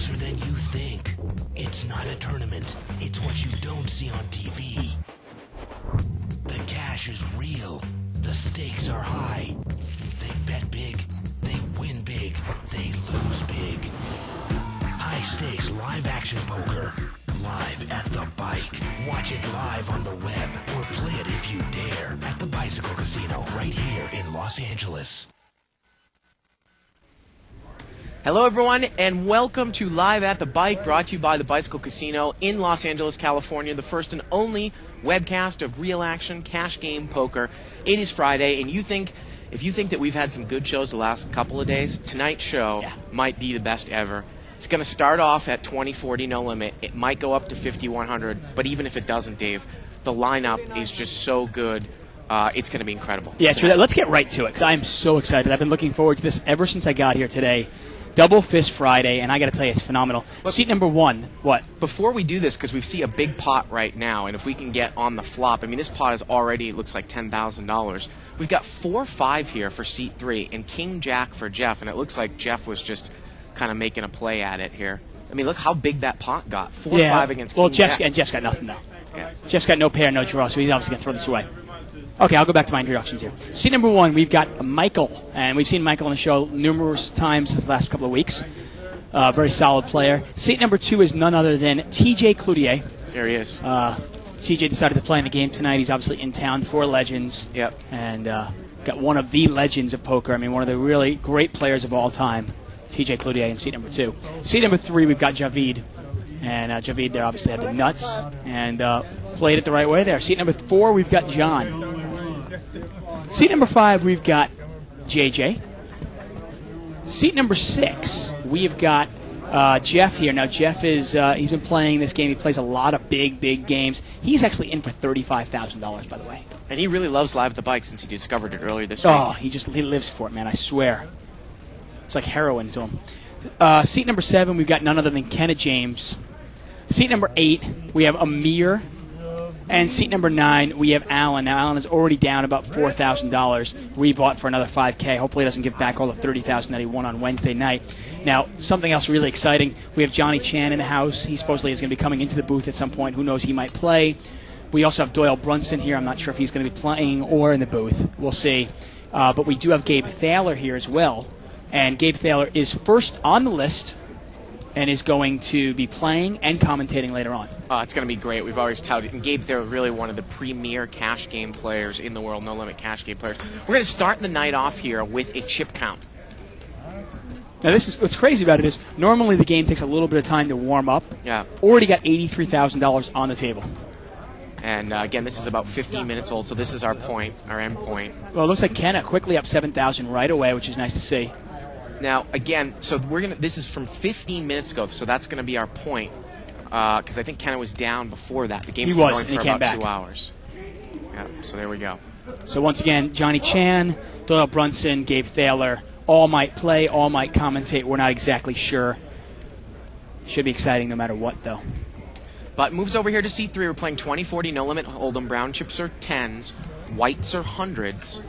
closer than you think. It's not a tournament. It's what you don't see on TV. The cash is real. The stakes are high. They bet big. They win big. They lose big. High stakes live action poker. Live at the bike. Watch it live on the web or play it if you dare at the Bicycle Casino right here in Los Angeles. Hello, everyone, and welcome to Live at the Bike, brought to you by the Bicycle Casino in Los Angeles, California, the first and only webcast of real action cash game poker. It is Friday, and if you think that we've had some good shows the last couple of days, tonight's show might be the best ever. It's going to start off at 2040 no limit. It might go up to 5100, but even if it doesn't, Dave, the lineup is just so good. It's going to be incredible. Yeah, true. Let's get right to it, because I'm so excited. I've been looking forward to this ever since I got here today. Double Fist Friday, and I got to tell you, it's phenomenal. Look, seat number one, what? Before we do this, because we see a big pot right now, and if we can get on the flop, I mean, this pot is already, looks like $10,000. We've got 4-5 here for seat 3, and King Jack for Jeff, and it looks like Jeff was just kind of making a play at it here. I mean, look how big that pot got. 4-5 against King Jack. Well, Jeff's got nothing, though. Yeah. Jeff's got no pair, no draw, so he's obviously going to throw this away. Okay, I'll go back to my introductions here. Seat number one, we've got Michael, and we've seen Michael on the show numerous times the last couple of weeks. Very solid player. Seat number two is none other than TJ Cloutier. There he is. TJ decided to play in the game tonight. He's obviously in town for Legends. Yep. And got one of the legends of poker. I mean, one of the really great players of all time, TJ Cloutier, in seat number two. Seat number three, we've got Javid. And Javid there obviously had the nuts and played it the right way there. Seat number four, we've got John. Seat number five, we've got JJ. Seat number six, we've got Jeff here. Now, Jeff is he's been playing this game. He plays a lot of big games. He's actually in for $35,000, by the way. And he really loves Live at the Bike since he discovered it earlier this week. Oh, he lives for it, man, I swear. It's like heroin to him. Seat number seven, we've got none other than Kenneth James. Seat number 8, we have Amir. And seat number 9, we have Alan. Now, Alan is already down about $4,000. We bought for another $5,000. Hopefully he doesn't give back all the $30,000 that he won on Wednesday night. Now, something else really exciting. We have Johnny Chan in the house. He supposedly is going to be coming into the booth at some point. Who knows, he might play. We also have Doyle Brunson here. I'm not sure if he's going to be playing or in the booth. We'll see. But we do have Gabe Thaler here as well. And Gabe Thaler is first on the list and is going to be playing and commentating later on. It's going to be great. We've always touted. And Gabe, they're really one of the premier cash game players in the world, no-limit cash game players. We're going to start the night off here with a chip count. Now, this is what's crazy about it is normally the game takes a little bit of time to warm up. Yeah. Already got $83,000 on the table. And, again, this is about 15 minutes old, so this is our point, our end point. Well, it looks like Kenna quickly up $7,000 right away, which is nice to see. Now, again, so this is from 15 minutes ago, so that's going to be our point, because I think Kenna was down before that. The game's been going for about 2 hours. Yeah, so there we go. So once again, Johnny Chan, Doyle Brunson, Gabe Thaler, all might play, all might commentate. We're not exactly sure. Should be exciting no matter what, though. But moves over here to seat 3. We're playing 20-40 no-limit hold'em. Brown chips are 10s, whites are 100s.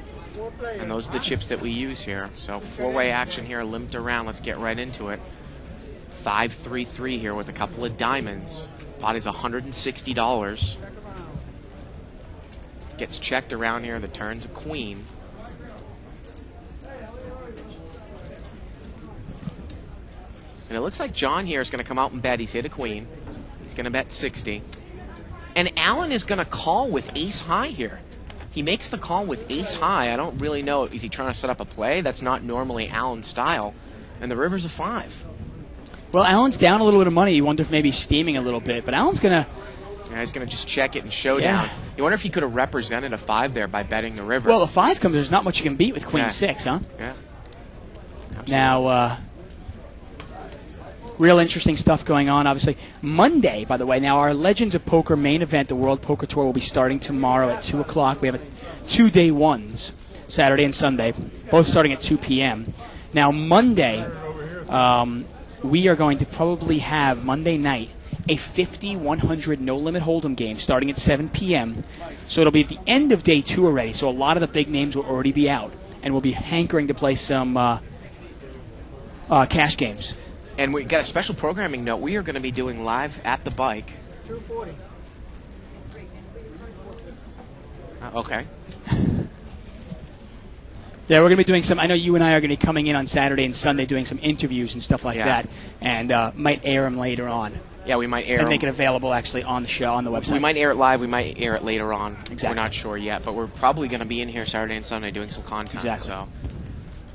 And those are the chips that we use here. So four-way action here, limped around. Let's get right into it. 5-3-3 here with a couple of diamonds. Pot is $160. Gets checked around here. The turn's a queen. And it looks like John here is going to come out and bet. He's hit a queen. He's going to bet 60. And Alan is going to call with ace high here. He makes the call with ace high. I don't really know. Is he trying to set up a play? That's not normally Alan's style. And the river's a 5. Well, Alan's down a little bit of money. You wonder if maybe he's steaming a little bit. But Alan's going to... Yeah, he's going to just check it and showdown. Yeah. You wonder if he could have represented a 5 there by betting the river. Well, the 5 comes. There's not much you can beat with queen 6, huh? Yeah. Absolutely. Now, real interesting stuff going on, obviously. Monday, by the way, now our Legends of Poker main event, the World Poker Tour, will be starting tomorrow at 2 o'clock. We have 2-day ones, Saturday and Sunday, both starting at 2 p.m. Now, Monday, we are going to probably have, Monday night, a 50-100 no-limit hold'em game starting at 7 p.m. So it'll be at the end of day 2 already, so a lot of the big names will already be out, and we'll be hankering to play some cash games. And we got a special programming note. We are going to be doing live at the bike. 240. Okay. Yeah, we're going to be doing some. I know you and I are going to be coming in on Saturday and Sunday doing some interviews and stuff like that, and might air them later on. Yeah, we might air and make it available actually on the show, on the website. We might air it live. We might air it later on. Exactly. We're not sure yet, but we're probably going to be in here Saturday and Sunday doing some content. Exactly. So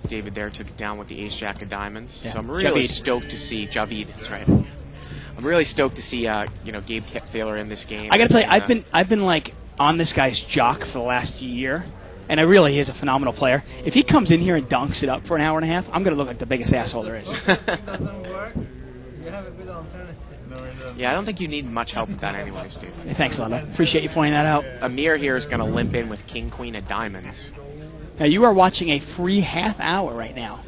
David there took it down with the Ace Jack of Diamonds. Yeah. So I'm really Javid. stoked to see Javid. That's right. I'm really stoked to see Gabe Kaplan in this game. I got to tell you, I've been like on this guy's jock for the last year. And I really is a phenomenal player. If he comes in here and dunks it up for an hour and a half, I'm going to look like the biggest asshole there is. Doesn't work. You have a good alternative. Yeah, I don't think you need much help with that anyways, dude. Hey, thanks, Lando. Appreciate you pointing that out. Amir here is going to limp in with King Queen of Diamonds. Now, you are watching a free half hour right now.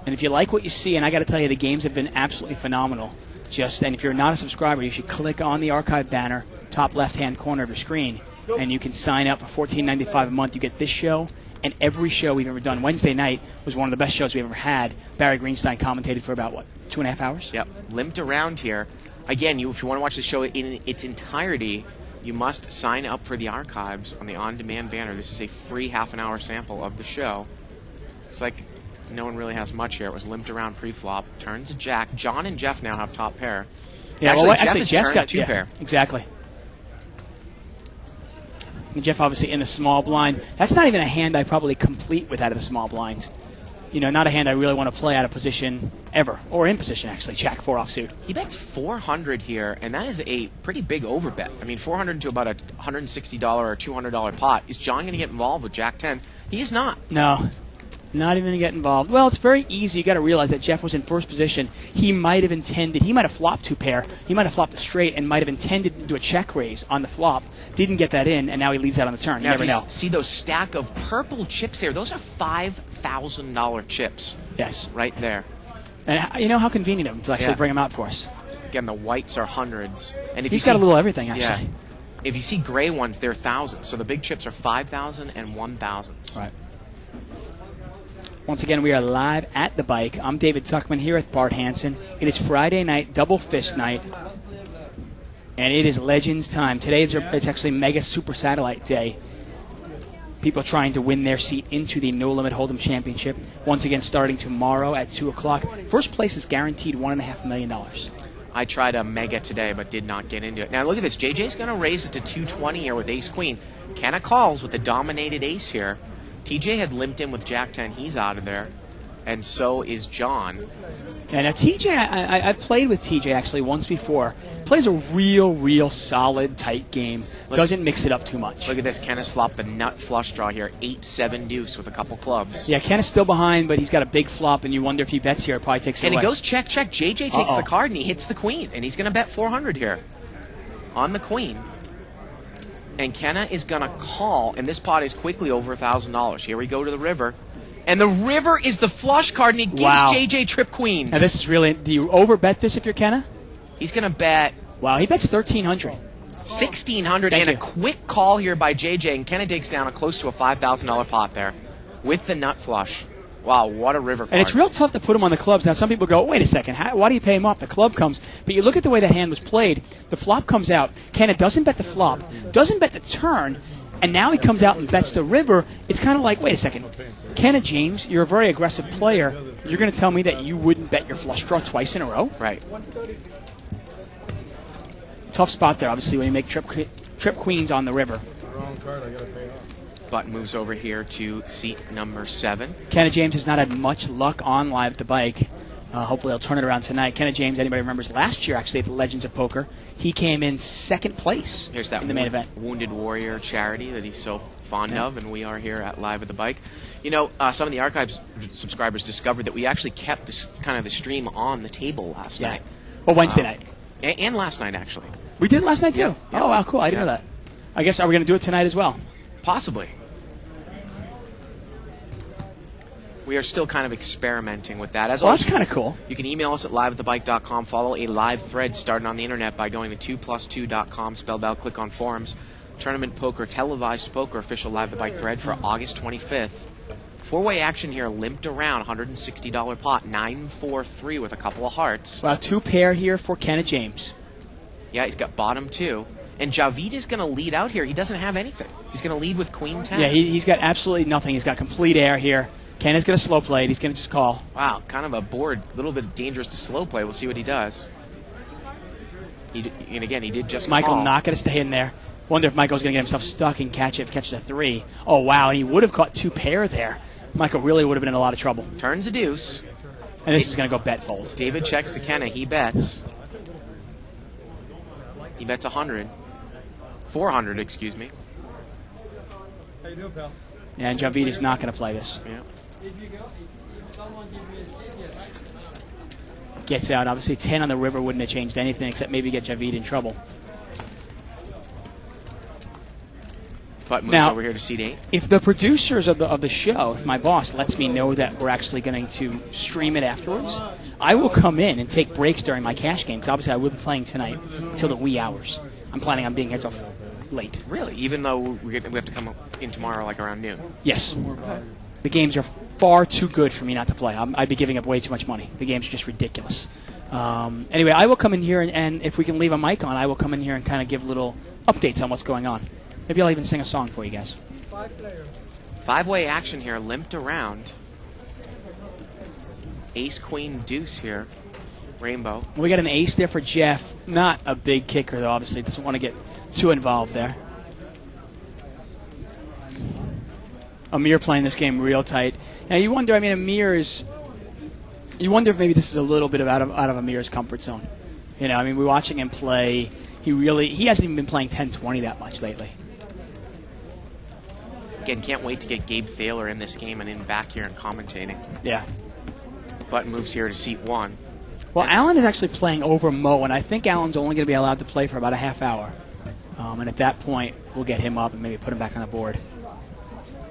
And if you like what you see, and I got to tell you, the games have been absolutely phenomenal. And if you're not a subscriber, you should click on the archive banner, top left-hand corner of your screen, and you can sign up for $14.95 a month. You get this show and every show we've ever done. Wednesday night was one of the best shows we've ever had. Barry Greenstein commentated for about, 2.5 hours? Yep, limped around here. Again, if you want to watch the show in its entirety, you must sign up for the archives on the on-demand banner. This is a free half-an-hour sample of the show. It's like no one really has much here. It was limped around pre-flop. Turns a jack. John and Jeff now have top pair. Yeah, Jeff Jeff's got two pair. Exactly. And Jeff obviously in the small blind. That's not even a hand I probably complete with out of the small blind. Not a hand I really want to play out of position ever. Or in position, actually. Jack 4 offsuit. He bets 400 here, and that is a pretty big overbet. I mean, 400 into about a $160 or $200 pot. Is John going to get involved with Jack 10? He is not. No. Not even going to get involved. Well, it's very easy. You got to realize that Jeff was in first position. He might have flopped 2 pair. He might have flopped a straight and might have intended to do a check raise on the flop. Didn't get that in, and now he leads out on the turn. You never know. See those stack of purple chips there? Those are $5,000 chips. Yes. Right there. And you know how convenient of him to actually bring them out for us. Again, the whites are hundreds. And if He's got a little everything, actually. Yeah. If you see gray ones, they're thousands. So the big chips are 5,000 and 1,000s. Right. Once again, we are live at the bike. I'm David Tuckman here with Bart Hansen. It is Friday night, double fist night, and it is Legends time. Today it's actually Mega Super Satellite Day. People trying to win their seat into the No Limit Hold'em Championship. Once again, starting tomorrow at 2 o'clock. First place is guaranteed $1.5 million. I tried a Mega today, but did not get into it. Now look at this. JJ's going to raise it to 220 here with Ace Queen. Kenna calls with a dominated ace here. TJ had limped in with Jack 10. He's out of there. And so is John. Yeah, now TJ, I played with TJ actually once before. Plays a real solid, tight game. Doesn't mix it up too much. Look at this. Ken has flopped the nut flush draw here. 8-7 deuce with a couple clubs. Yeah, Ken is still behind, but he's got a big flop, and you wonder if he bets here, it probably takes it away. And it goes check. JJ takes the card, and he hits the queen. And he's going to bet 400 here on the queen. And Kenna is going to call, and this pot is quickly over $1,000. Here we go to the river. And the river is the flush card, and he gives JJ trip queens. Now this is really, do you overbet this if you're Kenna? He's going to bet. Wow, he bets 1,300. 1,600, and a quick call here by JJ, and Kenna digs down close to a $5,000 pot there with the nut flush. Wow, what a river card. And it's real tough to put him on the clubs. Now, some people go, wait a second, why do you pay him off? The club comes. But you look at the way the hand was played. The flop comes out. Kenna doesn't bet the flop, doesn't bet the turn, and now he comes out and bets the river. It's kind of like, wait a second. Kenna James, you're a very aggressive player. You're going to tell me that you wouldn't bet your flush draw twice in a row? Right. Tough spot there, obviously, when you make trip queens on the river. Wrong card, I got to pay off. Button moves over here to seat number 7. Kenna James has not had much luck on live at the bike. Hopefully he'll turn it around tonight. Kenna James, anybody remembers last year actually at the Legends of Poker, he came in second place in the main event. Wounded Warrior charity that he's so fond of, and we are here at Live at the Bike. You know, some of the Archives subscribers discovered that we actually kept this kind of the stream on the table last night. Well, Wednesday night. And last night, actually. We did it last night, too? Yeah. Oh, wow, cool. I didn't know that. I guess, are we going to do it tonight as well? Possibly. We are still kind of experimenting with that. As always, that's kind of cool. You can email us at liveatthebike.com. Follow a live thread started on the internet by going to 2plus2.com, spelled out, click on forums. Tournament Poker, televised poker, official Live at the Bike thread for August 25th. Four-way action here, limped around, $160 pot, 9-4-3 with a couple of hearts. Well, 2 pair here for Kenneth James. Yeah, he's got bottom 2. And Javid is going to lead out here. He doesn't have anything. He's going to lead with queen 10. Yeah, he's got absolutely nothing. He's got complete air here. Ken is going to slow play it. He's going to just call. Wow, kind of a board, a little bit dangerous to slow play. We'll see what he does. And again, he did just Michael call. not going to stay in there. Wonder if Michael's going to get himself stuck and catch the 3. Oh, wow, and he would have caught 2 pair there. Michael really would have been in a lot of trouble. Turns a deuce. And this is going to go bet fold. David checks to Kenna. He bets. He bets 100. 400, excuse me. How you doing, pal? Yeah, and Javid is not going to play this. Yeah. Gets out. Obviously, 10 on the river wouldn't have changed anything except maybe get Javid in trouble. But moves Now, over here to seat 8. If the producers of the show, if my boss lets me know that we're actually going to stream it afterwards, I will come in and take breaks during my cash game, because obviously I will be playing tonight until the wee hours. I'm planning on being here till late. Really? Even though we have to come in tomorrow like around noon? Yes. The games are far too good for me not to play. I'd be giving up way too much money. The game's just ridiculous. Anyway, I will come in here, and if we can leave a mic on, I will come in here and kind of give little updates on what's going on. Maybe I'll even sing a song for you guys. 5-way action here, limped around. Ace, queen, deuce here. Rainbow. We got an ace there for Jeff. Not a big kicker, though, obviously. Doesn't want to get too involved there. Amir playing this game real tight. Now, you wonder, Amir is... You wonder if maybe this is a little bit out of Amir's comfort zone. We're watching him play. He hasn't even been playing 10-20 that much lately. Again, can't wait to get Gabe Thaler in this game and in back here and commentating. Yeah. Button moves here to seat 1. Well, Alan is actually playing over Mo, and I think Alan's only going to be allowed to play for about a half hour. And at that point, we'll get him up and maybe put him back on the board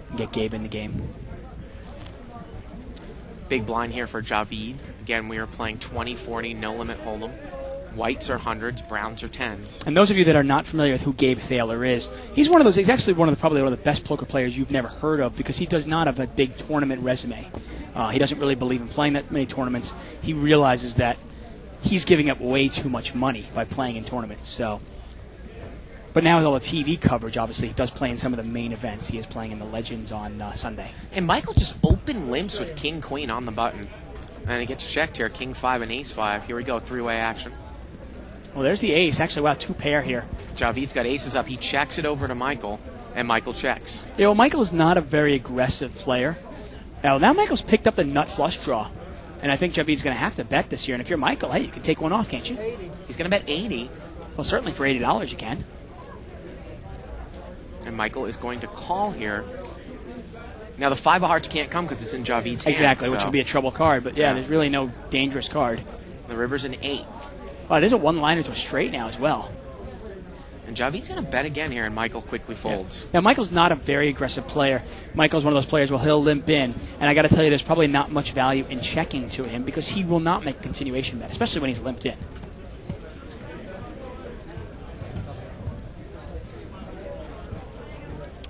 and get Gabe in the game. Big blind here for Javid. Again, we are playing 20-40, no limit hold'em. Whites are hundreds, browns are tens. And those of you that are not familiar with who Gabe Thaler is, he's actually probably one of the best poker players you've never heard of, because he does not have a big tournament resume. He doesn't really believe in playing that many tournaments. He realizes that he's giving up way too much money by playing in tournaments. But now with all the TV coverage, obviously, he does play in some of the main events. He is playing in the Legends on Sunday. And Michael just open limps with King Queen on the button. And it gets checked here, King 5 and Ace 5. Here we go, 3-way action. Well, there's the ace. Actually, wow, 2 pair here. Javid's got aces up. He checks it over to Michael, and Michael checks. Yeah, well, Michael is not a very aggressive player. Now Michael's picked up the nut flush draw, and I think Javid's going to have to bet this year. And if you're Michael, hey, you can take one off, can't you? 80. He's going to bet 80. Well, certainly for $80 you can. And Michael is going to call here. Now, the 5 of hearts can't come because it's in Javid's hand. Exactly, which would be a trouble card. But, yeah, there's really no dangerous card. The river's an 8. Oh, there's a one-liner to a straight now as well. And Javid's going to bet again here, and Michael quickly folds. Yeah. Now, Michael's not a very aggressive player. Michael's one of those players where he'll limp in. And I got to tell you, there's probably not much value in checking to him because he will not make a continuation bet, especially when he's limped in.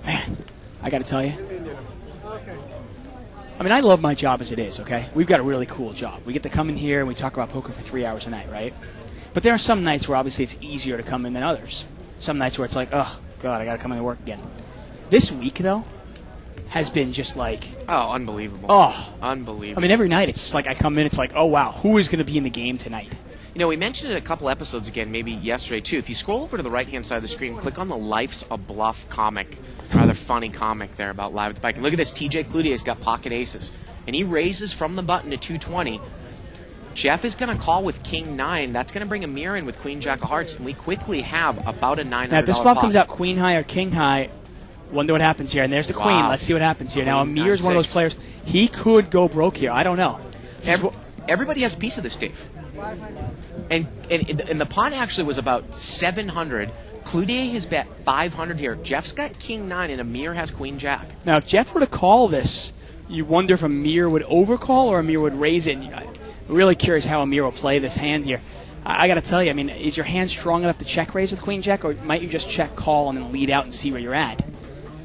Man, I got to tell you. I love my job as it is, okay? We've got a really cool job. We get to come in here and we talk about poker for 3 hours a night, right? But there are some nights where obviously it's easier to come in than others. Some nights where it's like, oh, God, I got to come in and work again. This week, though, has been just like... Oh, unbelievable. Oh. Unbelievable. Every night it's just like I come in, it's like, oh, wow, who is going to be in the game tonight? We mentioned it a couple episodes again, maybe yesterday too. If you scroll over to the right-hand side of the screen, click on the Life's a Bluff comic. Rather funny comic there about Live at the Bike. And look at this, TJ Cloutier's got pocket aces. And he raises from the button to 220. Jeff is going to call with King 9. That's going to bring Amir in with Queen Jack of Hearts. And we quickly have about a $900 Now, if this flop pot. comes out Queen High or King High, wonder what happens here. And there's the Queen. Let's see what happens here. Now, Amir's one of those players. He could go broke here. I don't know. Everybody has a piece of this, Dave. And the pot actually was about 700. Cloutier has bet 500 here. Jeff's got King 9, and Amir has Queen Jack. Now, if Jeff were to call this, you wonder if Amir would overcall or Amir would raise it. I'm really curious how Amir will play this hand here. I got to tell you, is your hand strong enough to check raise with Queen Jack, or might you just check call and then lead out and see where you're at?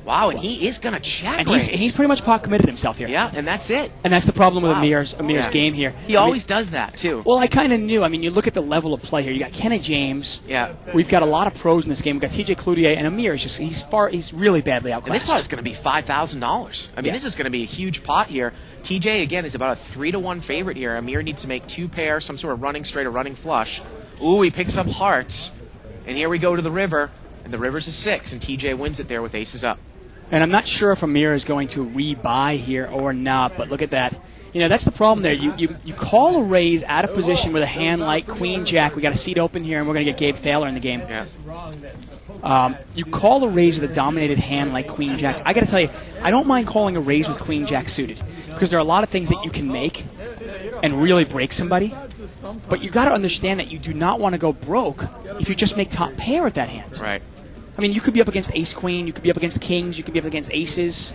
Wow, and he is going to check And raise. he's pretty much pot committed himself here. Yeah, and that's it. And that's the problem with Wow. Amir's Yeah. game here. He always does that, too. Well, I kind of knew. I mean, you look at the level of play here. You got Kenna James. Yeah. We've got a lot of pros in this game. We've got TJ Cloutier, and Amir is just he's really badly And this outclassed. pot is going to be $5,000. I mean, Yeah. this is going to be a huge pot here. TJ, again, is about a 3-1 favorite here. Amir needs to make 2 pair, some sort of running straight or running flush. Ooh, he picks up hearts. And here we go to the river. And the river's a 6, and TJ wins it there with aces up. And I'm not sure if Amir is going to rebuy here or not, but look at that. You know, that's the problem there. You call a raise out of position with a hand like Queen Jack. We got a seat open here, and we're going to get Gabe Thaler in the game. Yeah. You call a raise with a dominated hand like Queen Jack. I got to tell you, I don't mind calling a raise with Queen Jack suited because there are a lot of things that you can make and really break somebody. But you got to understand that you do not want to go broke if you just make top pair with that hand. Right. I mean, you could be up against ace-queen, you could be up against kings, you could be up against aces.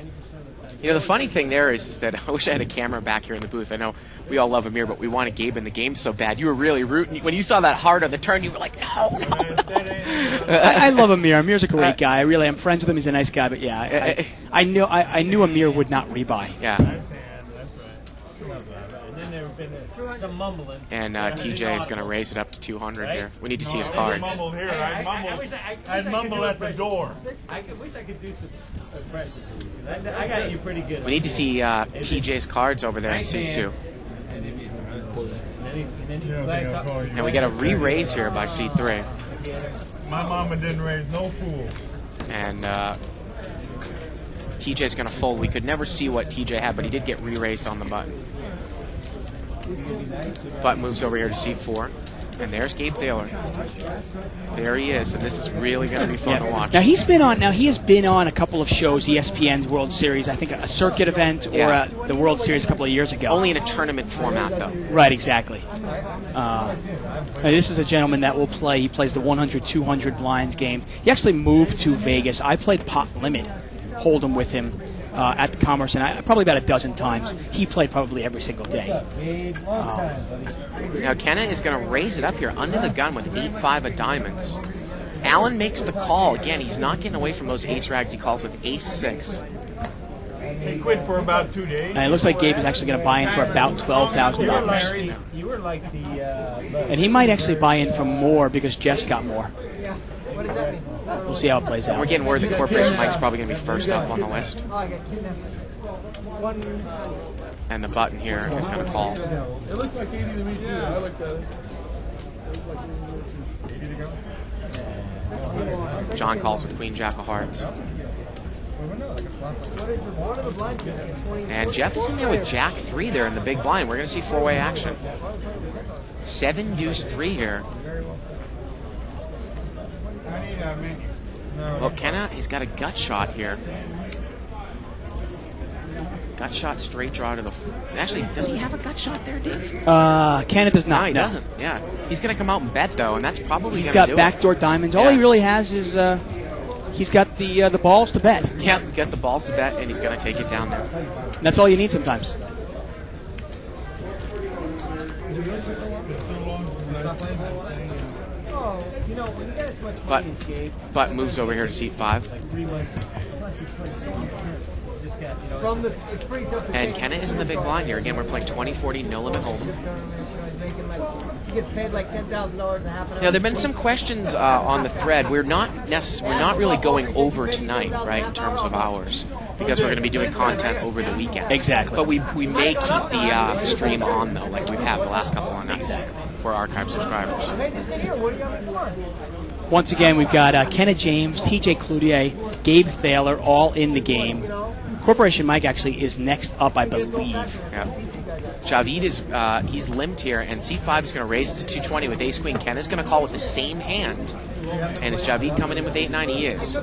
You know, the funny thing there is that I wish I had a camera back here in the booth. I know we all love Amir, but we wanted Gabe in the game so bad. You were really rooting. When you saw that heart on the turn, you were like, no. I love Amir. Amir's a great guy. I really am friends with him. He's a nice guy. But, yeah, I knew Amir would not rebuy. Yeah. Some mumbling. And TJ is going to raise it up to 200 here. We need to see his cards. I mumble at the door. I wish I could do some impressions. I got you pretty good. We need to see TJ's cards over there in suit 2. And we got a re-raise here by seat 3. My mama didn't raise no pool. And TJ's going to fold. We could never see what TJ had, but he did get re-raised on the button. Button moves over here to seat 4. And there's Gabe Thaler. There he is, and this is really going to be fun to watch. Now he has been on a couple of shows, ESPN's World Series, I think a circuit event or the World Series a couple of years ago. Only in a tournament format, though. Right, exactly. This is a gentleman that will play. He plays the 100-200 blinds game. He actually moved to Vegas. I played pot limit hold'em with him at the Commerce, and probably about a dozen times. He played probably every single day. Now Kenna is going to raise it up here under the gun with 8-5 of diamonds. Allen makes the call. Again, he's not getting away from those ace rags. He calls with ace-6. He quit for about 2 days. And it looks like Gabe is actually going to buy in for about $12,000. You were like the... And he might actually buy in for more because Jeff's got more. We'll see how it plays out. We're getting word the Corporation Mike's probably going to be first up on the list. And the button here is going to call. It looks like 80 to me, too. I looked at it. John calls with Queen Jack of Hearts. And Jeff is in there with Jack 3 there in the big blind. We're going to see 4-way action. 7-deuce-3 here. Well, Kenna, he's got a gut shot here. Gut shot, straight draw to the... Actually, does he have a gut shot there, Dave? Kenna does not. No, he doesn't. Yeah. He's going to come out and bet, though, and that's probably He's going got to do backdoor diamonds. All he really has is... he's got the balls to bet. Yeah, got the balls to bet, and he's going to take it down there. And that's all you need sometimes. But moves over here to seat 5. And Kenna is in the big blind here. Again, we're playing 20-40 no limit hold'em. He gets paid like $10,000 a half an hour. Now, there have been some questions on the thread. We're not really going over tonight, right, in terms of hours, because we're going to be doing content over the weekend. Exactly. But we may keep the stream on, though, like we've had the last couple of nights for archive subscribers. Once again, we've got Kenna James, TJ Cloutier, Gabe Thaler all in the game. Corporation Mike actually is next up, I believe. Yeah. Javid is he's limped here, and C5 is going to raise it to 220 with ace queen. Kenna's going to call with the same hand, and is Javid coming in with 8-9? He is.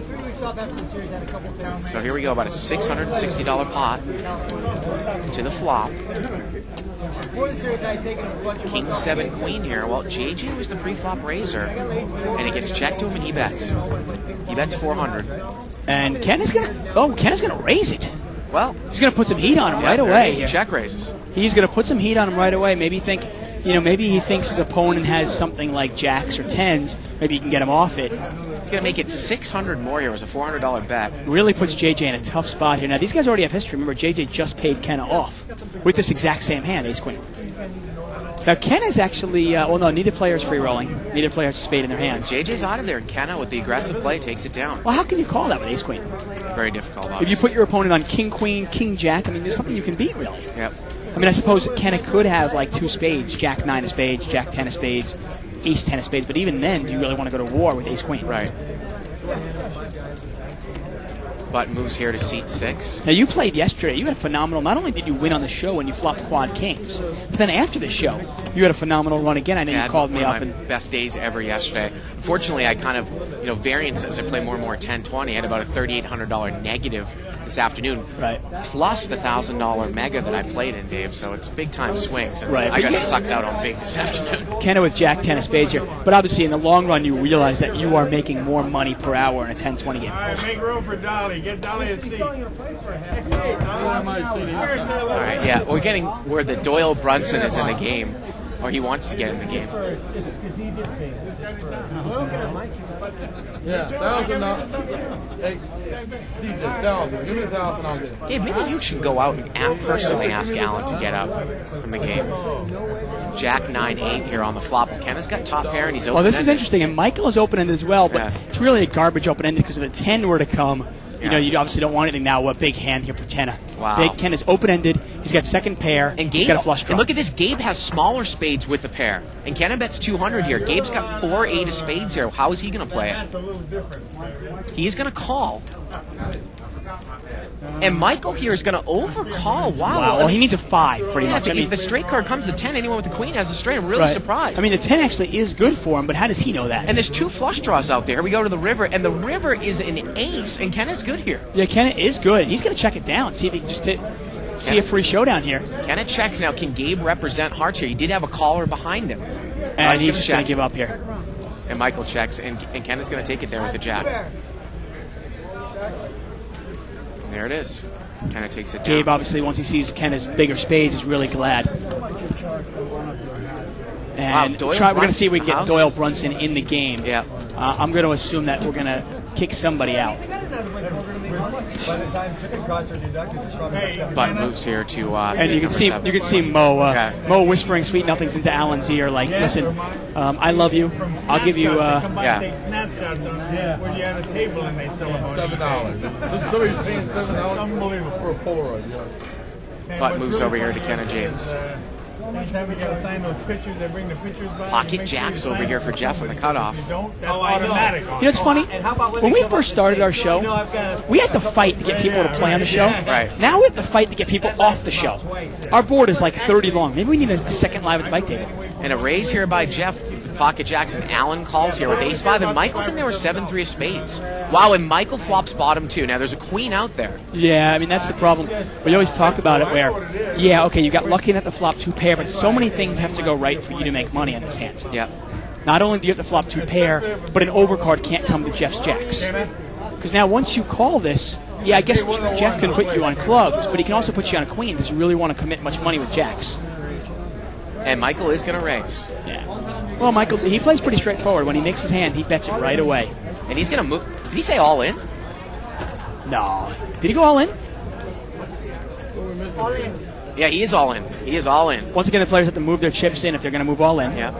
So here we go, about a $660 pot to the flop. King 7 queen here. Well, JJ was the pre-flop raiser, and it gets checked to him, and he bets. He bets 400. And Kenna's gonna raise it. Well, he's going to put some heat on him right there away. it is, check raises. He's going to put some heat on him right away. Maybe he thinks his opponent has something like jacks or tens. Maybe he can get him off it. He's going to make it 600 more here. It was a $400 bet. Really puts JJ in a tough spot here. Now, these guys already have history. Remember, JJ just paid Kenna off with this exact same hand, ace-queen. Now, Kenna's actually, no, neither player is free-rolling. Neither player has a spade in their hands. JJ's out of there, and Kenna, with the aggressive play, takes it down. Well, how can you call that with ace-queen? Very difficult, obviously. If you put your opponent on king-queen, king-jack, I mean, there's something you can beat, really. Yep. I mean, I suppose Kenna could have, like, 2 spades, jack-9 of spades, jack-10 of spades, ace-10 of spades, but even then, do you really want to go to war with ace-queen? Right. Button moves here to seat 6. Now, you played yesterday. You had a phenomenal... Not only did you win on the show when you flopped quad kings, but then after the show, you had a phenomenal run again. I know you called me up. One of my best days ever yesterday. Unfortunately, I kind of, variance as I play more and more 10-20. I had about a $3,800 negative this afternoon. Right. Plus the $1,000 mega that I played in, Dave. So it's big-time swings. And right. I got sucked out on big this afternoon. Kenna with jack-10 of spades here. But obviously, in the long run, you realize that you are making more money per hour in a 10-20 game. All right, make room for Dolly. Get Dolly a seat. All right, yeah. We're getting where the Doyle Brunson is in the game. Or he wants to get in the game. Just because he did say it. Yeah, $1,000. Hey, TJ, 1,000. Give me 1,000. I'll get it. Hey, maybe you should go out and personally ask Alan to get up from the game. Jack 9-8 here on the flop. Kenna's got top pair and he's open. Well, this is interesting, and Michael is open-ended as well, but Yeah. it's really a garbage open-ended because if a 10 were to come, Yeah. you obviously don't want anything now. A big hand here for Kenna. Wow. Big Ken is open-ended. He's got second pair. And Gabe, he's got a flush draw. and look at this. Gabe has smaller spades with a pair. And Kenna bets 200 here. Gabe's got 4-8 of spades here. How is he going to play it? That's a little different. He is going to call. And Michael here is going to overcall. Wow. Well, he needs a 5 pretty much. If the straight card comes to 10, anyone with the queen has a straight. I'm really right. surprised. I mean, the 10 actually is good for him, but how does he know that? And there's 2 flush draws out there. Here we go to the river, and the river is an ace, and Kenna's good here. Yeah, Kenna is good. He's going to check it down, see if he can just see a free showdown here. Kenna checks now. Can Gabe represent hearts here? He did have a caller behind him. And he's gonna just going check. to give up here. And Michael checks, and Kenna's going to take it there with the jack. There it is. Kenna takes it down. Gabe, obviously, once he sees Kenna's bigger spades, is really glad. And Doyle we're going to see if we Brunson can get house? Doyle Brunson in the game. Yeah. I'm going to assume that we're going to kick somebody out. By the time shipping costs are deducted, it's probably Button moves here to And you can see number 7. you can see Mo Okay. Mo whispering sweet nothings into Alan's ear, like, listen, I love you. I'll give you. Come by Yeah. and take snapshots on when you have a table and they sell them on $7. Somebody's paying $7 Unbelievable. for a Polaroid. Yeah. And Butt what's moves really over here to funny Kenna is, James. Anytime we got to sign those pictures, they bring the pictures by. Pocket jacks over here for Jeff on the cutoff. If you don't, that's I know. automatic. You know what's funny? And how about When we first started our show, we had to fight to get people to play on the show. Right. Now we have to fight to get people off the show. Our board is like 30 long. Maybe we need a second live at the bike table. And a raise here by Jeff with pocket jacks, and Allen calls here with ace-5, and Michael's in there with 7-3 of spades. Wow, and Michael flops bottom 2. Now there's a queen out there. Yeah, I mean, that's the problem. We always talk about it where, yeah, okay, you got lucky enough to flop 2 pair, but so many things have to go right for you to make money on this hand. Yep. Not only do you have to flop 2 pair, but an overcard can't come to Jeff's jacks. Because now once you call this, yeah, I guess Jeff can put you on clubs, but he can also put you on a queen. Does he really want to commit much money with jacks? And Michael is going to raise. Yeah. Well, Michael, he plays pretty straightforward. When he makes his hand, he bets it right away. And he's going to move. Did he say all in? No. Did he go all in? Yeah, he is all in. He is all in. Once again, the players have to move their chips in if they're going to move all in. Yeah.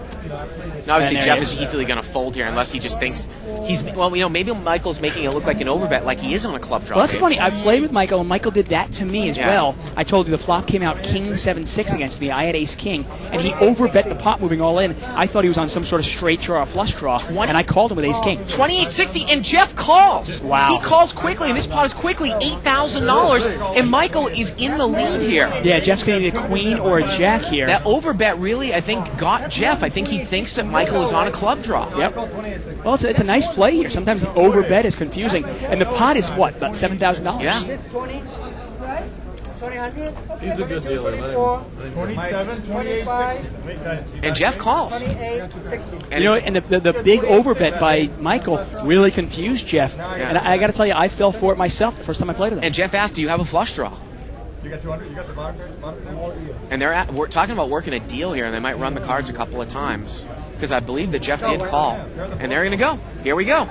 Now, obviously, And there Jeff he is is. easily going to fold here unless he just thinks he's. Well, maybe Michael's making it look like an overbet, like he is on a club draw. Well, that's funny. I played with Michael, and Michael did that to me as Yeah. well. I told you the flop came out king 7-6 against me. I had ace king, and he overbet the pot moving all in. I thought he was on some sort of straight draw or flush draw, and I called him with ace king. 28-60, and Jeff calls. Wow. He calls quickly, and this pot is quickly $8,000, and Michael is in the lead here. Yeah, Jeff's going to need a queen or a jack here. That overbet really, I think, got Jeff. I think he thinks that Michael is on a club draw. Yep. Well, it's a nice play here. Sometimes the overbet is confusing, and the pot is what, about $7,000? Yeah. This 20, right? 2000. He's a good dealer. 24, 27, 28, 60. And Jeff calls. 28, 60. And You know, and the big overbet by Michael really confused Jeff. And I got to tell you, I fell for it myself the first time I played with him. And Jeff asked, do you have a flush draw? You got 200? You got the bottom thing? And we're talking about working a deal here, and they might run the cards a couple of times. Because I believe that Jeff did call. And they're going to go. Here we go.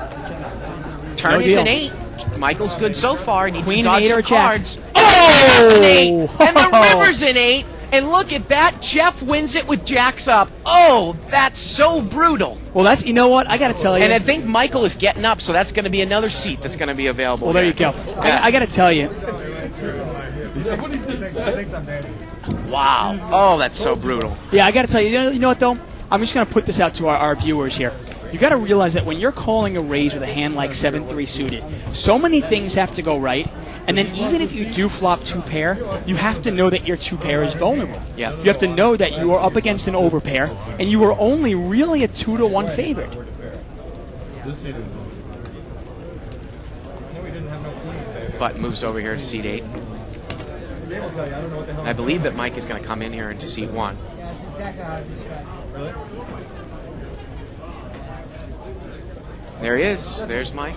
Turn No is deal. an 8. Michael's good so far. He needs Queen, to dodge an 8 some or jack? cards. Oh! An 8. And the river's an 8. And look at that. Jeff wins it with jacks up. Oh, that's so brutal. Well, that's, you know what, I got to tell you. And I think Michael is getting up, so that's going to be another seat that's going to be available. Well, there here. you go. Yeah. I got to tell you, What did he just I say? think I'm Danny. Wow. Oh, that's so brutal. yeah, I got to tell you, you know what, though? I'm just going to put this out to our viewers here. You got to realize that when you're calling a raise with a hand like 7-3 suited, so many things have to go right. And then even if you do flop 2 pair, you have to know that your 2 pair is vulnerable. Yeah. You have to know that you are up against an overpair, and you are only really a 2-1 favorite. This seat is. But moves over here to seat 8. Dave will tell you. I don't know what the hell. I believe that Mike is going to come in here into seat 1. Yeah, that's exactly how I described it. Really? There he is. There's Mike.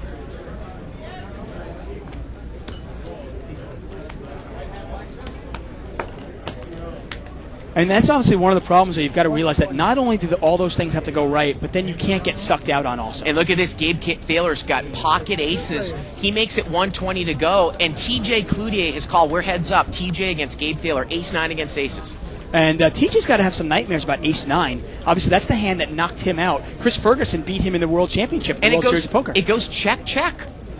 And that's obviously one of the problems that you've got to realize that not only do all those things have to go right, but then you can't get sucked out on also. And look at this. Gabe Thaler's got pocket aces. He makes it 120 to go. And TJ Cloutier has called. We're heads up. TJ against Gabe Thaler. Ace-9 against aces. And TJ's got to have some nightmares about Ace-9. Obviously, that's the hand that knocked him out. Chris Ferguson beat him in the World Championship, the And World Series of Poker. it goes check, check.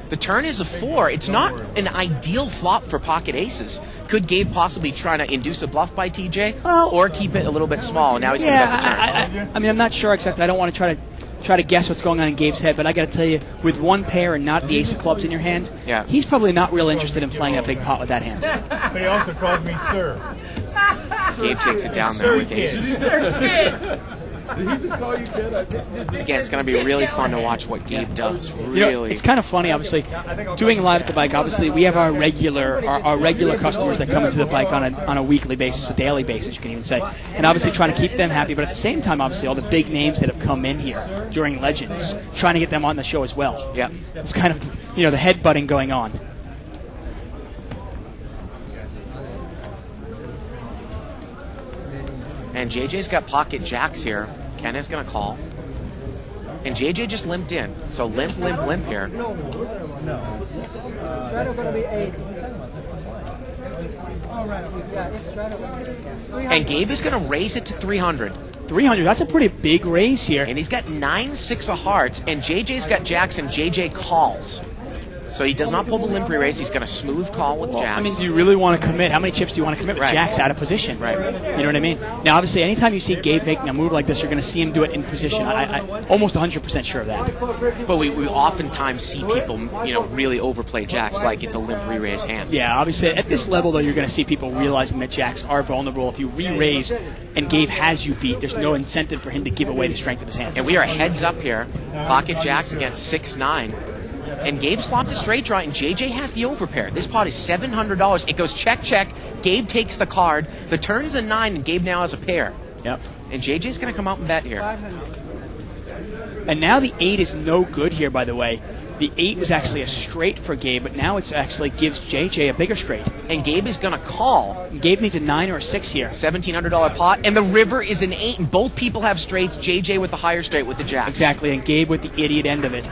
The turn is a 4. It's not an ideal flop for pocket aces. Could Gabe possibly try to induce a bluff by TJ? Well- or keep it a little bit small? And now he's going to bet the turn. I mean, I'm not sure exactly. I don't want to try to guess what's going on in Gabe's head, but I got to tell you, with 1 pair and not the ace of clubs in your hand, Yeah. he's probably not real interested in playing a big pot with that hand. But he also calls me sir. Gabe takes it down there with aces. Did he just call you kid? I just did. Again, it's going to be really fun to watch what Gabe does. You know, Really. it's kind of funny, obviously, doing live at the bike. Obviously, we have our regular customers that come into the bike on a weekly basis, a daily basis, you can even say, and obviously trying to keep them happy. But at the same time, obviously, all the big names that have come in here during Legends, trying to get them on the show as well. Yep. It's kind of the headbutting going on. And JJ's got pocket jacks here. Ken is going to call. And JJ just limped in. So limp here. Straddle going to be ace. All right. Yeah, it's straddle. And Gabe is going to raise it to 300. 300, that's a pretty big raise here. And he's got 9-6 of hearts. And JJ's got jacks, and JJ calls. So he does not pull the limp raise. He's going to smooth call with jacks. I mean, do you really want to commit? How many chips do you want to commit with Right. jacks out of position? Right. You know what I mean? Now, obviously, anytime you see Gabe making a move like this, you're going to see him do it in position. I'm almost 100% sure of that. But we oftentimes see people, really overplay jacks like it's a limp re-raise hand. Yeah, obviously, at this level, though, you're going to see people realizing that jacks are vulnerable. If you re-raise and Gabe has you beat, there's no incentive for him to give away the strength of his hand. And we are heads up here. Pocket jacks against 6-9. And Gabe flopped a straight draw, and JJ has the overpair. This pot is $700. It goes check, check. Gabe takes the card. The turn is a 9, and Gabe now has a pair. Yep. And JJ's going to come out and bet here. And now the 8 is no good here, by the way. The 8 was actually a straight for Gabe, but now it actually gives JJ a bigger straight. And Gabe is going to call. Gabe needs a 9 or a 6 here. $1,700 pot, and the river is an 8, and both people have straights. JJ with the higher straight with the jacks. Exactly, and Gabe with the idiot end of it.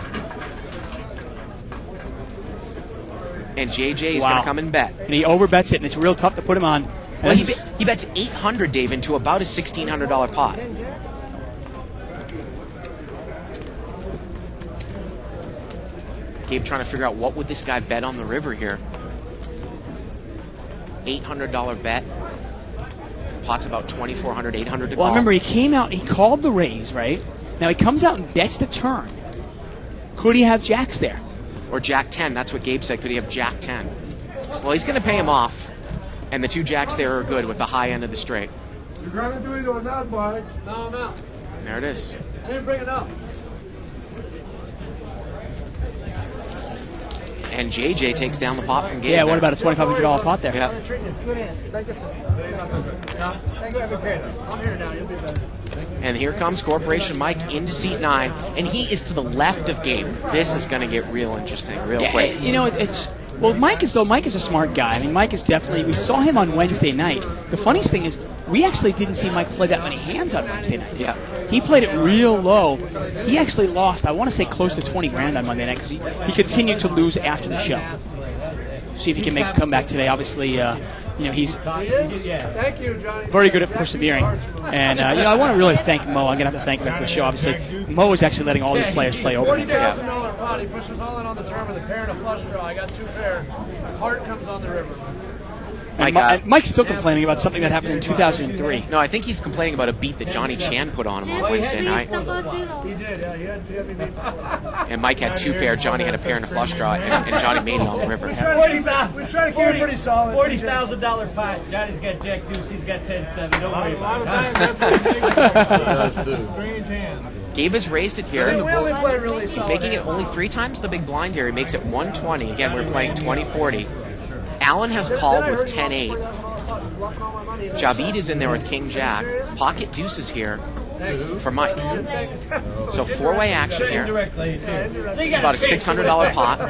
And JJ is going to come and bet. And he overbets it, and it's real tough to put him on. Well, he bets $800, Dave, into about a $1,600 pot. Gabe trying to figure out what would this guy bet on the river here. $800 bet. Pot's about $2,400, $800 to call. Well, remember, he came out, he called the raise, right? Now he comes out and bets the turn. Could he have jacks there? Or Jack 10. That's what Gabe said. Could he have Jack 10? Well, he's going to pay him off. And the 2 jacks there are good with the high end of the straight. You're going to do it or not, Mike? No, I'm out. There it is. I didn't bring it up. And JJ takes down the pot from Gabe. Yeah, what there. about a $2,500 pot there? Yeah. And here comes Corporation Mike into seat 9, and he is to the left of Gabe. This is going to get real interesting real quick. You know, Mike is a smart guy. I mean, Mike is definitely. We saw him on Wednesday night. The funniest thing is, we actually didn't see Mike play that many hands on Wednesday night. Yeah. He played it real low. He actually lost, I want to say, close to 20 grand on Monday night because he continued to lose after the show. See if he can make a comeback today. Obviously, he's Thank you, Johnny. very good at persevering. And, I want to really thank Mo. I'm going to have to thank him after the show. Obviously, Mo is actually letting all these players play over him. $40,000 pot. He pushes all in on the turn with a pair and a flush draw. I got 2 pair. Heart comes on the river. And Mike's still complaining about something that happened in 2003. No, I think he's complaining about a beat that Johnny Chan put on him on Wednesday night. He did, yeah. He had me beat before. And Mike had 2 pair, Johnny had a pair and a flush draw, and Johnny made it on the river. We're trying to keep it pretty solid. $40,000 pot. Johnny's got Jack Deuce. He's got 10-7. Don't worry about it. Strange hand. Gabe has raised it here. We only play really He's solid. making it only 3 times the big blind here. He makes it 120. Again, we're playing 20-40. Allen has called with 10-8. Javid is in there with King Jack. Pocket deuces here for Mike. So 4-way action here. It's about a $600 pot.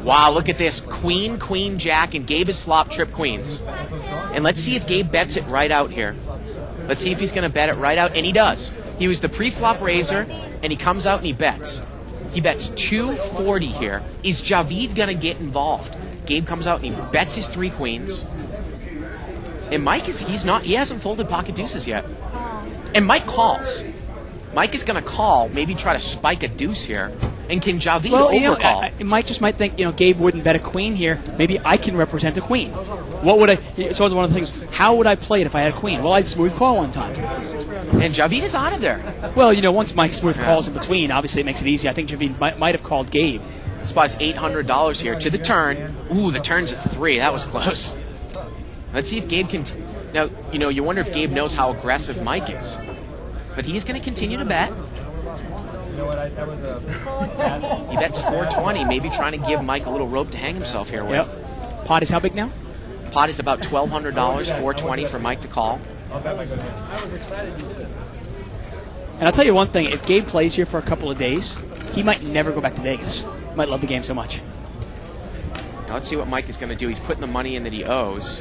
Wow, look at this. Queen, Queen, Jack, and Gabe has flopped trip queens. And let's see if Gabe bets it right out here. Let's see if he's going to bet it right out, and he does. He was the pre-flop raiser, and he comes out and he bets. He bets 240 here. Is Javid going to get involved? Gabe comes out and he bets his 3 queens. And Mike he hasn't folded pocket deuces yet. And Mike calls. Mike is going to call, maybe try to spike a deuce here. And can Javid overcall? Mike just might think, Gabe wouldn't bet a queen here. Maybe I can represent a queen. So it's one of the things, how would I play it if I had a queen? Well, I'd smooth call one time. And Javid is out of there. Well, once Mike smooth calls in between, obviously it makes it easy. I think Javid might have called Gabe. This spot is $800 here to the turn. Ooh, the turn's at 3. That was close. Let's see if Gabe can... Now, you wonder if Gabe knows how aggressive Mike is. But he's going to continue to bet. He bets 420, maybe trying to give Mike a little rope to hang himself here with. Yep. Pot is how big now? Pot is about $1,200, 420 for Mike to call. I was excited you did it. And I'll tell you one thing, if Gabe plays here for a couple of days, he might never go back to Vegas. Might love the game so much. Now let's see what Mike is going to do. He's putting the money in that he owes.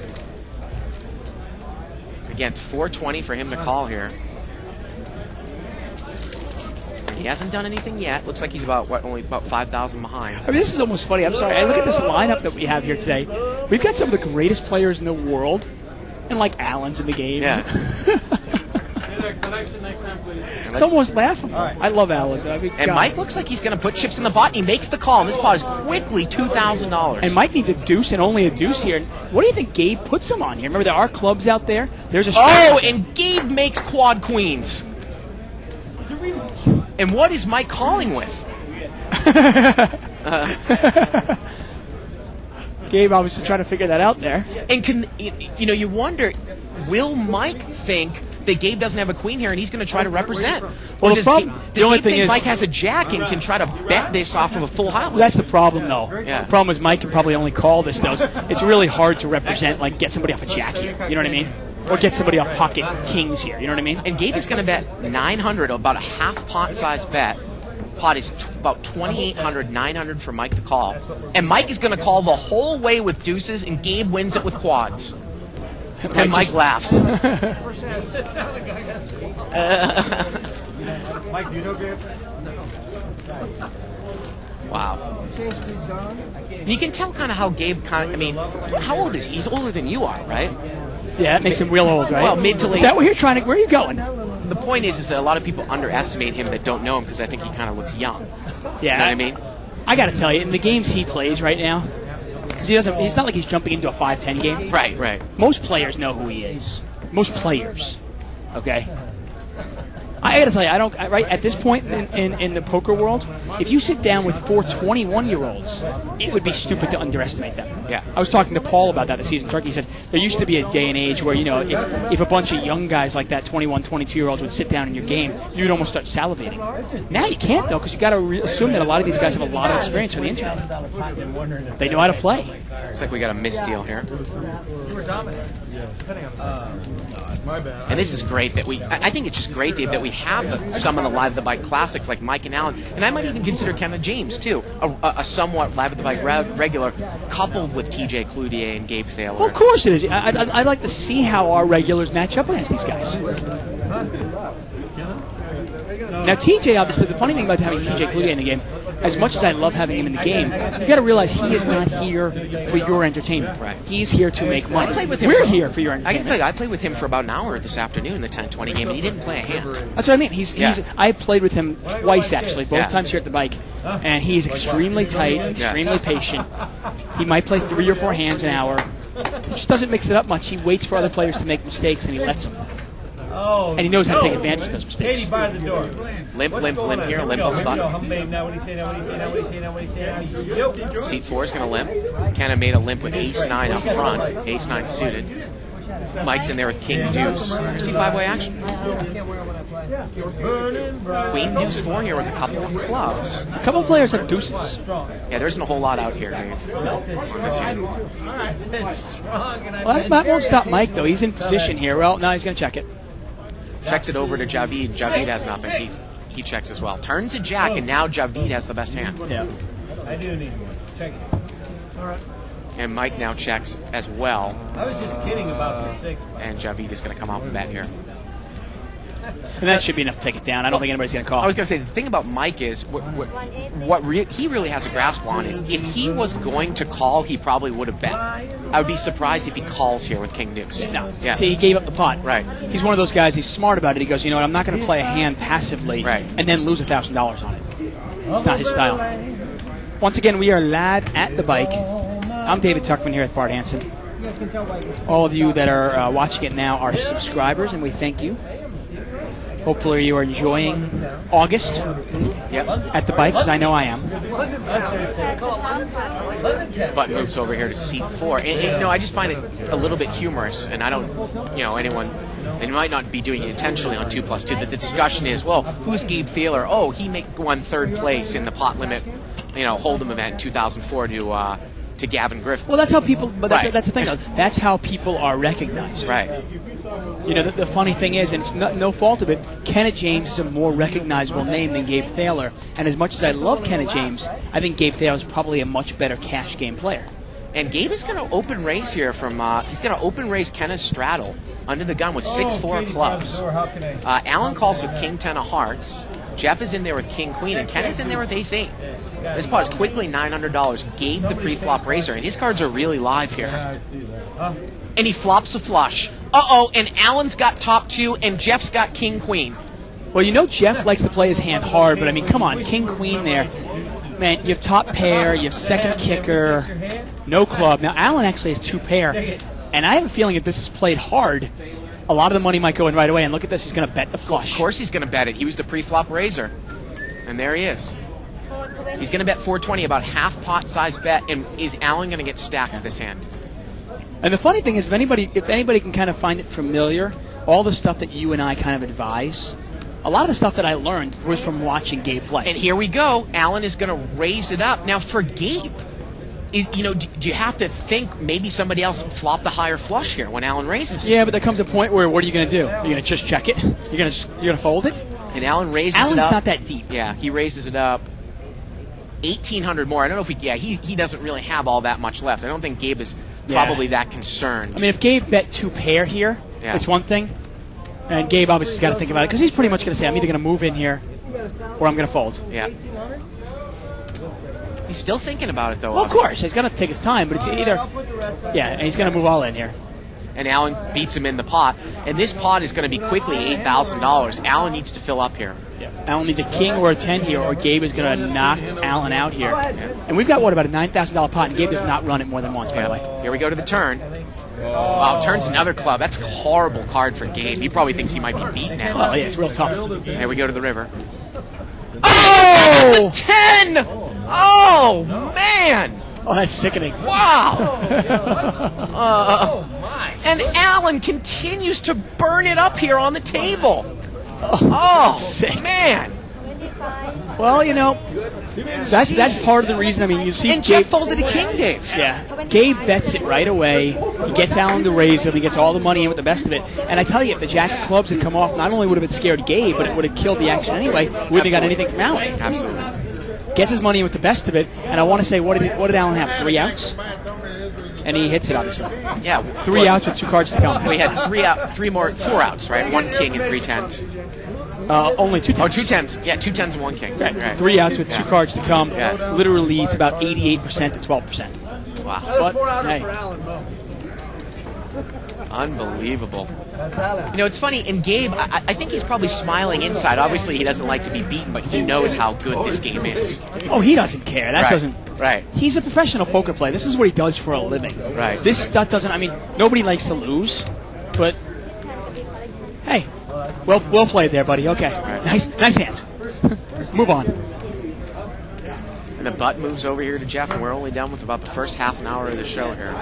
Again, it's 420 for him to call here. He hasn't done anything yet. Looks like he's only about 5,000 behind. I mean, this is almost funny. I'm sorry. I look at this lineup that we have here today. We've got some of the greatest players in the world, and like Allen's in the game. Yeah. It's almost laughable. I love Allen. I mean, and God. Mike looks like he's going to put chips in the pot. He makes the call, and this pot is quickly $2,000. And Mike needs a deuce and only a deuce here. What do you think Gabe puts him on here? Remember, there are clubs out there. There's a and Gabe makes quad queens. And what is Mike calling with? Gabe obviously trying to figure that out there. And you wonder, will Mike think that Gabe doesn't have a queen here and he's going to try to represent? Well, does Gabe think Mike has a jack and can try to bet this off of a full house? Well, that's the problem, though. Yeah. The problem is Mike can probably only call this, though. It's really hard to represent, get somebody off a jack here. You know what I mean? Or get somebody off pocket kings here. You know what I mean? And Gabe is going to bet 900, about a half pot size bet. Pot is about 2,800, 900 for Mike to call. And Mike is going to call the whole way with deuces, and Gabe wins it with quads. And Mike laughs. Sit down, the guy has Mike, do you know Gabe? Wow. You can tell kind of how Gabe how old is he? He's older than you are, right? Yeah, it makes him real old, right? Well, mid to late. Is that where you're trying to... Where are you going? The point is that a lot of people underestimate him that don't know him because I think he kind of looks young. Yeah. You know what I mean? I got to tell you, in the games he plays right now, because he's not like he's jumping into a 5-10 game. Right. Most players know who he is. Most players. Okay? I got to tell you, right at this point in the poker world, if you sit down with 4 21-year-olds, it would be stupid to underestimate them. Yeah. I was talking to Paul about that this season. Turkey said there used to be a day and age where, if a bunch of young guys like that, 21, 22-year-olds would sit down in your game, you'd almost start salivating. Now you can't, though, because you got to assume that a lot of these guys have a lot of experience on the internet. They know how to play. Looks like we got a misdeal here. My bad. And this is great that I think it's just great, Dave, that we have some of the Live at the Bike classics like Mike and Alan, and I might even consider Kenna James, too, a somewhat Live at the Bike regular, coupled with TJ Cloutier and Gabe Thaler. Well, of course it is. I'd like to see how our regulars match up against these guys. Now, TJ, obviously, the funny thing about having TJ Cloutier in the game, as much as I love having him in the game, you got to realize he is not here for your entertainment. Right. He's here to make money. I played with him We're here for your entertainment. I can tell you, I played with him for about an hour this afternoon in the 10-20 game, and he didn't play a hand. That's what I mean. I've played with him twice, actually, both times here at the bike, and he's extremely tight, extremely patient. He might play 3 or 4 hands an hour. He just doesn't mix it up much. He waits for other players to make mistakes, and he lets them. And he knows how to take advantage of those mistakes. Katie by the door. Limp here, limp on the button. Now what do you say? Now what do you say? Now what do you say? Now what do you say? Yo. Seat 4 is going to limp. Kenna made a limp with ace-9 up front, ace-9 suited. Mike's in there with king deuce. Here's the 5-way action. Queen deuce 4 here with a couple of clubs. A couple of players have deuces. Yeah, there isn't a whole lot out here, Dave. No. I said strong, and I Well, that won't stop Mike, though. He's in position here. Well, now he's going to check it. Checks it over to Javid. Javid has nothing. He checks as well. Turns to jack, and now Javid has the best hand. Yeah. I do need one. Check it. All right. And Mike now checks as well. I was just kidding about the 6. And Javid is going to come out and bet here. And that should be enough to take it down. I don't think anybody's going to call. I was going to say, the thing about Mike is, he really has a grasp on is, if he was going to call, he probably would have bet. I would be surprised if he calls here with king deuce. No. Yeah. See, he gave up the pot. Right. He's one of those guys, he's smart about it. He goes, you know what, I'm not going to play a hand passively Right. and then lose $1,000 on it. It's not his style. Once again, we are live at the bike. I'm David Tuckman here with Bart Hansen. All of you that are watching it now are subscribers, and we thank you. Hopefully you are enjoying August at the bike, because I know I am. Button moves over here to seat 4. And I just find it a little bit humorous, and I don't, anyone, they might not be doing it intentionally on 2+2. The discussion is, well, who's Gabe Thaler? Oh, he won 3rd place in the pot limit, Hold'em event in 2004 to Gavin Griffin. Well, that's how people, but that's the thing, though. That's how people are recognized. Right. The funny thing is, and it's no fault of it, Kenna James is a more recognizable name than Gabe Thaler. And as much as I love Kenna James, I think Gabe Thaler is probably a much better cash game player. And Gabe is going to open raise here he's going to open raise Kenna's straddle under the gun with 6-4 clubs. Alan calls with king 10 of hearts. Jeff is in there with king queen, and Kenna's in there with ace 8. This pot is quickly $900. Gabe the pre-flop raiser, and his cards are really live here. And he flops a flush. And Alan's got top 2, and Jeff's got king queen. Well, Jeff likes to play his hand hard, but I mean, come on, king queen there. Man, you have top pair, you have second kicker, no club. Now, Alan actually has 2 pair, and I have a feeling if this is played hard, a lot of the money might go in right away. And look at this, he's going to bet the flush. Of course he's going to bet it. He was the pre-flop raiser. And there he is. He's going to bet 420, about half pot size bet. And is Alan going to get stacked with this hand? And the funny thing is, if anybody can kind of find it familiar, all the stuff that you and I kind of advise, a lot of the stuff that I learned was from watching Gabe play. And here we go. Alan is going to raise it up. Now, for Gabe, do you have to think maybe somebody else flopped the higher flush here when Alan raises? Yeah, but there comes a point where what are you going to do? You're going to just check it? You're going to fold it? And Alan raises Alan's it up. not that deep. Yeah, he raises it up. 1,800 more. I don't know if he doesn't really have all that much left. I don't think Gabe is probably that concerned. I mean, if Gabe bet 2 pair here, it's one thing. And Gabe obviously has got to think about it, because he's pretty much going to say, I'm either going to move in here or I'm going to fold. Yeah. He's still thinking about it, though. Well, of course. He's going to take his time, but it's either... Yeah, and he's going to move all in here. and Allen beats him in the pot. And this pot is going to be quickly $8,000. Allen needs to fill up here. Yeah. Allen needs a king or a 10 here, or Gabe is going to knock Allen out here. And we've got, about a $9,000 pot, and Gabe does not run it more than once, by the way. Here we go to the turn. Wow, turns another club. That's a horrible card for Gabe. He probably thinks he might be beat now. Well, yeah, it's real tough. Here we go to the river. Oh! 10! Oh, man! Oh, that's sickening. Wow! And Allen continues to burn it up here on the table. Oh, sick. Man! Well, that's part of the reason. I mean, you see, And Jeff folded a king, Dave. Yeah, Gabe bets it right away. He gets Allen to raise him. He gets all the money in with the best of it. And I tell you, if the jack of clubs had come off, not only would have it scared Gabe, but it would have killed the action anyway. Wouldn't have got anything from Allen. Absolutely. Gets his money in with the best of it. And I want to say, what did Allen have? 3 outs? And he hits it, obviously. Yeah. 3 outs with 2 cards to come. We had 4 outs, right? 1 king and 3 tens. Only 2 tens. Oh, 2 tens. Yeah, 2 tens and 1 king. Right. 3 outs with 2 cards to come. Yeah. Literally, it's about 88% to 12%. Wow. But, 4 outs hey. for Allen, Mo. Unbelievable. That's Allen. It's funny, and Gabe, I think he's probably smiling inside. Obviously, he doesn't like to be beaten, but he knows how good this game is. Oh, he doesn't care. That Right. doesn't... Right. He's a professional poker player. This is what he does for a living. Right. This stuff doesn't... I mean, nobody likes to lose, but... Hey, well played there, buddy. Okay. Right. Nice hands. Move on. And the butt moves over here to Jeff, and we're only done with about the first half an hour of the show here.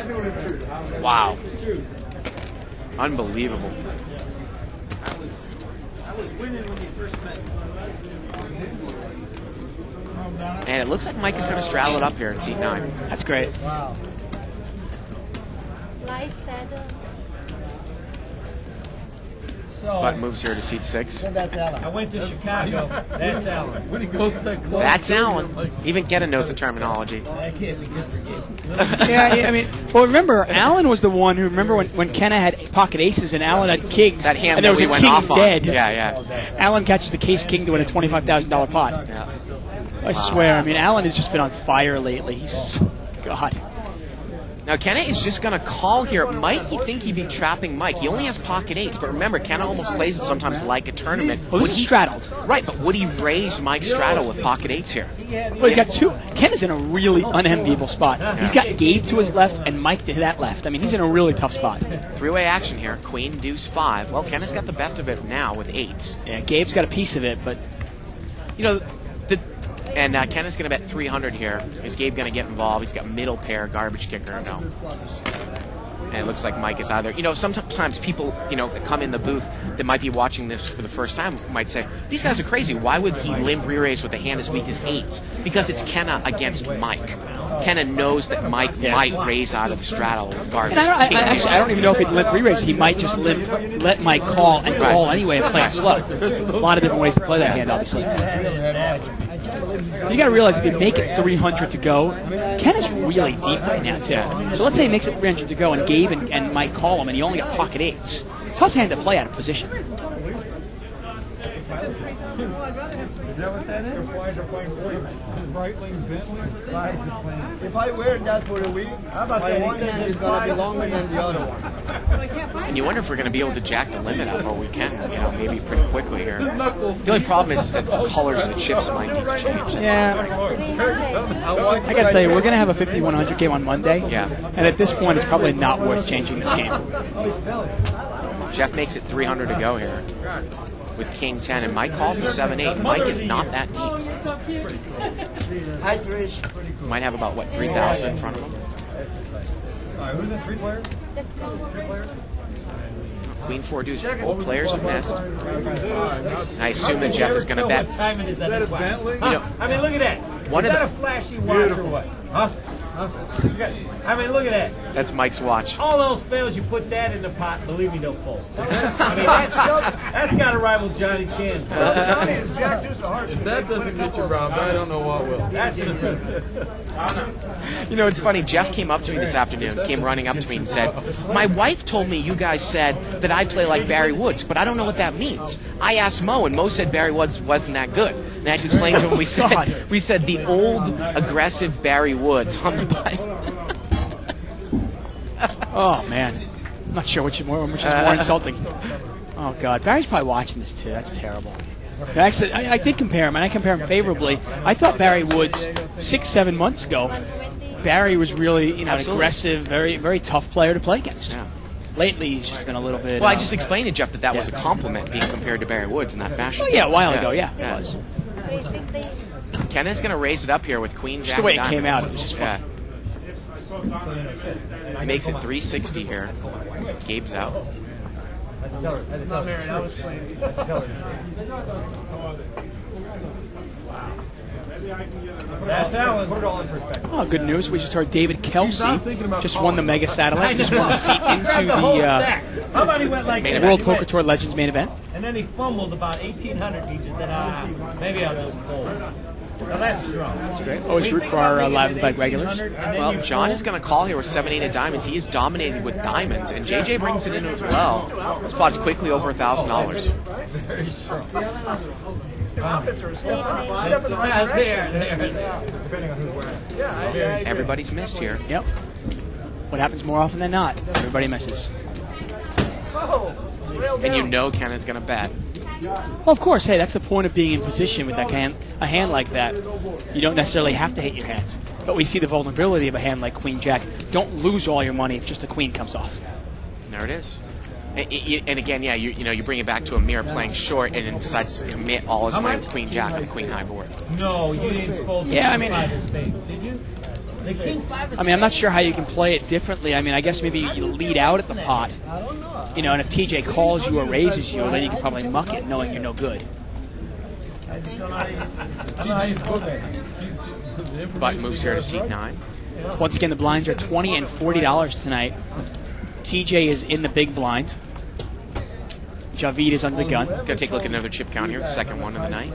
Wow. Unbelievable. And it looks like Mike is going to straddle it up here in seat 9. That's great. Butt moves here to seat 6. That's Allen. I went to Chicago. That's Allen. When he goes to that club, That's Allen. Even Getta knows the terminology. That can't be good for Gabe. Yeah, I mean, well, remember, Allen was the one who, remember when Kenna had pocket aces and Allen had kings, That hand and there that was we a went king off on. dead. Yeah. Allen catches the case king to win a $25,000 pot. Yeah. I swear, I mean, Allen has just been on fire lately. He's, God. Now, Kenna is just going to call here. Might he think he'd be trapping Mike? He only has pocket 8s, but remember, Kenna almost plays it sometimes like a tournament. Well, this is straddled. Right, but would he raise Mike's straddle with pocket 8s here? Well, he's got 2. Kenna's in a really unenviable spot. He's got Gabe to his left and Mike to that left. I mean, he's in a really tough spot. 3-way action here. Queen, deuce, 5. Well, Kenna's got the best of it now with 8s. Yeah, Gabe's got a piece of it, but... And Kenna's going to bet 300 here. Is Gabe going to get involved? He's got middle pair, garbage kicker. No. And it looks like Mike is either... sometimes people, that come in the booth that might be watching this for the first time might say, these guys are crazy. Why would he limp re-raise with a hand as weak as 8s? Because it's Kenna against Mike. Kenna knows that Mike might raise out of the straddle with garbage. And I don't even know if he'd limp re-raise. He might just let Mike call and call anyway and play it slow. A lot of different ways to play that hand, obviously. You got to realize if you make it 300 to go, Kenna's really deep right now, too. So let's say he makes it 300 to go, and Gabe and Mike call him, and he only got pocket 8s. Tough hand to play out of position. Is that what that is? If I wear that for a week, my one hand is going to be longer than the other one. And you wonder if we're going to be able to jack the limit up, or we can, maybe pretty quickly here. The only problem is that the colors of the chips might need to change. Yeah. I got to tell you, we're going to have a 5100 game on Monday. Yeah. And at this point, it's probably not worth changing this game. Jeff makes it 300 to go here with King 10, and Mike calls a 7-8. Mike is not that deep. Hi, Trish. Might have about, 3,000 in front of him? Who's in 3 players? Queen 4 deuce. Both players have missed. And I assume that Jeff is going to bet. What time it is on this watch? Look at that. One Is of that the- a flashy watch or what? Huh? Look at that. That's Mike's watch. All else fails, you put that in the pot, believe me, they'll fold. That's got to rival Johnny Chan's. Johnny is Jack Deuce of Hearts. if that doesn't get you round, I don't know what will. That's It's funny. Jeff came up to me this afternoon, came running up to me and said, my wife told me you guys said that I play like Barry Woods, but I don't know what that means. I asked Mo, and Mo said Barry Woods wasn't that good. And I had to explain to him, we said the old, aggressive Barry Woods on the bike. Oh, man. I'm not sure which is more insulting. Oh, God. Barry's probably watching this, too. That's terrible. Actually, I did compare him, and I compare him favorably. I thought Barry Woods 6-7 months ago, Barry was really an aggressive, very, very tough player to play against. Yeah. Lately, he's just been a little bit... Well, I just explained to Jeff that was a compliment being compared to Barry Woods in that fashion. Oh, yeah, a while ago, yeah. It was. Kenna's going to raise it up here with Queen Jack. Just the way it diamonds. came out, it was just fun. Yeah. He makes it 360 here. Gabe's out. Not married, I was clean. That's Alan. Put it all in perspective. Oh, good news. We just heard David Kelsey just won the Mega Satellite. Just won the seat into How the about he went like Main this? event. World Poker Tour Legends main event. And then he fumbled about 1,800. He just said, maybe I'll just fold. Now that's strong. That's great. Always root for our Live at the Bike regulars. Well, John is going to call here with 7-8 of diamonds. He is dominating with diamonds, and JJ brings it in as well. The spot is quickly over $1,000. very strong. Everybody's missed here. Yep. What happens more often than not? Everybody misses. And you know Kenna's going to bet. Well, of course. Hey, that's the point of being in position with a hand like that. You don't necessarily have to hit your hands. But we see the vulnerability of a hand like Queen Jack. Don't lose all your money if just a queen comes off. There it is. And again, yeah, you bring it back to Amir playing short and then decides to commit all his money with Queen Jack on the Queen High board. No, you didn't fold Yeah, I mean- five of spades, did you? The king five of I mean, I'm not sure how you can play it differently. I mean, I guess maybe you lead out at the pot. And if TJ calls you or raises you, then you can probably muck it knowing you're no good. Button moves here to seat 9. Once again, the blinds are $20 and $40 tonight. TJ is in the big blind. Javid is under the gun. Going to take a look at another chip count here, the second one of the night.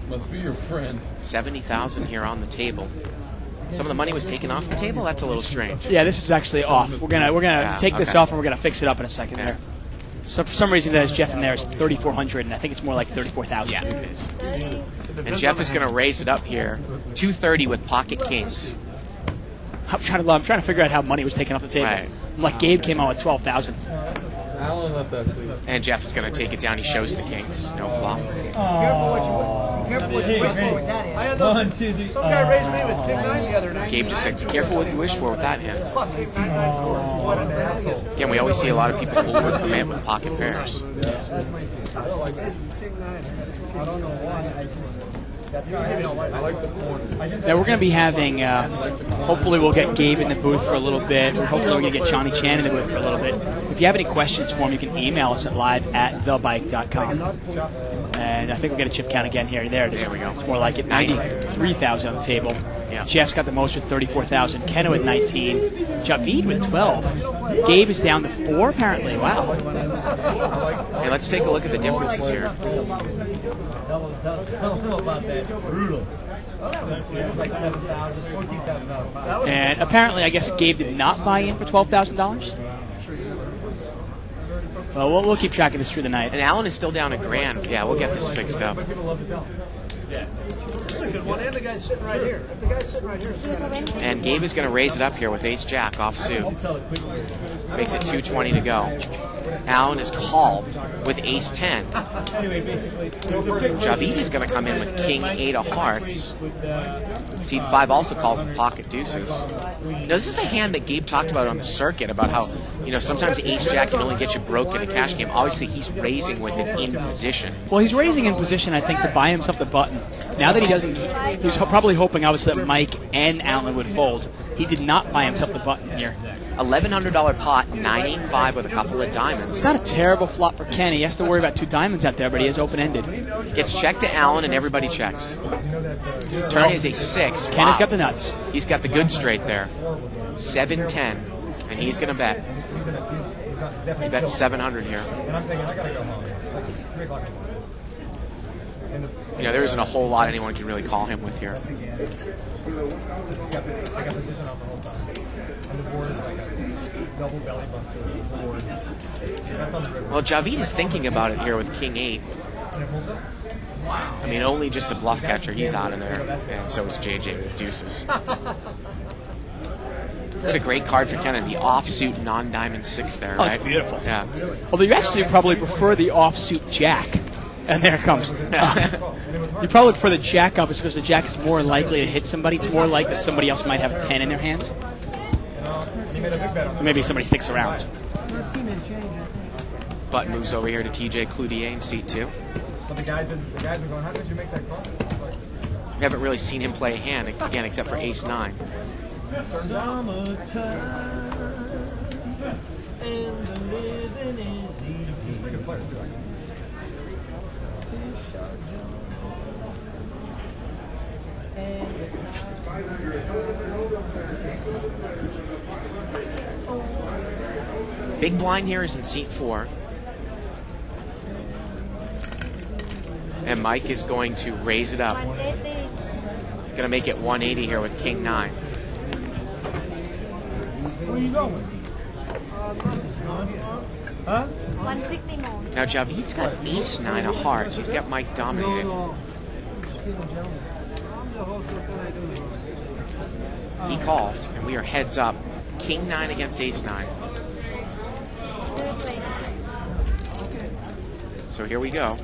Must be your friend. 70,000 here on the table. Some of the money was taken off the table. That's a little strange. Yeah, this is actually off. We're gonna take this okay. off and we're gonna fix it up in a second there. So for some reason, that is Jeff in there is 3,400, and I think it's more like 34,000. Yeah, it is. And Jeff is going to raise it up here, 230 with pocket kings. I'm trying to figure out how money was taken off the table. Right. I'm like, Gabe came out with 12,000. Alan left that seat. And Jeff is going to take it down. He shows the kings. No flop. Careful what you wish for with that hand. I had those, some guy raised me with King 9 the other night. Gabe just said, be careful what you wish for with that hand. Again, we always see a lot of people over-commit with pocket pairs. That's my seat. King 9. I don't know why. I just... I like the corner. Now we're going to be having, hopefully we'll get Gabe in the booth for a little bit. Hopefully we're going to get Johnny Chan in the booth for a little bit. If you have any questions for him, you can email us at live@thebike.com. And I think we'll get a chip count again here. There it is. There we go. It's more like it. 93,000 on the table. Yeah. Jeff's got the most with 34,000. Kenna with 19. Javid with 12. Gabe is down to 4 apparently. Wow. And let's take a look at the differences here. Tell him about that. Brutal. It was like $7,000, $14,000. And apparently, I guess Gabe did not buy in for $12,000. Well, we'll keep track of this through the night. And Alan is still down $1,000. Yeah, we'll get this fixed up. Yeah. That's a good one. And the guy's sitting right here. If the guy's sitting right here, And Gabe is going to raise it up here with ace-jack off suit. Makes it 220 to go. Alan is called with ace-10. Anyway, basically, Javid is going to come in with king-8 of hearts. Seed 5 also calls with pocket deuces. Now, this is a hand that Gabe talked about on the circuit, about how, sometimes ace-jack can only get you broke in a cash game. Obviously, he's raising with it in position. Well, he's raising in position, I think, to buy himself the button. Now that he doesn't, he was probably hoping, obviously, that Mike and Alan would fold. He did not buy himself the button here. $1,100 pot, 985 with a couple of diamonds. It's not a terrible flop for Ken. He has to worry about 2 diamonds out there, but he is open-ended. Gets checked to Alan, and everybody checks. Turn is a 6. Ken has got the nuts. He's got the good straight there. 7-10, and he's going to bet. He bets 700 here. There isn't a whole lot anyone can really call him with here. Well, Javid is thinking about it here with king-8. I mean, only just a bluff catcher, he's out of there. And so is JJ with deuces. What a great card for Ken, the offsuit non-diamond 6 there, Oh, right? it's beautiful. Yeah. Although you actually probably prefer the offsuit jack. And there it comes. You probably prefer the jack up because the jack is more likely to hit somebody. It's more likely that somebody else might have a 10 in their hands. Maybe somebody sticks around. Button moves over here to TJ Cloutier in seat 2. But the guys are going, how did you make that call? We haven't really seen him play a hand again except for ace 9. Big blind here is in seat 4. And Mike is going to raise it up. Going to make it 180 here with king 9. Where are you going? Huh? 160 more. Now Javid's got ace 9 of hearts. He's got Mike dominated. He calls, and we are heads up. King 9 against ace 9. So here we go.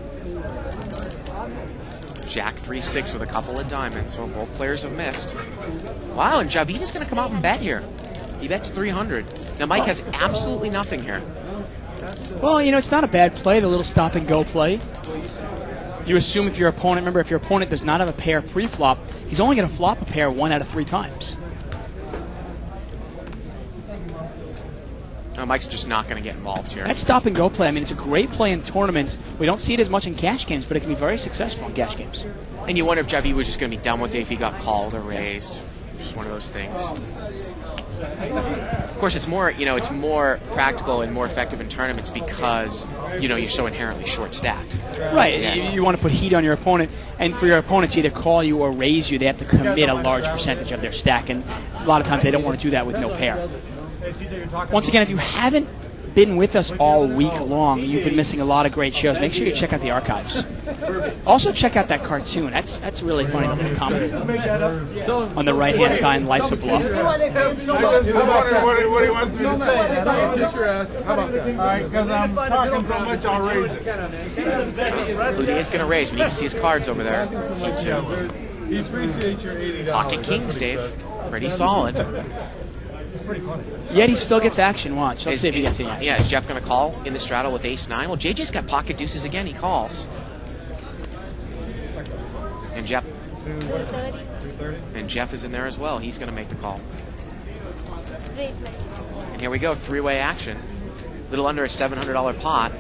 Jack 3-6 with a couple of diamonds. Well, both players have missed. Wow, and Javid is going to come out and bet here. He bets 300. Now Mike has absolutely nothing here. Well, you know, it's not a bad play, the little stop-and-go play. You assume if your opponent, remember, if your opponent does not have a pair pre-flop, he's only going to flop a pair 1 out of 3 times. Mike's just not going to get involved here. That stop-and-go play, I mean, it's a great play in tournaments. We don't see it as much in cash games, but it can be very successful in cash games. And you wonder if Javid was just going to be done with it if he got called or raised. Just one of those things. Of course, it's more, it's more practical and more effective in tournaments because, you're so inherently short-stacked. Right. Yeah. You want to put heat on your opponent, and for your opponent to either call you or raise you, they have to commit a large percentage of their stack, and a lot of times they don't want to do that with no pair. Once again, if you haven't been with us all week long, you've been missing a lot of great shows. Make sure you check out the archives. Also, check out that cartoon. That's really funny. The little comic on the right-hand side, Life's a Bluff. What he wants me to say. Kiss your ass. How about that? All right, because I'm talking so much, I'll raise it. Cloutier is going to raise. We need to see his cards over there. He appreciates your $80. Pocket kings, Dave. Pretty solid. Yet he still gets action. Watch. Let's see if he gets any action. Yeah, is Jeff going to call in the straddle with ace 9? Well, JJ's got pocket deuces again. He calls. And Jeff. 230. And Jeff is in there as well. He's going to make the call. Great play. And here we go. 3-way action. Little under a $700 pot.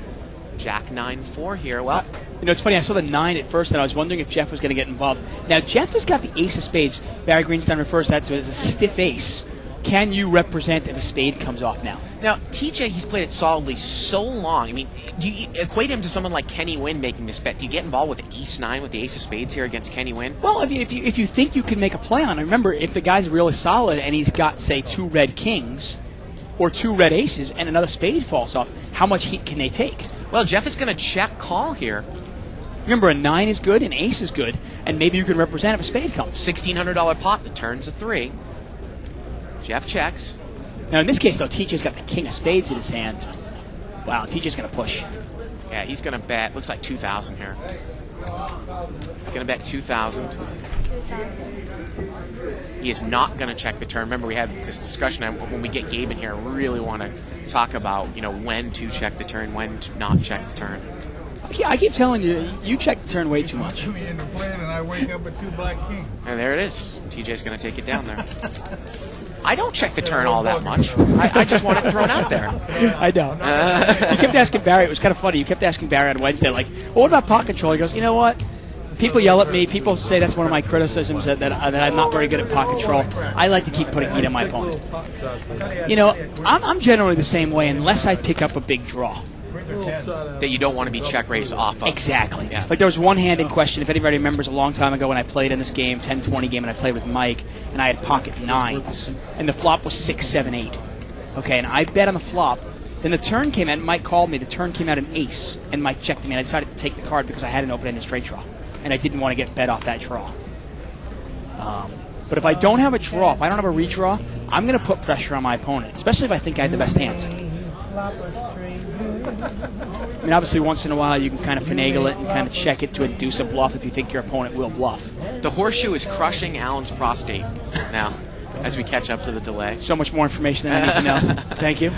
Jack 9-4 here. Well, it's funny. I saw the 9 at first, and I was wondering if Jeff was going to get involved. Now, Jeff has got the ace of spades. Barry Greenstein refers to that as a stiff ace. Can you represent if a spade comes off now? Now, TJ, he's played it solidly so long. I mean, do you equate him to someone like Kenny Wynn making this bet? Do you get involved with ace 9 with the ace of spades here against Kenny Wynn? Well, if you think you can make a play on it, remember, if the guy's really solid and he's got, say, 2 red kings or 2 red aces and another spade falls off, how much heat can they take? Well, Jeff is going to check call here. Remember, a 9 is good, an ace is good, and maybe you can represent if a spade comes. $1,600 pot, the turn's a 3. Jeff checks. Now, in this case, though, TJ's got the king of spades in his hand. Wow, TJ's going to push. Yeah, he's going to bet, looks like 2,000 here. He's going to bet 2,000. He is not going to check the turn. Remember, we had this discussion when we get Gabe in here. We really want to talk about, when to check the turn, when to not check the turn. I keep telling you, you check the turn way too much. We end up playing, and I wake up with 2 black kings. And there it is. TJ's going to take it down there. I don't check the turn all that much. I just want it thrown out there. I know. You kept asking Barry. It was kind of funny. You kept asking Barry on Wednesday, like, well, what about pot control? He goes, you know what? People yell at me. People say that's one of my criticisms, that I'm not very good at pot control. I like to keep putting heat on my opponent. I'm generally the same way unless I pick up a big draw. That you don't want to be check raised off of. Exactly. Yeah. Like there was one hand in question, if anybody remembers a long time ago when I played in this game, 10-20 game, and I played with Mike, and I had pocket 9s, and the flop was 6, 7, 8. Okay, and I bet on the flop. Then the turn came out, and Mike called me. The turn came out an ace, and Mike checked me, and I decided to take the card because I had an open-ended straight draw, and I didn't want to get bet off that draw. But if I don't have a draw, if I don't have a redraw, I'm going to put pressure on my opponent, especially if I think I have the best hand. I mean, obviously, once in a while, you can kind of finagle it and kind of check it to induce a bluff if you think your opponent will bluff. The horseshoe is crushing Alan's prostate now as we catch up to the delay. So much more information than I need to know. Thank you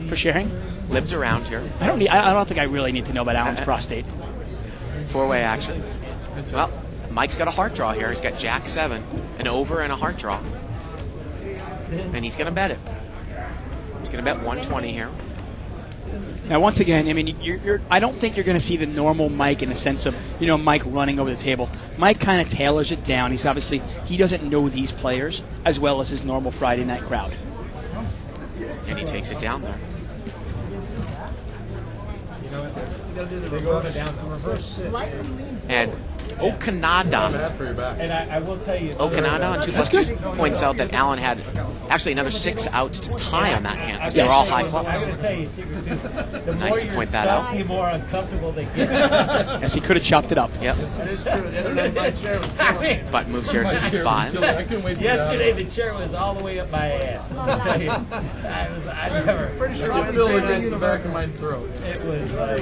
for sharing. Lived around here. I don't think I really need to know about Alan's prostate. Four-way action. Well, Mike's got a heart draw here. He's got Jack 7, an over and a heart draw. And he's going to bet it. He's going to bet 120 here. Now, once again, I mean, I don't think you're going to see the normal Mike in the sense of, Mike running over the table. Mike kind of tailors it down. He doesn't know these players as well as his normal Friday night crowd. And he takes it down there. And Okanada. And I will tell you, Okanada on 2+2 points out that Alan had actually another 6 outs to tie on that hand because they were all high fluffs. I'm going to tell you a secret too. The nice more to you're point that stuck, out. the more uncomfortable they get. Yes, he could have chopped it up. Yep. It is true. The other night my chair was killing. Button moves here to C5. I can wait. Yesterday the chair was all the way up my ass. I'll tell you, I never. Pretty sure I feel it against the back of my throat. It was like.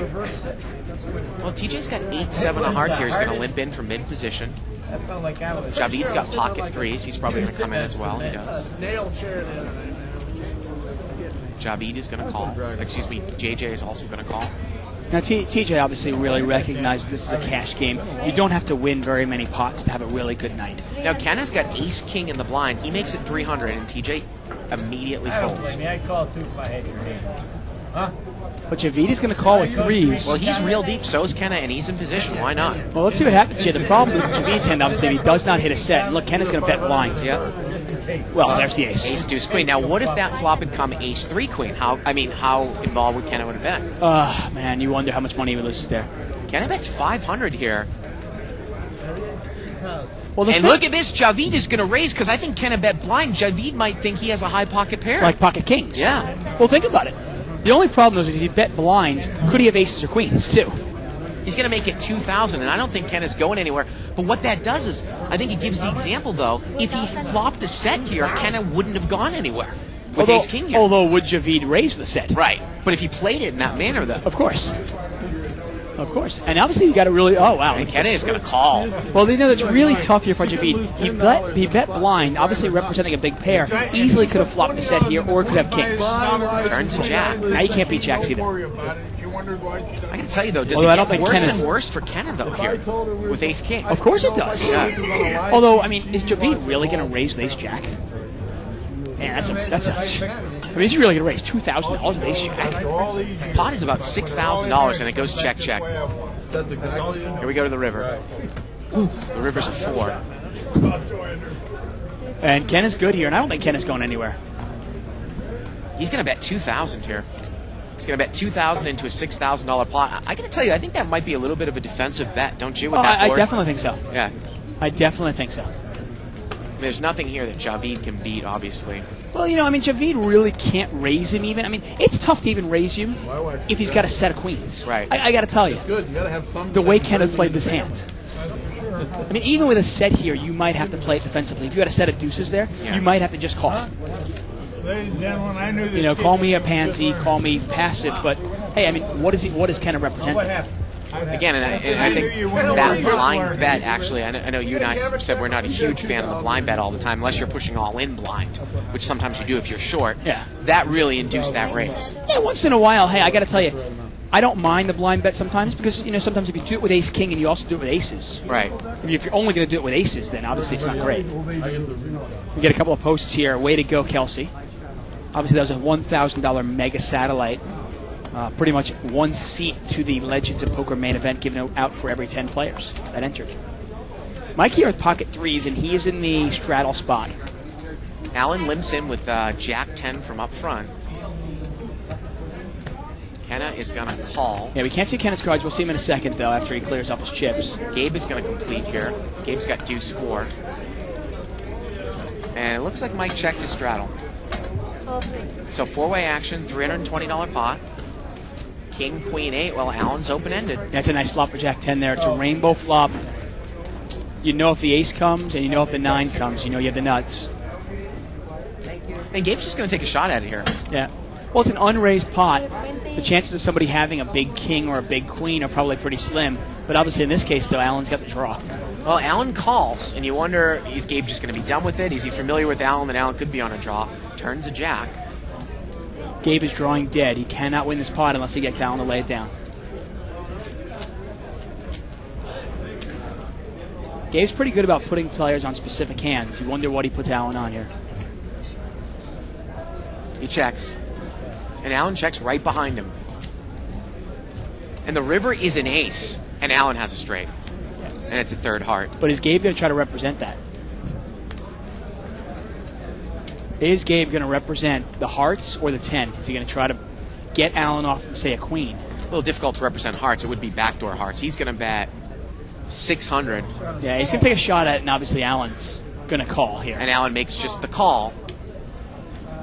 Well, TJ's got 8-7 of hearts here. He's going to limp in from mid position. I felt like I was. Javid's got pocket 3s. He's probably going to come in as well. He does. Nailed chair the other night. Javid is going to call. Excuse me, JJ is also going to call. Now, TJ obviously really recognizes this is a cash game. You don't have to win very many pots to have a really good night. Now, Kenna's got ace-king in the blind. He makes it 300, and TJ immediately folds. I mean, I'd call too if I had your hand. Huh? But Javid going to call with 3s. Well, he's real deep, so is Kenna, and he's in position. Why not? Well, let's see what happens here. The problem with Javid's hand, obviously, if he does not hit a set, and look, Kenna's going to bet blind. Yep. Well, there's the ace. Ace, deuce, queen. Now, what if that flop had come ace, 3, queen? How involved would Kenna would have been? Man, you wonder how much money he loses there. Kenna bets 500 here. Well, and look at this. Javid is going to raise because I think Kenna bet blind. Javid might think he has a high pocket pair. Like pocket kings. Yeah. Well, think about it. The only problem is if he bet blind, could he have aces or queens, too? He's going to make it 2,000, and I don't think Kenna's going anywhere. But what that does is, I think it gives the example, though, if he flopped a set here, Kenna wouldn't have gone anywhere with ace-king here. Although, would Javid raise the set? Right. But if he played it in that manner, though. Of course. Of course. And obviously, you got to really... Oh, wow. And Kenna is going to call. Well, it's really tough here for Javid. He bet blind, obviously representing a big pair. Easily could have flopped the set here, or could have kings. Turns a jack. Now you can't beat jacks either. I can tell you, though, does it get worse and worse for Kenna, though, here, with ace-king? Of course it does. Yeah. Although, I mean, is Javid really going to raise with ace-jack? Man, that's a... I mean, is he really going to raise $2,000 with ace-jack? His pot is about $6,000, and it goes check-check. That's exactly. Here we go to the river. Ooh, the river's a 4. And Ken is good here, and I don't think Ken is going anywhere. He's going to bet 2,000 here. He's going to bet 2,000 into a $6,000 pot. I got to tell you, I think that might be a little bit of a defensive bet, don't you? With that I board? definitely think so. Yeah. I definitely think so. I mean, there's nothing here that Javid can beat, obviously. Well, Javid really can't raise him even. I mean, it's tough to even raise him if he's got a set of queens. Right. I got to tell you. Good. You got to have some. The way Ken has played this hand. I mean, even with a set here, you might have to play it defensively. If you had a set of deuces there, you might have to just call. Ladies and gentlemen, I knew this. Call me a pansy, call me passive, but hey, I mean, what does Ken represent? Again, and I think that blind bet, actually, I know you and I said we're not a huge fan of the blind bet all the time, unless you're pushing all in blind, which sometimes you do if you're short. Yeah. That really induced that raise. Yeah, once in a while, hey, I got to tell you, I don't mind the blind bet sometimes because, sometimes if you do it with ace-king and you also do it with aces. Right. I mean, if you're only going to do it with aces, then obviously it's not great. We get a couple of posts here. Way to go, Kelsey. Obviously, that was a $1,000 mega satellite. Pretty much one seat to the Legends of Poker main event given out for every 10 players that entered. Mike here with pocket 3s, and he is in the straddle spot. Alan limps in with Jack 10 from up front. Kenna is going to call. Yeah, we can't see Kenna's cards. We'll see him in a second, though, after he clears off his chips. Gabe is going to complete here. Gabe's got deuce 4. And it looks like Mike checked his straddle. So 4-way action, $320 pot. King, Queen, 8. Well, Alan's open-ended. That's a nice flop for Jack 10 there. It's a rainbow flop. You know if the ace comes, and you know if the 9 comes. You know you have the nuts. And Gabe's just going to take a shot at it here. Yeah. Well, it's an unraised pot. The chances of somebody having a big king or a big queen are probably pretty slim. But obviously in this case, though, Alan's got the draw. Well, Alan calls, and you wonder, is Gabe just going to be done with it? Is he familiar with Alan that Alan could be on a draw? Turns a jack. Gabe is drawing dead. He cannot win this pot unless he gets Alan to lay it down. Gabe's pretty good about putting players on specific hands. You wonder what he puts Alan on here. He checks. And Alan checks right behind him. And the river is an ace, and Alan has a straight. And it's a third heart. But is Gabe going to try to represent that? Is Gabe going to represent the hearts or the 10? Is he going to try to get Alan off of, say, a queen? A little difficult to represent hearts. It would be backdoor hearts. He's going to bet 600. Yeah, he's going to take a shot at it, and obviously Alan's going to call here. And Alan makes just the call.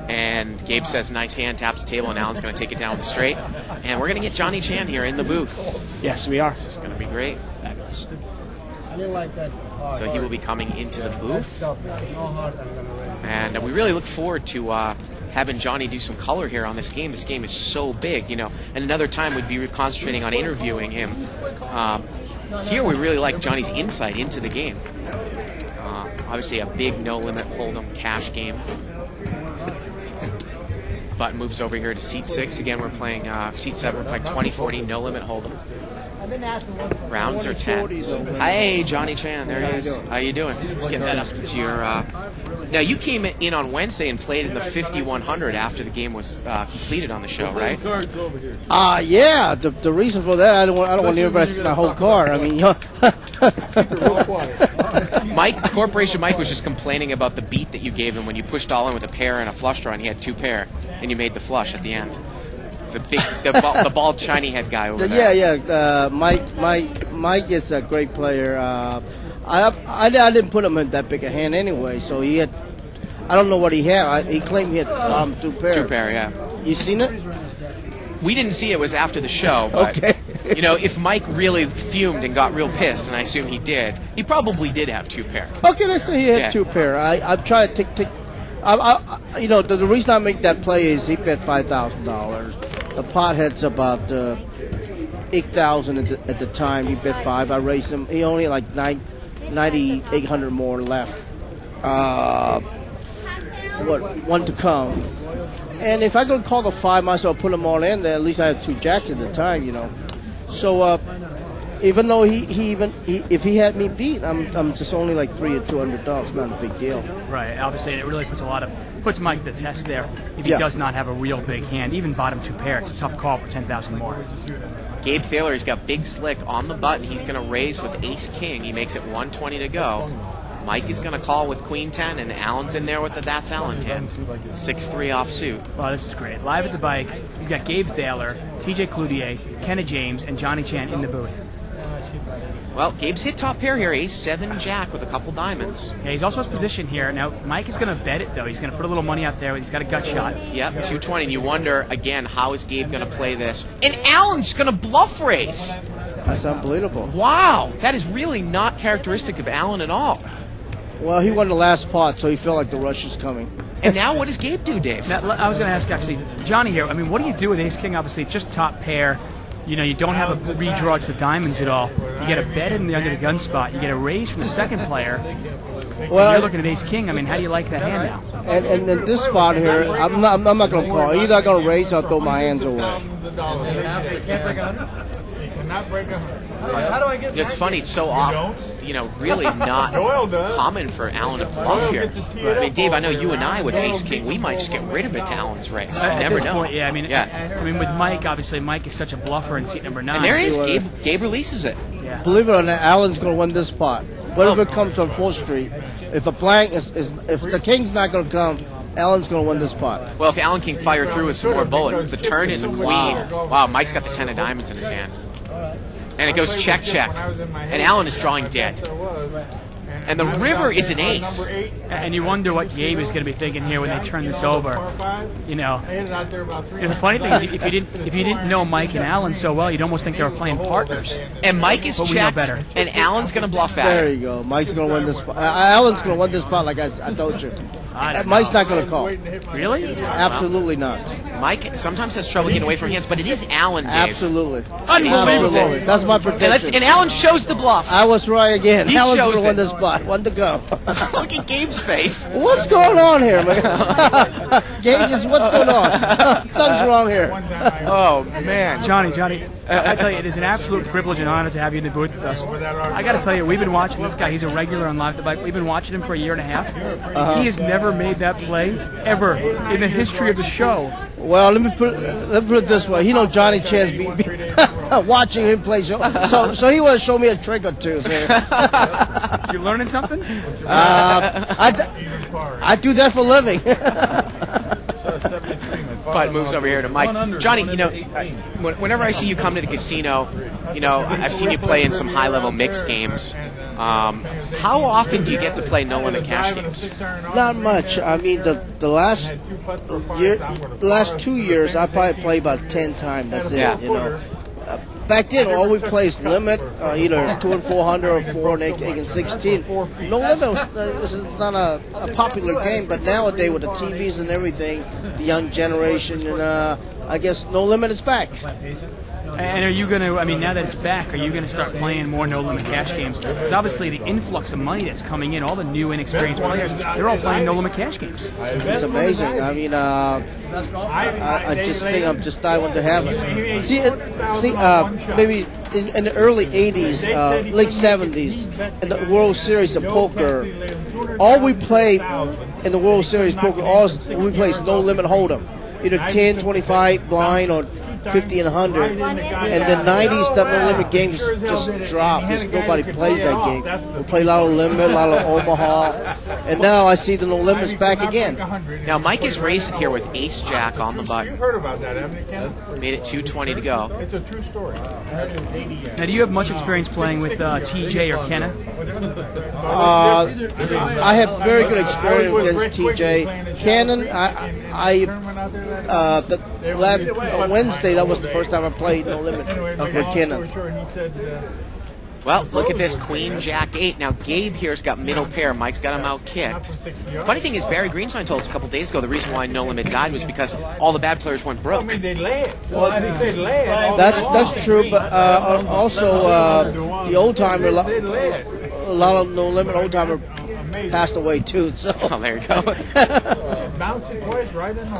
And Gabe says, nice hand, taps the table, and Alan's going to take it down with the straight. And we're going to get Johnny Chan here in the booth. Yes, we are. It's going to be great. Fabulous. I didn't like that. So he will be coming into the booth. And we really look forward to having Johnny do some color here on this game. This game is so big, you know. And another time we'd be concentrating on interviewing him. Here we really like Johnny's insight into the game. Obviously a big no-limit hold'em cash game. Button moves over here to seat 6. Again, we're playing seat 7. We're playing 20-40 no-limit hold'em. Rounds are tense. Hi, Johnny Chan. There he is. How you doing? Let's get that up to your... Now, you came in on Wednesday and played in the 5100 after the game was completed on the show, right? Yeah. The reason for that, I don't want everybody to see my whole card. I mean, Mike, Corporation Mike was just complaining about the beat that you gave him when you pushed all in with a pair and a flush draw, and he had 2 pair, and you made the flush at the end. The bald shiny head guy over there. Yeah. Mike is a great player. I didn't put him in that big a hand anyway, so he had. I don't know what he had. He claimed he had 2 pair. 2 pair, yeah. You seen it? We didn't see it. It was after the show. But, okay. You know, if Mike really fumed and got real pissed, and I assume he did, he probably did have 2 pair. Okay, let's say he had 2 pair. I've tried to take. You know, the reason I make that play is he bet $5,000. The pot head's about 8,000 at the time. He bet 5. I raised him. He only had like 9,800 more left. One to come. And if I could call the 5, might as well put them all in there. At least I had 2 jacks at the time, you know. So even though if he had me beat, I'm just only like $300 or $200. Not a big deal. Right. Obviously, it really puts Mike to the test there. If he does not have a real big hand, even bottom 2 pair, it's a tough call for 10,000 more. Gabe Thaler, he's got big slick on the button. He's going to raise with ace king. He makes it 120 to go. Mike is going to call with queen 10, and Alan's in there with the That's Alan hand. 6-3 offsuit. Wow, this is great. Live at the bike, you've got Gabe Thaler, TJ Cloutier, Kenna James, and Johnny Chan in the booth. Well, Gabe's hit top pair here, ace 7 jack with a couple diamonds. Yeah, he's also his position here. Now, Mike is going to bet it, though. He's going to put a little money out there. He's got a gut shot. Yep, 220. And you wonder, again, how is Gabe going to play this? And Alan's going to bluff raise. That's unbelievable. Wow, that is really not characteristic of Alan at all. Well, he won the last pot, so he felt like the rush is coming. And now what does Gabe do, Dave? Now, I was going to ask, actually, Johnny here. I mean, what do you do with ace-king? Obviously, just top pair. You know, you don't have a redraw to the diamonds at all. You get a bet in the under the gun spot. You get a raise from the second player. Well, you're looking at ace-king. I mean, how do you like that hand now? And in this spot here, I'm not going to call. Either I'm going to raise or I'll throw my hands away. How do I get? It's funny. It's so often, you know, really not common for Alan to bluff here. I mean, Dave, I know you and I with ace king, we might just get rid of it to Alan's raise. You never know. Point, yeah, I mean, with Mike, obviously, Mike is such a bluffer in seat number 9. And there is Gabe releases it. Yeah. Believe it or not, Alan's going to win this spot. Whatever comes on 4th Street, if a blank if the king's not going to come, Alan's going to win this spot. Well, if Alan can fire through with some more bullets, the turn is a queen. Wow, Mike's got the 10 of diamonds in his hand. And it goes check, check. And Alan is drawing dead. And the river is an ace. And you wonder what Gabe is going to be thinking here when they turn this over. You know, the funny thing is, if you didn't know Mike and Alan so well, you'd almost think they were playing partners. And Mike is checked, and Alan's going to bluff at it. There you go. Mike's going to win this spot. Alan's going to win this spot, like I told you. Mike's not going to call. Really? Absolutely not. Mike sometimes has trouble getting away from hands, but it is Alan, Dave. Absolutely. Unbelievable. Absolutely. That's my prediction. And Alan shows the bluff. I was right again. He Alan's shows going to win it. this spot. One to go. Look at Gabe's face. What's going on here, man? Gabe, just what's going on? Something's wrong here. Oh, man. Johnny, I tell you, it is an absolute privilege and honor to have you in the booth with us. I got to tell you, we've been watching this guy. He's a regular on Live the Bike. We've been watching him for a year and a half. He has never made that play ever in the history of the show. Well, let me put it this way. He knows Johnny Chan's be watching him play. So he want to show me a trick or two. So. You learning something? I do that for a living. But moves over here to Mike. Johnny, whenever I see you come to the casino, I've seen you play in some high-level mixed games. How often do you get to play no-limit cash games? Not much. I mean, the last 2 years, I probably play about 10 times. That's it. Yeah. Back then, all we played is limit, either 2 and 400 or 4 and 8 and 16. No limit it's not a popular game, but nowadays with the TVs and everything, the young generation, and I guess no limit is back. And are you going to, now that it's back, are you going to start playing more no-limit cash games? Because obviously the influx of money that's coming in, all the new inexperienced players, they're all playing no-limit cash games. It's amazing. I mean, I just think I'm just dying to have it. See, maybe in the early 80s, late 70s, in the World Series of Poker, all we play in the World Series of Poker, we play is no-limit hold'em. Either 10, 25 blind or 50 and 100. And the 90s, that no-limit games just dropped. Nobody plays that game. We play a lot of limit, a lot of Omaha. And now I see the no-limits back again. Now, Mike is racing here with ace-jack on the button. You've heard about that, haven't you, Ken? Made it 2:20 to go. It's a true story. Now, do you have much experience playing with TJ or Kenna? I have very good experience against TJ. Cannon, Wednesday, that was the first time I played no limit with Cannon. Well, look at this, Queen, Jack 8. Now, Gabe here's got middle pair. Mike's got him out-kicked. Funny thing is, Barry Greenstein told us a couple days ago the reason why No Limit died was because all the bad players went broke. That's true, but also the old-timer, a lot of No Limit old-timer passed away, too. So. Oh, there you go.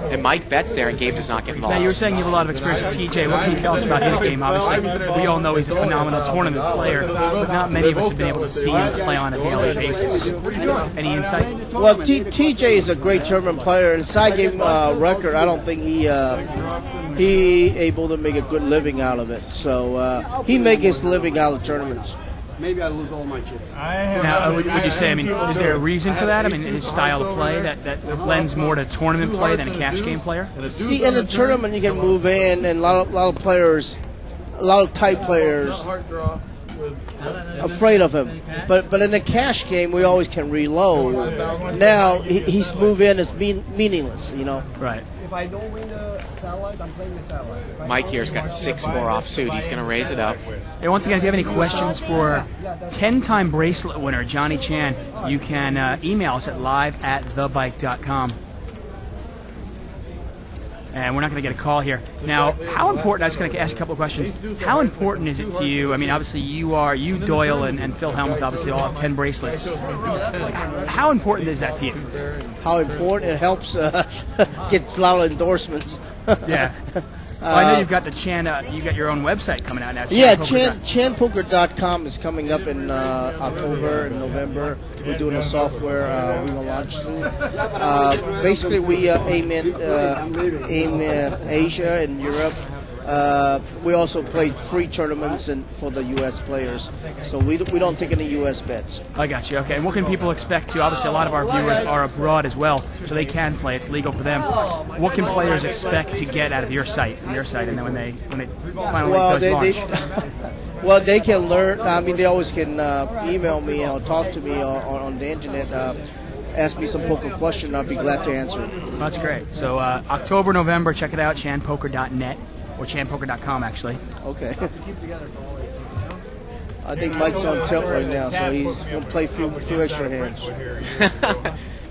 And Mike bets there, and Gabe does not get involved. Now, you were saying you have a lot of experience with TJ. What can you tell us about his game? Obviously, we all know he's a phenomenal tournament player, but not many of us have been able to see him play on a daily basis. Any insight? Well, TJ is a great tournament player. And side game record, I don't think he able to make a good living out of it. So he makes his living out of tournaments. Maybe I lose all my chips. Now, would you say, is there a reason for that? His style of play that lends more to tournament play than a cash game player? See, in a tournament you can move in, and a lot of players, a lot of tight players, afraid of him. But in a cash game, we always can reload. Now, he's move in is meaningless, Right. If I don't win the satellite, I'm playing the satellite. Mike here's got 6-4 offsuit. He's going to raise it up. And once again, if you have any questions for 10-time bracelet winner Johnny Chan, you can email us at live@thebike.com. And we're not going to get a call here. Now, how important, I was going to ask a couple of questions. How important is it to you? Obviously you, Doyle, and Phil Helmuth obviously all have 10 bracelets. How important is that to you? How important it helps get a lot of endorsements. Yeah. Well, I know you've got the Chan, you got your own website coming out now. Yeah, chanpoker.com is coming up in October and November. We're doing a software we will launch soon. Basically, we aim in Asia and Europe. We also play free tournaments for the U.S. players, so we don't take any U.S. bets. I got you. Okay, and what can people expect to? Obviously, a lot of our viewers are abroad as well, so they can play. It's legal for them. What can players expect to get out of your site, and then when they finally launch? Well, they can learn. They always can email me or talk to me on the internet. Ask me some poker question. I'll be glad to answer. That's great. So October, November, check it out, chanpoker.net. Or chanpoker.com, actually. Okay. I think Mike's on tilt right now, so he's going to play a few extra hands.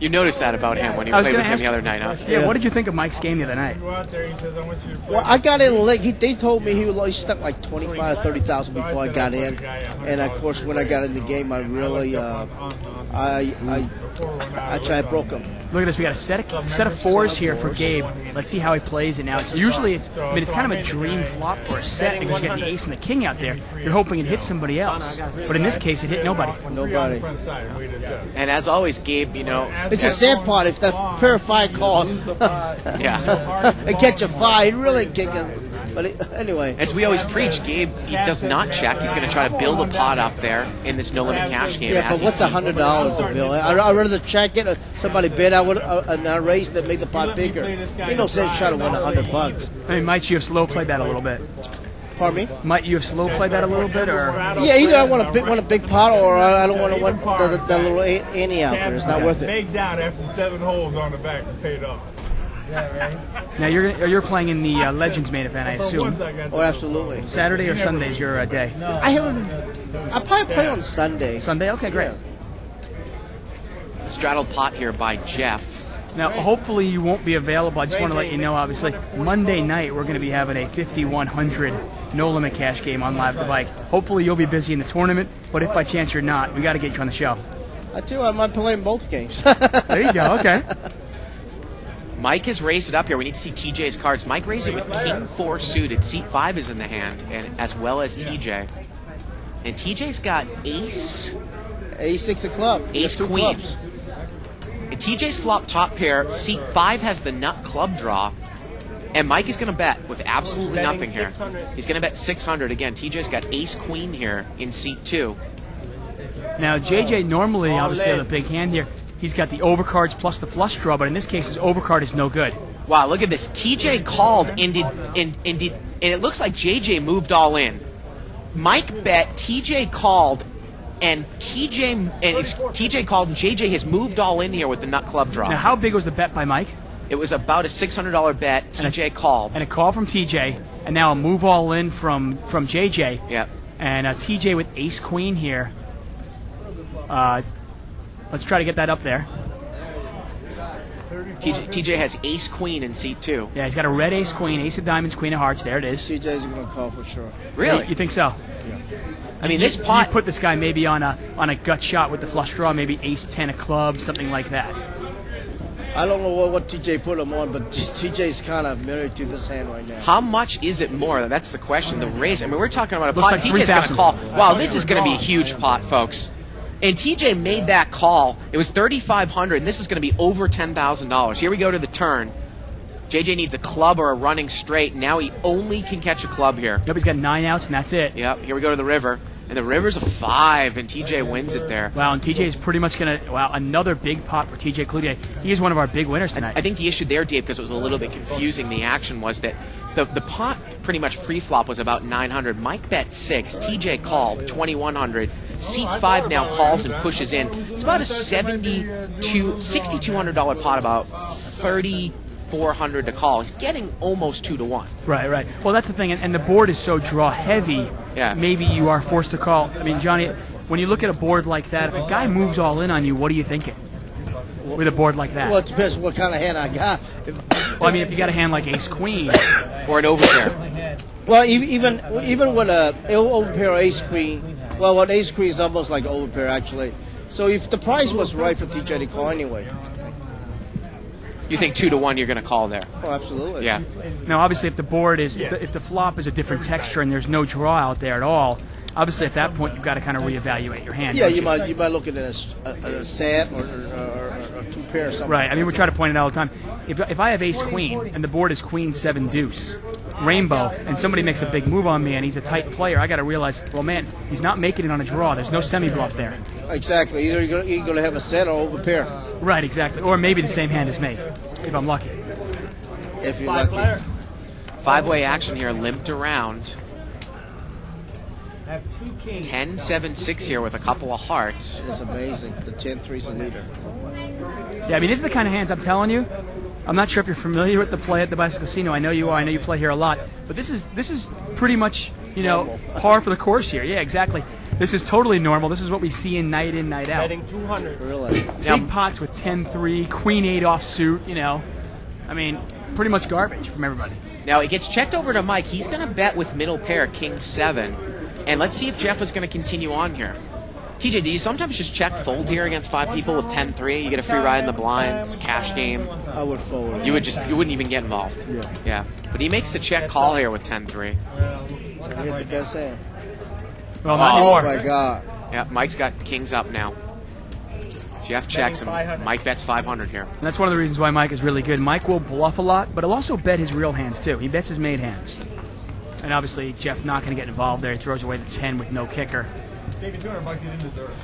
You noticed that about him when you I was played with gonna him the ask- other night, huh? Yeah, what did you think of Mike's game the other night? Go out there, he says, I want you to play. Well, I got in late. They told me he stuck like 25, 30,000 before I got in, and of course when I got in the game, I really I tried broke him. Look at this. We got a set of fours here for Gabe. Let's see how he plays it now. It's kind of a dream flop for a set because you got the ace and the king out there. You're hoping it hits somebody else, but in this case, it hit nobody. Nobody. And as always, Gabe, you know, It's a sad part. If that pair of 5 calls, yeah. and catch a 5, really kicking. But anyway, As we always preach, Gabe, he does not check. He's going to try to build a pot up there in this no-limit cash game. yeah. But what's $100 to build? I'd rather check it. Somebody bid, and I raised it, make the pot bigger. Ain't no sense trying to win $100. I mean, might you have slow played that a little bit? Pardon me? Might you have slow played that a little bit, or? Yeah, either I want a big pot, or I don't want to win that little ante out there. It's not worth it. Make down after 7 holes on the back and paid off. Now you're playing in the Legends main event, I assume. Oh, absolutely. Saturday or Sunday's your day? I probably play on Sunday. Sunday? Okay, great. Straddled pot here by Jeff. Now, hopefully you won't be available. I just want to let you know, obviously, Monday night we're going to be having a 5,100 no-limit cash game on Live the Bike. Hopefully you'll be busy in the tournament, but if by chance you're not, we got to get you on the show. I too, I might play in both games. There you go, okay. Mike has raised it up here. We need to see TJ's cards. Mike raised it with King 4 suited. Seat 5 is in the hand, and as well as TJ. And TJ's got Ace, A6 of club. Ace Two Queen. clubs. And TJ's flop top pair. Seat 5 has the nut club draw. And Mike is going to bet with absolutely nothing here. He's going to bet 600 again. TJ's got Ace Queen here in seat 2. Now, JJ normally, obviously, on the big hand here, he's got the overcards plus the flush draw, but in this case, his overcard is no good. Wow, look at this. TJ called and it looks like JJ moved all in. Mike bet, TJ called, and TJ called, and JJ has moved all in here with the nut club draw. Now, how big was the bet by Mike? It was about a $600 bet. TJ called. And a call from TJ, and now a move all in from JJ. Yep. And TJ with Ace Queen here. Let's try to get that up there. TJ has Ace Queen in seat 2. Yeah, he's got a red Ace Queen, Ace of Diamonds, Queen of Hearts. There it is. TJ's going to call for sure. Really? You think so? Yeah. I mean, this pot. You put this guy maybe on a gut shot with the flush draw, maybe Ace 10 of clubs, something like that. I don't know what TJ put him on, but TJ's kind of married to this hand right now. How much is it more? That's the question. The raise. I mean, we're talking about a Looks pot. like TJ's going to 3,000. call. Wow, this is going to be a huge pot, folks. And TJ made that call. It was $3,500, and this is going to be over $10,000. Here we go to the turn. JJ needs a club or a running straight. Now he only can catch a club here. Yep, he's got 9 outs, and that's it. Yep, here we go to the river. And the river's a 5, and TJ wins it there. Wow, and TJ is pretty much going to, another big pot for TJ Cloutier. He is one of our big winners tonight. I think the issue there, Dave, because it was a little bit confusing, the action was that the pot pretty much pre-flop was about 900. Mike bet 6. TJ called 2,100. Seat 5 now calls and pushes in. It's about a $6,200 pot, about $3,400 to call. He's getting almost 2 to 1. Right. Well, that's the thing, and the board is so draw heavy. Yeah. Maybe you are forced to call. I mean, Johnny, when you look at a board like that, if a guy moves all in on you, what are you thinking with a board like that? Well, it depends what kind of hand I got. Well, I mean, if you got a hand like Ace Queen or an overpair. Well, even with a overpair or Ace Queen, well, an Ace Queen is almost like overpair actually. So if the price was right for TJ to call anyway. You think 2 to 1 you're going to call there? Oh, absolutely. Yeah. Now, obviously, if the board is, if the flop is a different texture and there's no draw out there at all, obviously at that point you've got to kind of reevaluate your hand. Yeah, you might look at it as a set or a 2 pair or something. Right. I mean, we try to point it out all the time. If I have Ace Queen and the board is Queen 7 Deuce, Rainbow, and somebody makes a big move on me and he's a tight player, I got to realize, well, man, he's not making it on a draw. There's no semi-bluff there. Exactly. Either you're going to have a set or overpair. Right. Exactly. Or maybe the same hand as me, if I'm lucky. If you're lucky. 5-way action here, limped around. 10-7-6 here with a couple of hearts. It's amazing. The 10-3's a leader. Yeah, I mean, these are the kind of hands I'm telling you. I'm not sure if you're familiar with the play at the Bicycle Casino. I know you are. I know you play here a lot. But this is pretty much, par for the course here. Yeah, exactly. This is totally normal. This is what we see in, night out. Betting 200. Really? Big pots with 10-3, Queen 8 offsuit, you know. I mean, pretty much garbage from everybody. Now it gets checked over to Mike. He's going to bet with middle pair, King 7. And let's see if Jeff is going to continue on here. TJ, do you sometimes just check fold here against 5 people with 10-3? You get a free ride in the blind. It's a cash game. I would fold. You wouldn't even get involved. Yeah. But he makes the check call here with 10-3. Here's the best hand. Well, not anymore. Oh, my God. Yeah, Mike's got kings up now. Jeff checks him. Mike bets 500 here. And that's one of the reasons why Mike is really good. Mike will bluff a lot, but he'll also bet his real hands, too. He bets his made hands. And obviously, Jeff not going to get involved there. He throws away the 10 with no kicker.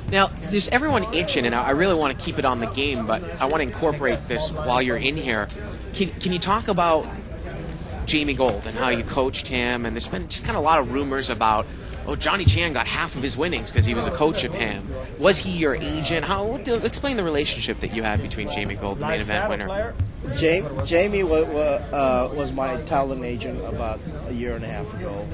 Now, there's everyone itching, and I really want to keep it on the game, but I want to incorporate this while you're in here. Can you talk about Jamie Gold and how you coached him? And there's been just kind of a lot of rumors about, Johnny Chan got half of his winnings because he was a coach of him. Was he your agent? Explain the relationship that you had between Jamie Gold, the main event winner. Jamie was my talent agent about a year and a half ago.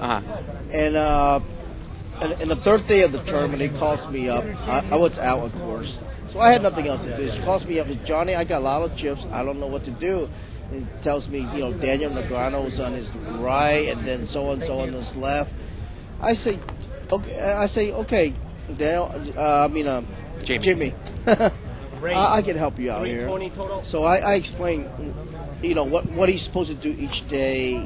And the third day of the tournament, he calls me up. I was out, of course, so I had nothing else to do. He calls me up and says, Johnny, I got a lot of chips. I don't know what to do. He tells me, Daniel Negreanu's on his right, and then so-and-so on his left. I say, okay, Daniel, Jimmy. I can help you out here. So I explain, what he's supposed to do each day,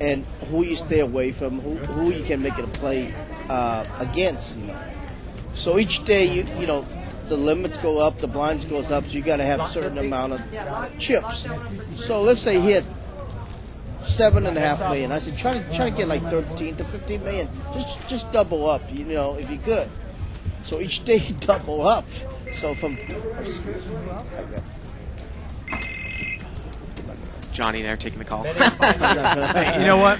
and who you stay away from, who you can make it a play against. So each day, the limits go up, the blinds goes up, so you got to have a certain amount of chips. So let's say he had $7.5 million. I said, try to get like 13 to 15 million. Just double up, if you could. So each day you double up. So from Johnny there taking the call. Hey, you know what?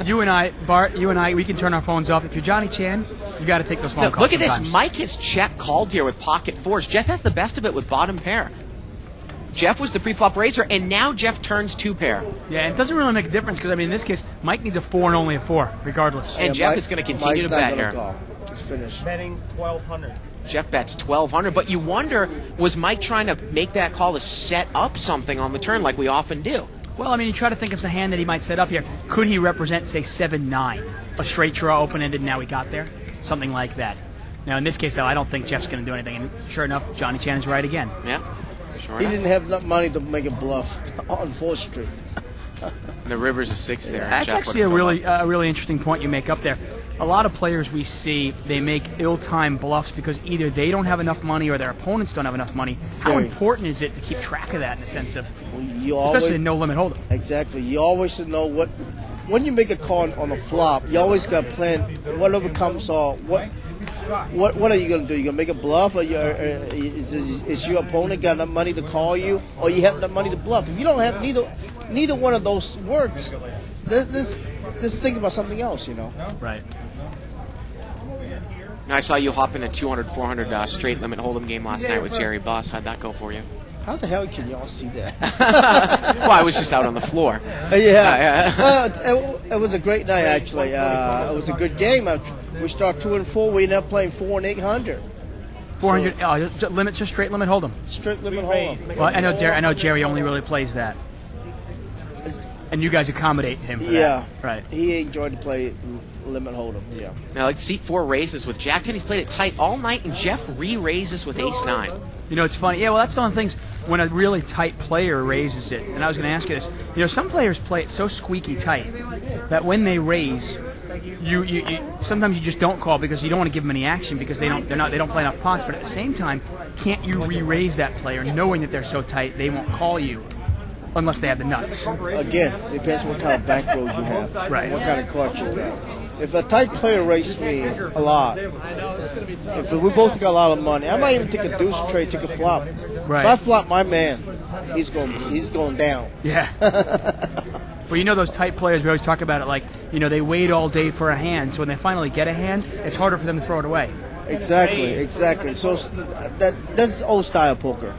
You and I, Bart, we can turn our phones off. If you're Johnny Chan, you got to take those phone calls. Look at sometimes. this. Mike has check called here with pocket fours. Jeff has the best of it with bottom pair. Jeff was the pre-flop raiser, and now Jeff turns 2 pair. Yeah, it doesn't really make a difference because, in this case, Mike needs a 4 and only a 4, regardless. And Jeff is going to continue to bet here. It's finished. Betting 1,200. Jeff bets 1,200, but you wonder, was Mike trying to make that call to set up something on the turn like we often do? Well, you try to think of the hand that he might set up here. Could he represent, say, 7-9? A straight draw, open-ended, now he got there? Something like that. Now, in this case, though, I don't think Jeff's going to do anything. And sure enough, Johnny Chan is right again. Yeah. Sure he didn't have enough money to make a bluff on 4th Street. The river's a 6 there. That's actually a really interesting point you make up there. A lot of players we see, they make ill-timed bluffs because either they don't have enough money or their opponents don't have enough money. How important is it to keep track of that in the sense of, especially in no-limit hold'em? Exactly. You always should know when you make a call on the flop, you always got to plan whatever comes off. What are you going to do? You going to make a bluff, or is your opponent got enough money to call you, or you have enough money to bluff? If you don't have neither one of those works, just think about something else, Right. Now, I saw you hop in a 200, 400 straight limit hold'em game last night with Jerry Buss. How'd that go for you? How the hell can y'all see that? Well, I was just out on the floor. Well, it was a great night, actually. It was a good game. We start 2 and 4. We ended up playing 4 and 800. 400 limits, just straight limit hold'em. Straight limit hold'em. Well, I know Jerry only really plays that. And you guys accommodate him for that. Right. He enjoyed to play limit hold'em, yeah. Now, seat 4 raises with Jack 10. He's played it tight all night, and Jeff re-raises with Ace 9. It's funny. Yeah, well, that's one of the things when a really tight player raises it. And I was going to ask you this. Some players play it so squeaky tight that when they raise, you sometimes you just don't call because you don't want to give them any action because they don't play enough pots. But at the same time, can't you re-raise that player knowing that they're so tight they won't call you? Unless they have the nuts. Again, it depends what kind of bankrolls you have. Right. What kind of cards you have. If a tight player raises me a lot, if we both got a lot of money, I might even take a deuce trade, take a flop. Right. If I flop my man, he's going down. Yeah. Well, those tight players, we always talk about it like, they wait all day for a hand, so when they finally get a hand, it's harder for them to throw it away. Exactly. So that's old style poker.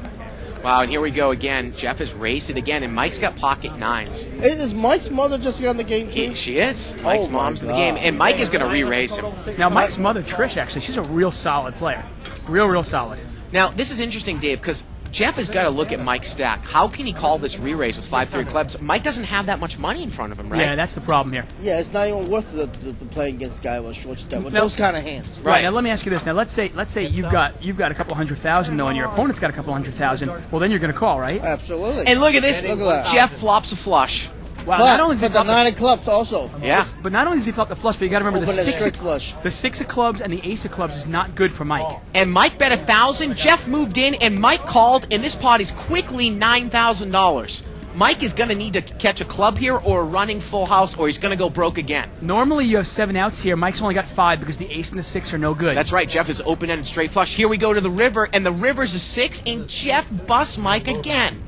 Wow, and here we go again. Jeff has raised it again, and Mike's got pocket nines. Is Mike's mother just got in the game too? She is. Mike's Oh, my mom's in the God. game, and Mike is going to re-raise him. Now, Mike's mother, Trish, actually, she's a real solid player. Real solid. Now, this is interesting, Dave, because Jeff has got to look at Mike's stack. How can he call this re-raise with 5-3 clubs? Mike doesn't have that much money in front of him, right? Yeah, that's the problem here. Yeah, it's not even worth the playing against a guy with a short stack with those kind of hands. Right. Now, let me ask you this. Now, let's say you've got a couple $100,000 though, and your opponent's got a couple $100,000. Well, then you're going to call, right? Absolutely. And look at this. Look at that. Jeff flops a flush. Wow. But Not only does he for the flop 9 of clubs also. Yeah. but not only does he flop the flush, but you got to remember Open the a straight flush. the 6 of clubs and the ace of clubs is not good for Mike. And Mike bet 1,000. Jeff moved in, and Mike called, and this pot is quickly $9,000. Mike is going to need to catch a club here or a running full house, or he's going to go broke again. Normally you have 7 outs here. Mike's only got 5 because the ace and the 6 are no good. That's right. Jeff is open-ended straight flush. Here we go to the river, and the river's a 6, and Jeff busts Mike again.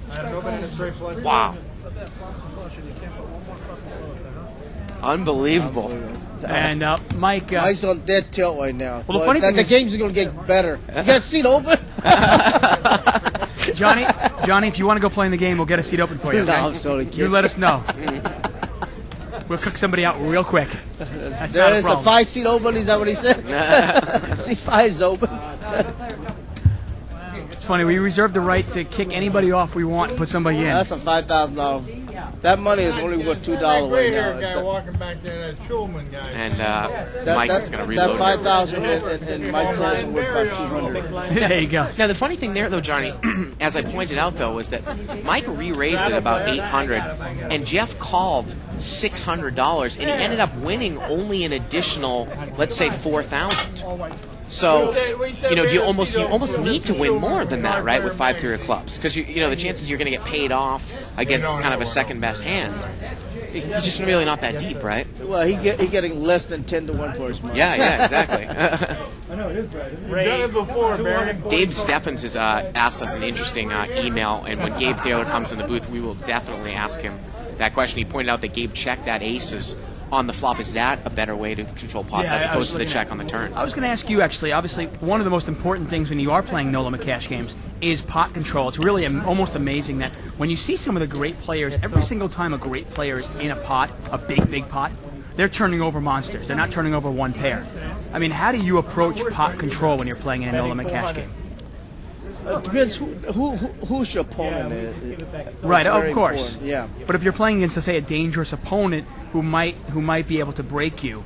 Wow. Unbelievable. And Mike. Mike's on dead tilt right now. Well, the funny thing the is- game's going to get better. You got a seat open? Johnny, if you want to go play in the game, we'll get a seat open for you. No, Okay? I'm sorry, kid. You let us know. We'll cook somebody out real quick. That's not a There's a problem. 5 seat open. Is that what he said? Seat 5 is open. It's funny. We reserve the right to kick anybody off we want and put somebody in. That's a $5,000. That money is only worth $2 right Gray now. hair guy walking back there, that Schulman guy. And Mike's going to that reload. $5,000 and Mike says is worth about $200. There you go. Now, the funny thing there, though, Johnny, as I pointed out, though, was that Mike re-raised it about $800, and Jeff called $600, and he ended up winning only an additional, let's say, $4,000. So, you almost need to win more than that, right, with 5-3 of clubs, because the chances you're going to get paid off against kind of a second best hand, he's just really not that deep, right? Well, he getting less than 10 to 1 for his money. Yeah, exactly. You've done it before, Barry. Dave Steffens has asked us an interesting email, and when Gabe Taylor comes in the booth, we will definitely ask him that question. He pointed out that Gabe checked that aces on the flop. Is that a better way to control pots as opposed to the check on the turn? I was going to ask you, actually, obviously, one of the most important things when you are playing no-limit cash games is pot control. It's really almost amazing that when you see some of the great players, every single time a great player is in a pot, a big pot, they're turning over monsters. They're not turning over one pair. I mean, how do you approach pot control when you're playing in a no-limit cash game? It depends who's your opponent is. Right, That's very of course. important, yeah. But if you're playing against, say, a dangerous opponent who might be able to break you,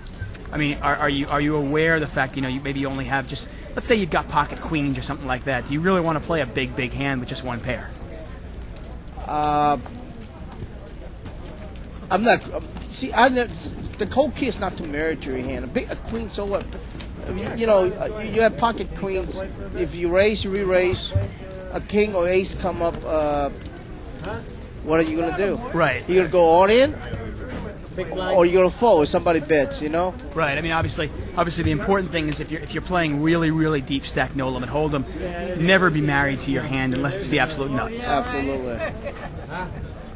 I mean, are you aware of the fact you maybe you only have just, let's say you've got pocket queens or something like that. Do you really want to play a big hand with just one pair? I'm not. See, the whole key is not to marry to your hand. A queen, so what? You have pocket queens. If you raise, you re-raise. A king or ace come up. What are you gonna do? Right. You gonna go all in, or you gonna fold if somebody bets? Right. I mean, obviously, the important thing is if you're playing really deep stack no limit hold'em, never be married to your hand unless it's the absolute nuts. Absolutely.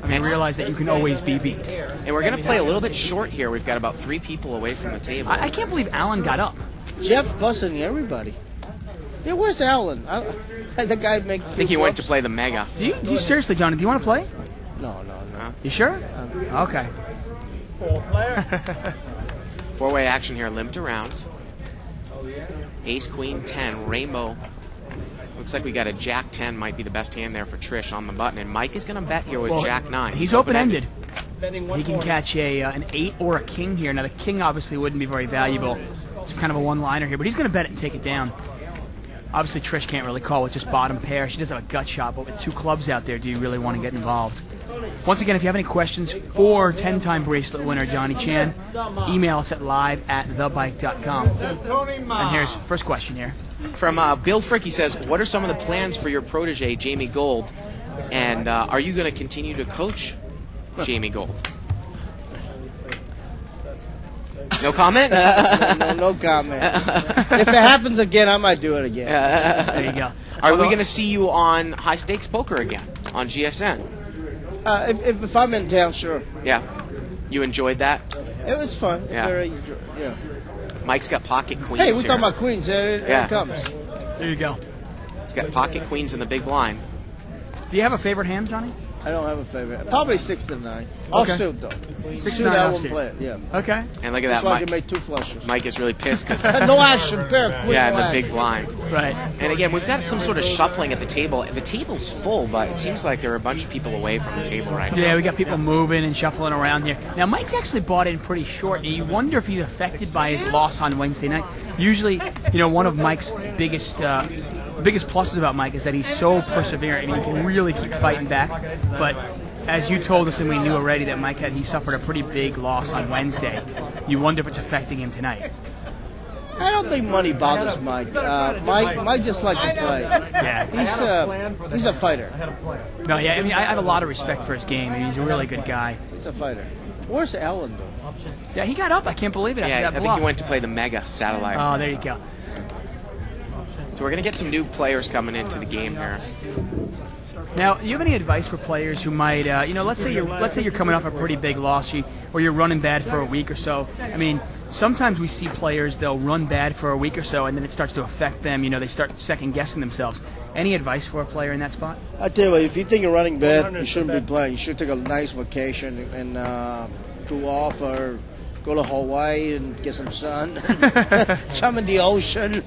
I mean, realize that you can always be beat. And we're going to play a little bit short here. We've got about 3 people away from the table. I can't believe Alan got up. Jeff busting everybody. Yeah, where's Alan? The guy make. I think he went to play the mega. Do you seriously, Johnny? Do you want to play? No. You sure? Okay. 4-way action here, limped around. Ace, queen, 10, rainbow. Looks like we got a jack 10, might be the best hand there for Trish on the button. And Mike is going to bet here with jack 9. He's open-ended. He can catch an 8 or a king here. Now, the king obviously wouldn't be very valuable. It's kind of a one-liner here, but he's going to bet it and take it down. Obviously, Trish can't really call with just bottom pair. She does have a gut shot, but with 2 clubs out there, do you really want to get involved? Once again, if you have any questions for 10-time bracelet winner Johnny Chan, email us at live@thebike.com. And here's the first question here. From Bill Frick, he says, what are some of the plans for your protege, Jamie Gold? And are you going to continue to coach Jamie Gold? No comment? No comment. If it happens again, I might do it again. There you go. Are we going to see you on High Stakes Poker again on GSN? If I'm in town, sure. Yeah. You enjoyed that? It was fun. Yeah. Yeah. Mike's got pocket queens. Hey, we're here. talking about queens. Here it comes. There you go. He's got pocket queens in the big blind. Do you have a favorite hand, Johnny? I don't have a favorite. Probably 6 to 9. Okay. Offsuit though. 6 to Suit 9 I won't offsuit. play it. Yeah. Okay. And look at That's that, why I Mike. can make 2 flushes. Mike is really pissed because No action, pair. Quick yeah, no and the big action. blind. Right. And again, we've got some sort of shuffling at the table. The table's full, but it seems like there are a bunch of people away from the table right now. Yeah, we got people moving and shuffling around here. Now, Mike's actually bought in pretty short, and you wonder if he's affected by his loss on Wednesday night. Usually, one of Mike's biggest pluses about Mike is that he's so perseverant and he can really keep fighting back. But as you told us and we knew already that he suffered a pretty big loss on Wednesday. You wonder if it's affecting him tonight. I don't think money bothers Mike. Mike just like to play. Yeah. He's a fighter. No, yeah, I mean, I have a lot of respect for his game, and he's a really good guy. He's a fighter. Where's Allen, though? Yeah, he got up. I can't believe it after Yeah, that I think bluff. he went to play the Mega satellite. Oh, there you go. So we're going to get some new players coming into the game here. Now, do you have any advice for players who might, let's say you're coming off a pretty big loss, or you're running bad for a week or so. I mean, sometimes we see players, they'll run bad for a week or so, and then it starts to affect them. They start second-guessing themselves. Any advice for a player in that spot? I tell you what, if you think you're running bad, you shouldn't be playing. You should take a nice vacation and cool off, or go to Hawaii and get some sun. Some in the ocean.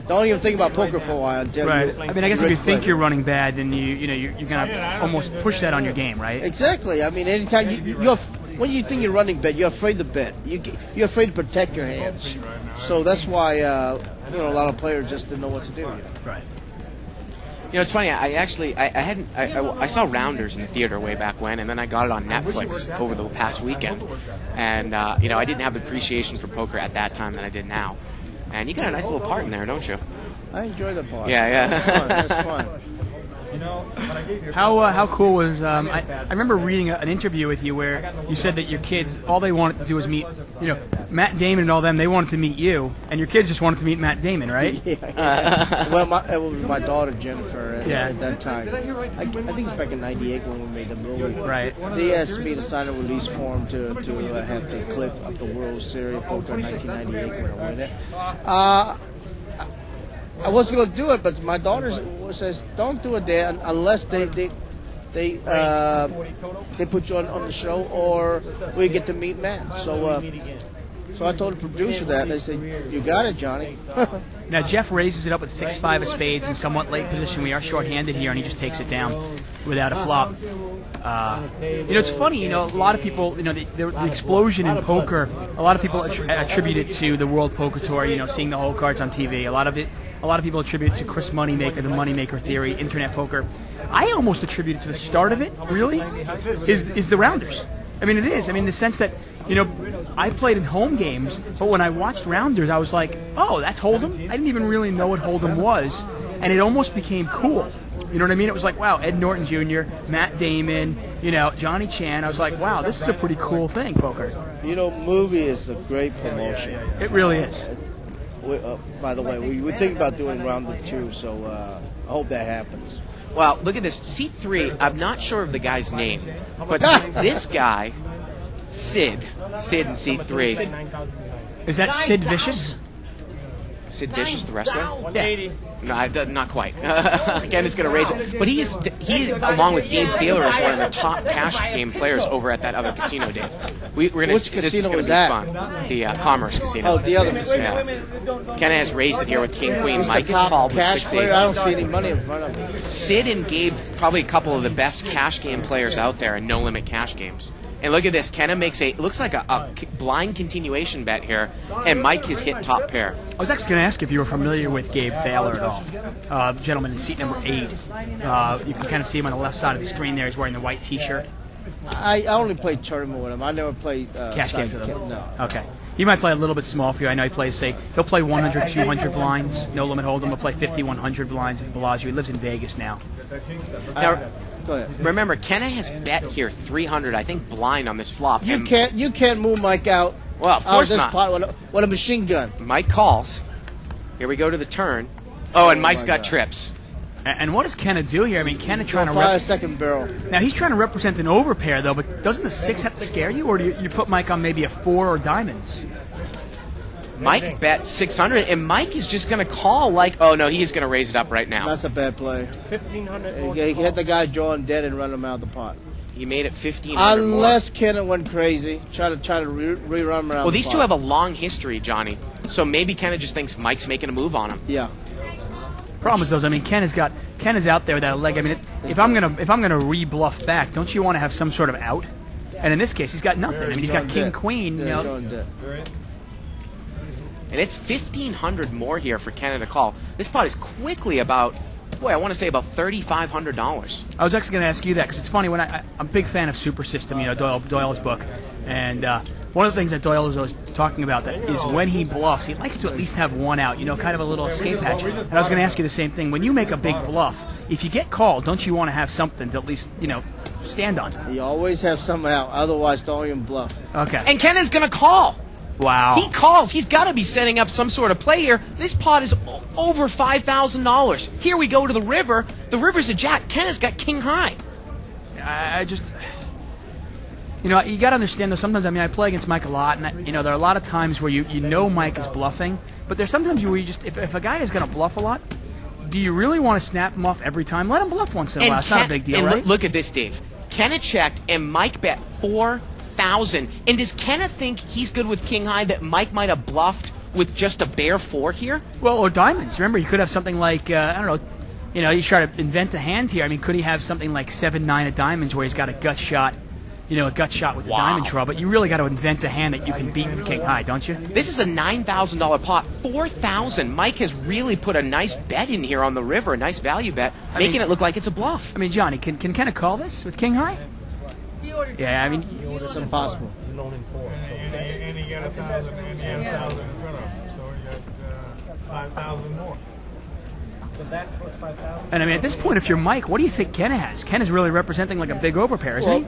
Don't even think about poker for a while until right. you. I mean, I guess if you think you're running bad, then you're gonna almost push that on your game, right? Exactly. I mean, anytime you're when you think you're running bad, you're afraid to bet. You're afraid to protect your hands. So that's why a lot of players just didn't know what to do. Right. It's funny. I saw Rounders in the theater way back when, and then I got it on Netflix over the past weekend. And I didn't have the appreciation for poker at that time that I did now. And you got a nice little part in there, don't you? I enjoy the part. Yeah. That's fun. How cool was I remember reading an interview with you where you said that your kids, all they wanted to do was meet Matt Damon and all them. They wanted to meet you, and your kids just wanted to meet Matt Damon, right? Well, it was my daughter Jennifer at that time. I think it's back in '98 when we made the movie. Right. They asked me to sign a release form to have the clip of the World Series of Poker in 1998 when I win it. I wasn't going to do it, but my daughter says, "Don't do it there unless they put you on the show or we get to meet Matt." So I told the producer that, and they said, "You got it, Johnny." Now Jeff raises it up with 6-5 of spades in somewhat late position. We are short-handed here, and he just takes it down without a flop. It's funny, a lot of people, the explosion in poker, a lot of people attribute it to the World Poker Tour, seeing the whole cards on TV. A lot of people attribute it to Chris Moneymaker, the Moneymaker theory, internet poker. I almost attribute it to the start of it, really, is the Rounders. I mean, it is. I mean, in the sense that, I played in home games, but when I watched Rounders, I was like, oh, that's Hold'em? I didn't even really know what Hold'em was, and it almost became cool. You know what I mean? It was like, wow, Ed Norton Jr., Matt Damon, Johnny Chan. I was like, wow, this is a pretty cool thing, poker. Movie is a great promotion. It really is. By the way, we think about doing Rounder 2, so I hope that happens. Well, look at this. Seat 3, I'm not sure of the guy's name, but this guy, Sid in Seat 3. Is that Sid Vicious? Sid Vicious, the wrestler? Yeah. No, not quite. Again, it's going to raise it. But he, along with Gabe Kaplan, is one of the top cash game players over at that other casino, Dave. We're gonna, Which this casino is was gonna be that? fun. The Commerce Casino. Oh, the other casino. Yeah. Kenna has raised it here with King Queen. Who's Mike the is top called with cash player? I 6-8. don't see any money in front of him. Sid and Gabe, probably a couple of the best cash game players out there in no-limit cash games. And look at this. Kenna makes looks like a blind continuation bet here, and Mike has hit top pair. I was actually going to ask if you were familiar with Gabe Thaler at all. Gentleman in seat number 8. You can kind of see him on the left side of the screen there. He's wearing the white T-shirt. I only played tournament with him. I never played Cash games with him. No. Okay. He might play a little bit small for you. I know he plays, he'll play 100, 200 blinds. No limit hold'em. He'll play 50, 100 blinds at Bellagio. He lives in Vegas now. Now, go ahead. Remember, Kenna has bet here 300, I think, blind on this flop. You can't move Mike out. Well, of course this not. Pot with a machine gun. Mike calls. Here we go to the turn. Oh, and Mike's got God. trips. And what does Kenna do here? I mean, Kenna trying to Fire a second barrel. Now, he's trying to represent an overpair, though, but doesn't the 6 have to scare you? Or do you put Mike on maybe a 4 or diamonds? Mike bet 600, and Mike is just going to call like, oh no, he is going to raise it up right now. That's a bad play. 1,500. He had the guy drawing dead and run him out of the pot. He made it 1,500 Unless Kennan went crazy, try to rerun around. Well, these two have a long history, Johnny. So maybe Kennan just thinks Mike's making a move on him. Yeah. Problem is, though, I mean, Ken is out there with that leg. I mean, if I'm gonna re-bluff back, don't you want to have some sort of out? And in this case, he's got nothing. I mean, he's got king, queen. You know. And it's 1,500 more here for Kennan to call. This pot is quickly about, I want to say about $3,500. I was actually going to ask you that because it's funny when I'm a big fan of Super System, you know, Doyle's book, and one of the things that Doyle was always talking about that is when he bluffs, he likes to at least have one out, you know, kind of a little escape hatch. And I was going to ask you the same thing. When you make a big bluff, if you get called, don't you want to have something to at least, you know, stand on? You always have something out, otherwise don't even bluff. Okay. And Kennan's going to call. Wow. He calls. He's got to be setting up some sort of play here. This pot is over $5,000. Here we go to the river. The river's a jack. Kennan's got king high. I just, you know, you got to understand though. Sometimes, I mean, I play against Mike a lot, and you know, there are a lot of times where you know Mike is bluffing, but there's sometimes where you just, if a guy is going to bluff a lot, do you really want to snap him off every time? Let him bluff once in a while. It's not a big deal, and right? Look at this, Dave. Kenna checked, and Mike bet 4,000. And does Kenna think he's good with king high that Mike might have bluffed with just a bare 4 here? Well, or diamonds. Remember, you could have something like, I don't know, you know, he's trying to invent a hand here. I mean, could he have something like 7-9 of diamonds where he's got a gut shot, you know, a gut shot with the diamond draw? But you really got to invent a hand that you can beat with king high, don't you? This is a $9,000 pot. 4,000. Mike has really put a nice bet in here on the river, a nice value bet, making it look like it's a bluff. I mean, Johnny, can Kenna call this with king high? Yeah, I mean, it's impossible. And he got 1,000, and he had 1,000 in front of him, so he got 5,000 more. And I mean, at this point, if you're Mike, what do you think Kenna has? Kenna's really representing like a big overpair, isn't he?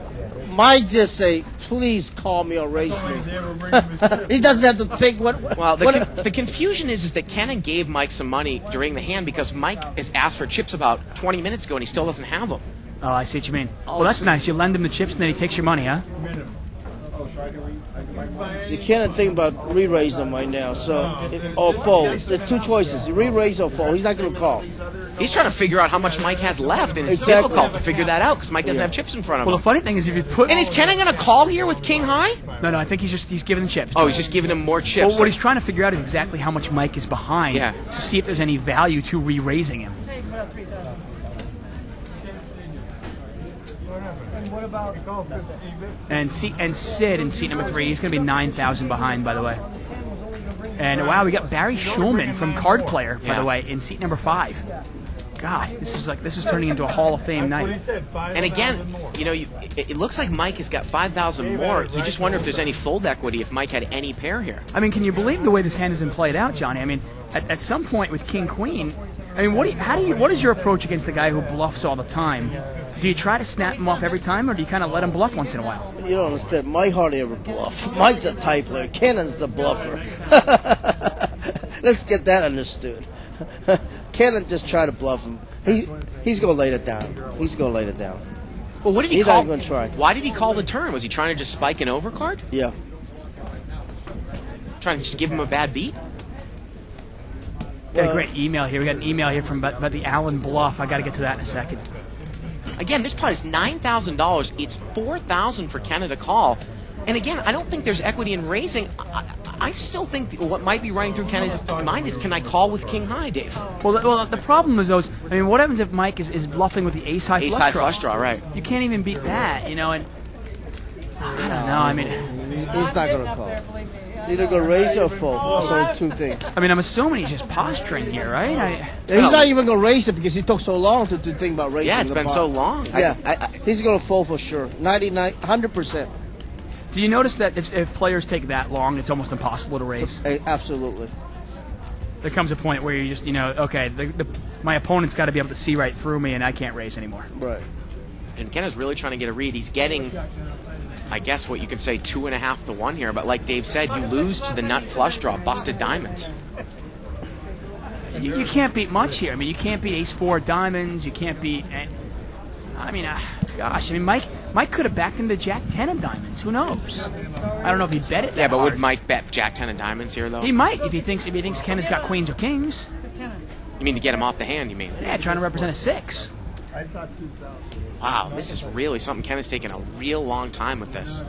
Mike just say, please call me or race me. He doesn't have to think what. Well, the confusion is that Kenna gave Mike some money during the hand because Mike has asked for chips about 20 minutes ago and he still doesn't have them. Oh, I see what you mean. Well, that's nice. You lend him the chips and then he takes your money, huh? You can't think about re-raise them right now, or fold. There's 2 choices: you re-raise or fold. He's not going to call. He's trying to figure out how much Mike has left, and it's difficult to figure that out because Mike doesn't have chips in front of him. Well, the funny thing is if you put... And is Kenna going to call here with king high? No, I think he's giving him chips. Oh, he's just giving him more chips. Well, what he's trying to figure out is exactly how much Mike is behind to see if there's any value to re-raising him. What about And Sid in seat number 3, he's going to be 9,000 behind, by the way. And wow, we got Barry Schulman from Card Player, by the way, in seat number 5. God, this is turning into a Hall of Fame night. And again, you know, it looks like Mike has got 5,000 more. You just wonder if there's any fold equity if Mike had any pair here. I mean, can you believe the way this hand has been played out, Johnny? I mean, at some point with King Queen, I mean, what is your approach against the guy who bluffs all the time? Do you try to snap him off every time, or do you kind of let him bluff once in a while? You don't understand. Mike hardly ever bluff. Mike's a type player. Kennan's the bluffer. Let's get that understood. Kennan just try to bluff him. He's going to lay it down. He's going to lay it down. Well, what did he He's call? not going to try. Why did he call the turn? Was he trying to just spike an overcard? Yeah. Trying to just give him a bad beat? Got a great email here. We got an email here from about the Allen bluff. I got to get to that in a second. Again, this pot is $9,000. It's $4,000 for Kenna to call. And again, I don't think there's equity in raising. I still think what might be running through Kenna's mind is, can I call with king high, Dave? Well, the problem is those. I mean, what happens if Mike is bluffing with the ace high flush draw? Ace high flush draw, right? You can't even beat that, you know. And I don't know. I mean, he's not going to call. Either go raise or fold. So 2 things. I mean, I'm assuming he's just posturing here, right? He's not even going to raise it because he took so long to think about raising. Yeah, it's been so long. Yeah, he's going to fold for sure. 99, 100%. Do you notice that if players take that long, it's almost impossible to raise? Absolutely. There comes a point where you just, you know, okay, my opponent's got to be able to see right through me, and I can't raise anymore. Right. And Kenna's really trying to get a read. He's getting, I guess what you could say, 2.5 to 1 here. But like Dave said, you lose to the nut flush draw, busted diamonds. You can't beat much here. I mean, you can't beat ace 4 diamonds. You can't beat. I mean, gosh. I mean, Mike could have backed into Jack 10 of diamonds. Who knows? I don't know if he bet it. Yeah, but hard. would Mike bet Jack 10 of diamonds here, though? He might if he thinks Ken has got queens or kings. You mean to get him off the hand, you mean? Yeah, trying to represent a 6. Wow, this is really something. Ken has taken a real long time with this.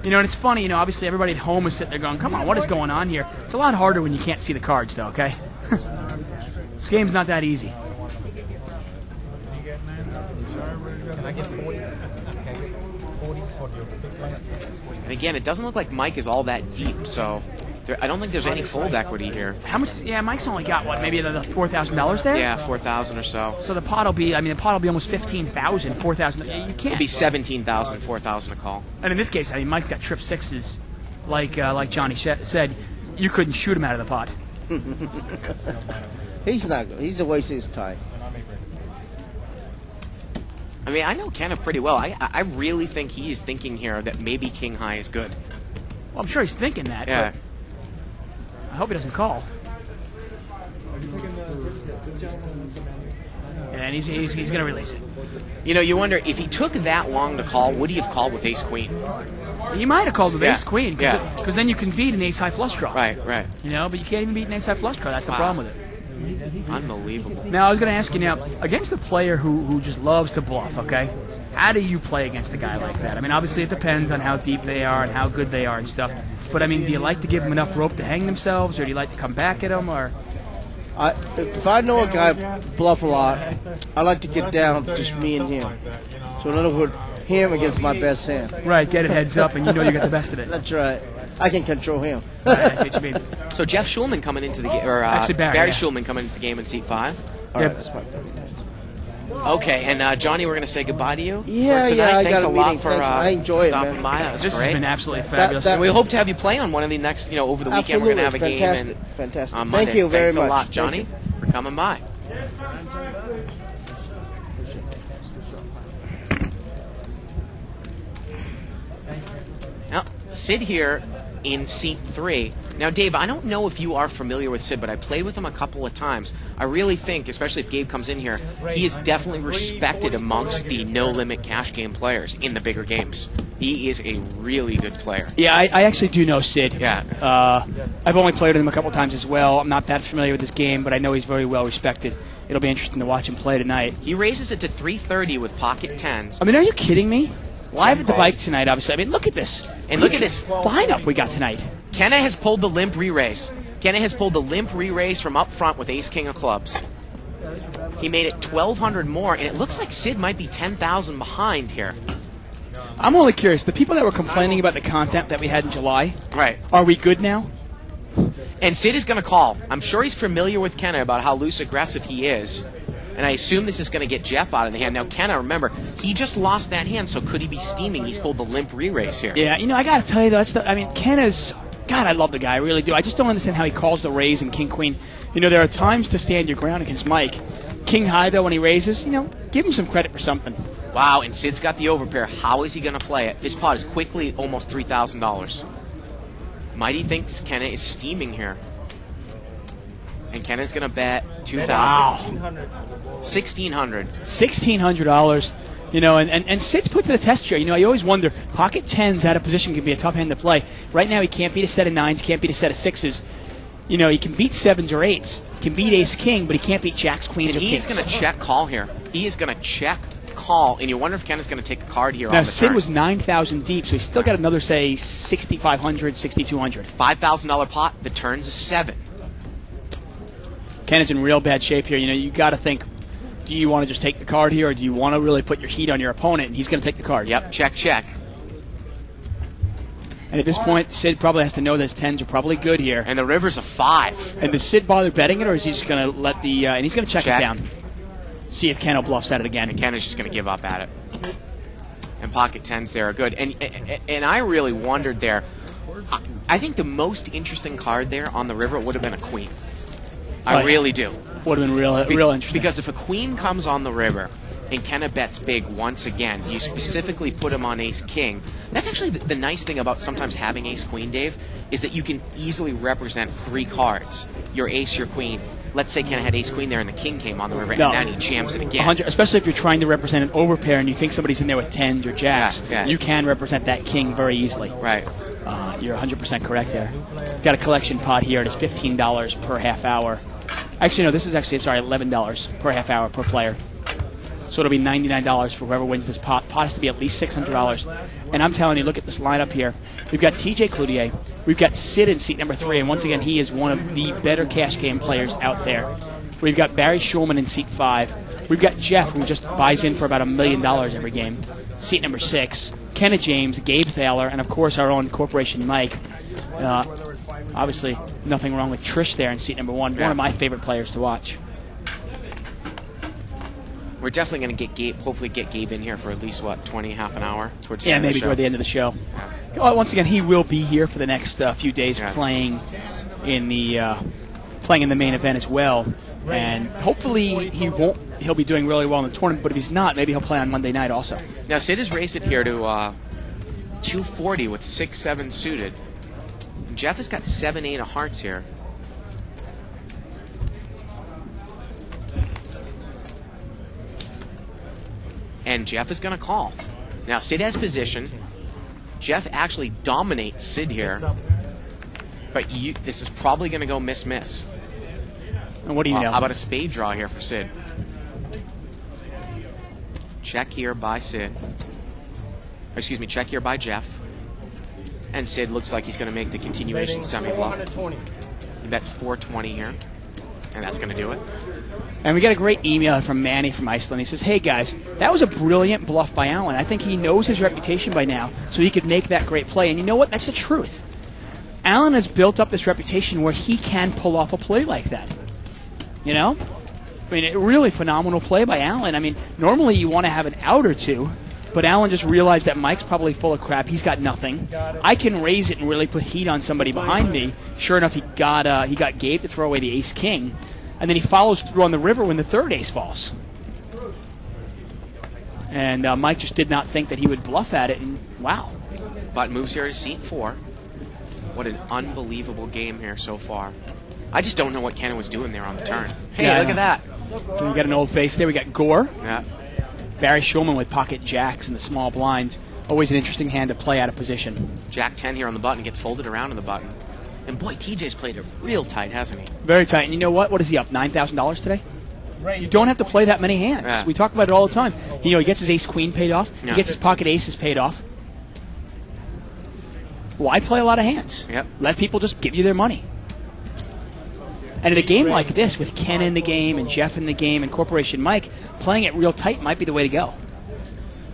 You know, and it's funny, you know, obviously everybody at home is sitting there going, come on, what is going on here? It's a lot harder when you can't see the cards, though, okay? This game's not that easy. And again, it doesn't look like Mike is all that deep, so I don't think there's any fold equity here. How much? Yeah, Mike's only got, what, maybe the $4,000 there? Yeah, 4,000 or so. So the pot will be, almost 15,000, 4,000. You can't. It'll be 17,000, 4,000 a call. And in this case, Mike's got trip 6s. Like Johnny said, you couldn't shoot him out of the pot. He's not good. He's a waste of his time. I mean, I know Kenneth pretty well. I really think he's thinking here that maybe King High is good. Well, I'm sure he's thinking that. Yeah. But I hope he doesn't call. And he's going to release it. You know, you wonder, if he took that long to call, would he have called with ace-queen? He might have called with ace-queen, Yeah. because then you can beat an ace-high flush draw. Right. You know, but you can't even beat an ace-high flush draw. That's the problem with it. Unbelievable. Now, I was going to ask you now, against a player who just loves to bluff, okay, how do you play against a guy like that? I mean, obviously it depends on how deep they are and how good they are and stuff. But, I mean, do you like to give them enough rope to hang themselves, or do you like to come back at them, or... If I know a guy bluff a lot, I like to get down just me and him. So in other words, him against my best hand. Right, get it heads up, and you know you got the best of it. That's right. I can control him. I see what you mean. So Jeff Schulman coming into the game, or Actually, Barry Schulman coming into the game in seat 5. All right, that's fine. Okay, and Johnny, we're going to say goodbye to you. Yeah, for tonight. I Thanks got a a lot meeting. for Thanks. I enjoy it, stopping man. by. That's This great. has been absolutely fabulous. That- And we hope to have you play on one of the next, over the weekend. We're going to have a Fantastic. game Fantastic. on Monday. Thank you very Thanks much. a lot, Johnny, for coming by. Now, Sid here in seat 3. Now, Dave, I don't know if you are familiar with Sid, but I played with him a couple of times. I really think, especially if Gabe comes in here, he is definitely respected amongst the no-limit cash game players in the bigger games. He is a really good player. Yeah, I actually do know Sid. Yeah. I've only played with him a couple times as well. I'm not that familiar with his game, but I know he's very well respected. It'll be interesting to watch him play tonight. He raises it to 330 with pocket 10s. I mean, are you kidding me? Live at the bike tonight, obviously. I mean, look at this. And look at this lineup we got tonight. Kenna has pulled the limp re-raise. Kenna has pulled the limp re-raise from up front with ace-king of clubs. He made it 1,200 more, and it looks like Sid might be 10,000 behind here. I'm only curious. The people that were complaining about the content that we had in July, right? Are we good now? And Sid is going to call. I'm sure he's familiar with Kenna about how loose aggressive he is. And I assume this is going to get Jeff out of the hand. Now, Kenna, remember, he just lost that hand, so could he be steaming? He's pulled the limp re-raise here. Yeah, I got to tell you, though, Kenna's... God, I love the guy. I really do. I just don't understand how he calls the raise in King-Queen. There are times to stand your ground against Mike. King High, though, when he raises, give him some credit for something. Wow, and Sid's got the overpair. How is he going to play it? This pot is quickly almost $3,000. Mighty thinks Kenna is steaming here. And Kenna's going to bet $2,000. Wow. $1,600. $1,600. And Sid's put to the test here. I always wonder, pocket 10s out of position can be a tough hand to play. Right now, he can't beat a set of 9s, can't beat a set of 6s. He can beat 7s or 8s. He can beat ace-king, but he can't beat jacks, queens, or kings. He's going to check call here. He is going to check call, and you wonder if Kenna's going to take a card here now, on the Sid turn. was 9,000 deep, so he's still got another, say, 6,500, 6,200. $5,000 pot, the turn's a 7. Ken is in real bad shape here. You got to think, do you want to just take the card here, or do you want to really put your heat on your opponent? And he's going to take the card. Yep, check. And at this point, Sid probably has to know that his 10s are probably good here. And the river's a 5. And does Sid bother betting it, or is he just going to let the... and he's going to check it down. See if Ken bluffs at it again. And Ken is just going to give up at it. And pocket 10s there are good. And I really wondered there. I think the most interesting card there on the river would have been a queen. I really do. Would have been real interesting. Because if a queen comes on the river, and Kenna bets big once again. Do you specifically put him on ace-king? That's actually the nice thing about sometimes having ace-queen, Dave, is that you can easily represent 3 cards. Your ace, your queen. Let's say Kenna had ace-queen there and the king came on the river, and then he jams it again. 100, especially if you're trying to represent an overpair and you think somebody's in there with 10s or jacks, you can represent that king very easily. Right. You're 100% correct there. Got a collection pot here. It is $15 per half hour. Actually, no, this is actually, $11 per half hour per player. So it'll be $99 for whoever wins this pot. Pot has to be at least $600. And I'm telling you, look at this lineup here. We've got TJ Cloutier. We've got Sid in seat number 3. And once again, he is one of the better cash game players out there. We've got Barry Schulman in seat 5. We've got Jeff, who just buys in for about $1 million every game. Seat number 6. Kenna James, Gabe Thaler, and of course our own Corporation Mike. Obviously, nothing wrong with Trish there in seat number 1. One of my favorite players to watch. We're definitely going to get Gabe, hopefully get Gabe in here for at least, half an hour? Towards the yeah, end of maybe the show. toward the end of the show. Well, once again, he will be here for the next few days playing in the main event as well. And hopefully he'll be doing really well in the tournament, but if he's not, maybe he'll play on Monday night also. Now, Sid has raised it here to 240 with 6-7 suited. Jeff has got 7-8 of hearts here. And Jeff is going to call. Now, Sid has position. Jeff actually dominates Sid here. But this is probably going to go miss-miss. And what do you know? How about a spade draw here for Sid? Check here by Sid. Excuse me, check here by Jeff. And Sid looks like he's going to make the continuation semi-bluff. He bets 420 here. And that's going to do it. And we got a great email from Manny from Iceland. He says, hey guys, that was a brilliant bluff by Allen. I think he knows his reputation by now, so he could make that great play. And you know what? That's the truth. Allen has built up this reputation where he can pull off a play like that. You know? I mean, a really phenomenal play by Allen. I mean, normally you want to have an out or two, but Allen just realized that Mike's probably full of crap. He's got nothing. I can raise it and really put heat on somebody behind me. Sure enough, he got Gabe to throw away the ace-king. And then he follows through on the river when the third ace falls. And Mike just did not think that he would bluff at it, and wow. But moves here to seat 4. What an unbelievable game here so far. I just don't know what Kenna was doing there on the turn. Hey, look at that. We got an old face there. We got Gore. Yeah. Barry Schulman with pocket jacks and the small blinds. Always an interesting hand to play out of position. Jack 10 here on the button, gets folded around on the button. And boy, TJ's played it real tight, hasn't he? Very tight. And you know what? What is he up? $9,000 today? You don't have to play that many hands. Yeah. We talk about it all the time. He gets his ace-queen paid off. Yeah. He gets his pocket aces paid off. Why play a lot of hands? Yep. Let people just give you their money. And in a game like this, with Ken in the game and Jeff in the game and Corporation Mike, playing it real tight might be the way to go.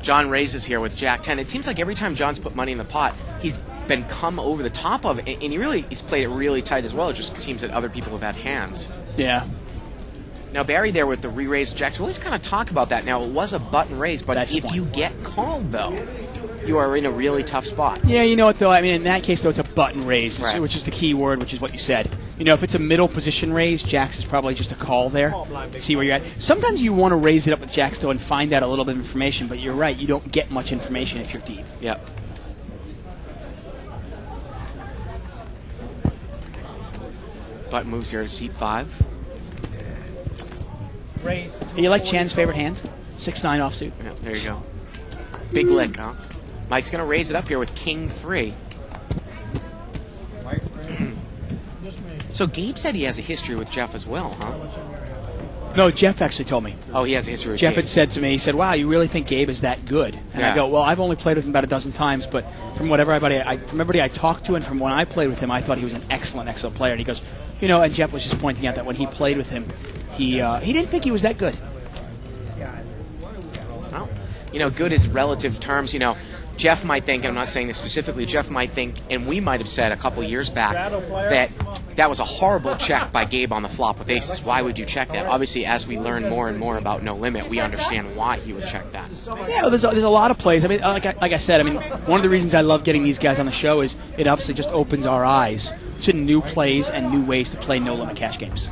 John raises here with Jack 10. It seems like every time John's put money in the pot, he's been come over the top of it, and he's played it really tight as well. It just seems that other people have had hands. Yeah. Now, Barry there with the re-raised jacks. We'll just kind of talk about that. Now, it was a button raise, but if you get called, though, you are in a really tough spot. Yeah, you know what, though? I mean, in that case, though, it's a button raise, right, which is the key word, which is what you said. You know, if it's a middle position raise, jacks is probably just a call there. See where you're at. Sometimes you want to raise it up with jacks, though, and find out a little bit of information, but you're right. You don't get much information if you're deep. Yep. Button moves here to seat 5. Raise. You like Chan's favorite hand? 6-9 offsuit. Yeah, there you go. Big lick, huh? Mike's going to raise it up here with King 3. So Gabe said he has a history with Jeff as well, huh? No, Jeff actually told me. Oh, he has a history with Jeff Gabe. had said to me, he said, wow, you really think Gabe is that good? And I go, well, I've only played with him about a dozen times, but from everybody I talked to and from when I played with him, I thought he was an excellent, excellent player. And he goes, you know, and Jeff was just pointing out that when he played with him, he didn't think he was that good. Well, you know, good is relative terms. You know, Jeff might think, and I'm not saying this specifically, Jeff might think, and we might have said a couple years back, that was a horrible check by Gabe on the flop with aces. Why would you check that? Obviously, as we learn more and more about No Limit, we understand why he would check that. Yeah, well, there's a lot of plays. I mean, like I said, I mean, one of the reasons I love getting these guys on the show is it obviously just opens our eyes to new plays and new ways to play No Limit cash games.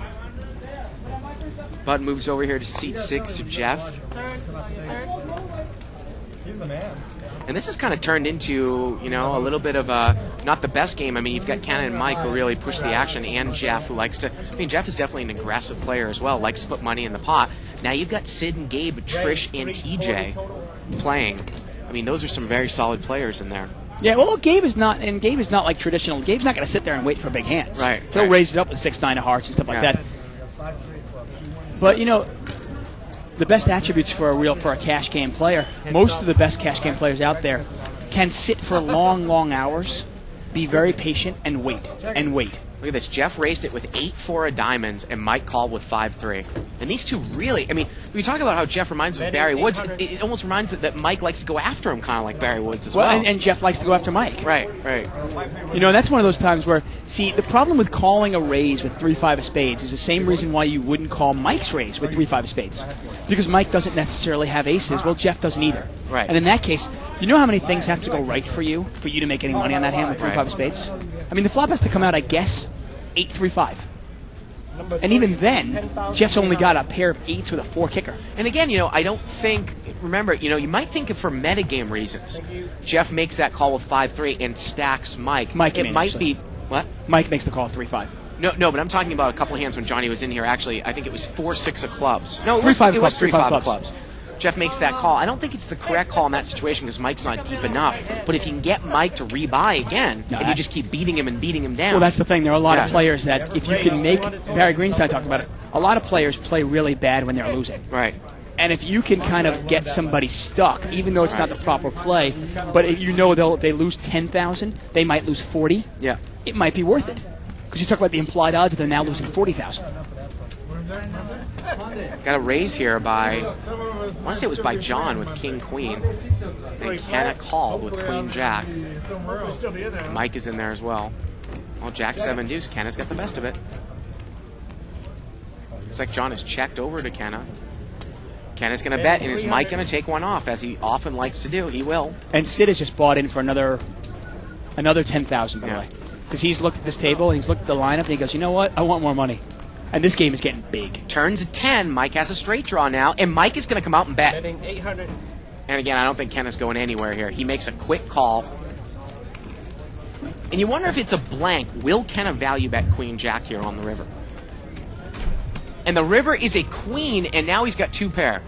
Button moves over here to seat 6 to Jeff. He's the man. And this has kind of turned into, a little bit of a, not the best game. I mean, you've got Kenna and Mike who really push the action, and Jeff who likes to, Jeff is definitely an aggressive player as well, likes to put money in the pot. Now you've got Sid and Gabe, Trish and TJ playing. I mean, those are some very solid players in there. Yeah, well, Gabe is not like traditional. Gabe's not going to sit there and wait for big hands. Right. He'll raise it up with 6-9 of hearts and stuff like that. But, the best attributes for a cash game player, most of the best cash game players out there can sit for long, long hours, be very patient, and wait. Look at this. Jeff raised it with 8-4 of diamonds, and Mike called with 5-3. And these two really, we talk about how Jeff reminds us of Barry Woods. It almost reminds us that Mike likes to go after him, kind of like Barry Woods as well. And Jeff likes to go after Mike. Right. That's one of those times where, the problem with calling a raise with 3-5 of spades is the same reason why you wouldn't call Mike's raise with 3-5 of spades. Because Mike doesn't necessarily have aces. Well, Jeff doesn't either. Right. And in that case, you know how many things have to go right for you to make any money on that hand with 3-5 of spades? The flop has to come out, I guess, 8-3-5. And even then, Jeff's only got a pair of 8s with a 4 kicker. And again, I don't think, remember, you might think of for metagame reasons, Jeff makes that call with 5-3 and stacks Mike. It might be, what? Mike makes the call 3-5. No, but I'm talking about a couple of hands when Johnny was in here. Actually, I think it was 4-6 of clubs. No, it 3-5 was clubs. 3-5 of clubs. Jeff makes that call. I don't think it's the correct call in that situation because Mike's not deep enough. But if you can get Mike to rebuy again, and you just keep beating him down. Well, that's the thing. There are a lot of players that if you can make, Barry Greenstein talked about it, a lot of players play really bad when they're losing. Right. And if you can kind of get somebody stuck, even though it's not the proper play, but if they lose 10,000, they might lose 40. Yeah. It might be worth it. Because you talk about the implied odds that they're now losing 40,000. Got a raise here by, I want to say it was by John with King Queen. And Kenna called with Queen Jack. Mike is in there as well. Well, Jack 7 deuce. Kenna's got the best of it. Looks like John has checked over to Kenna. Kenna's going to bet, and is Mike going to take one off, as he often likes to do? He will. And Sid has just bought in for another 10,000, by the way. Because he's looked at this table, and he's looked at the lineup, and he goes, you know what? I want more money. And this game is getting big. Turns at 10. Mike has a straight draw now, and Mike is going to come out and bet. Betting 800. And again, I don't think Kenna's going anywhere here. He makes a quick call. And you wonder if it's a blank. Will Kenna value bet Queen Jack here on the river? And the river is a queen, and now he's got 2 pair.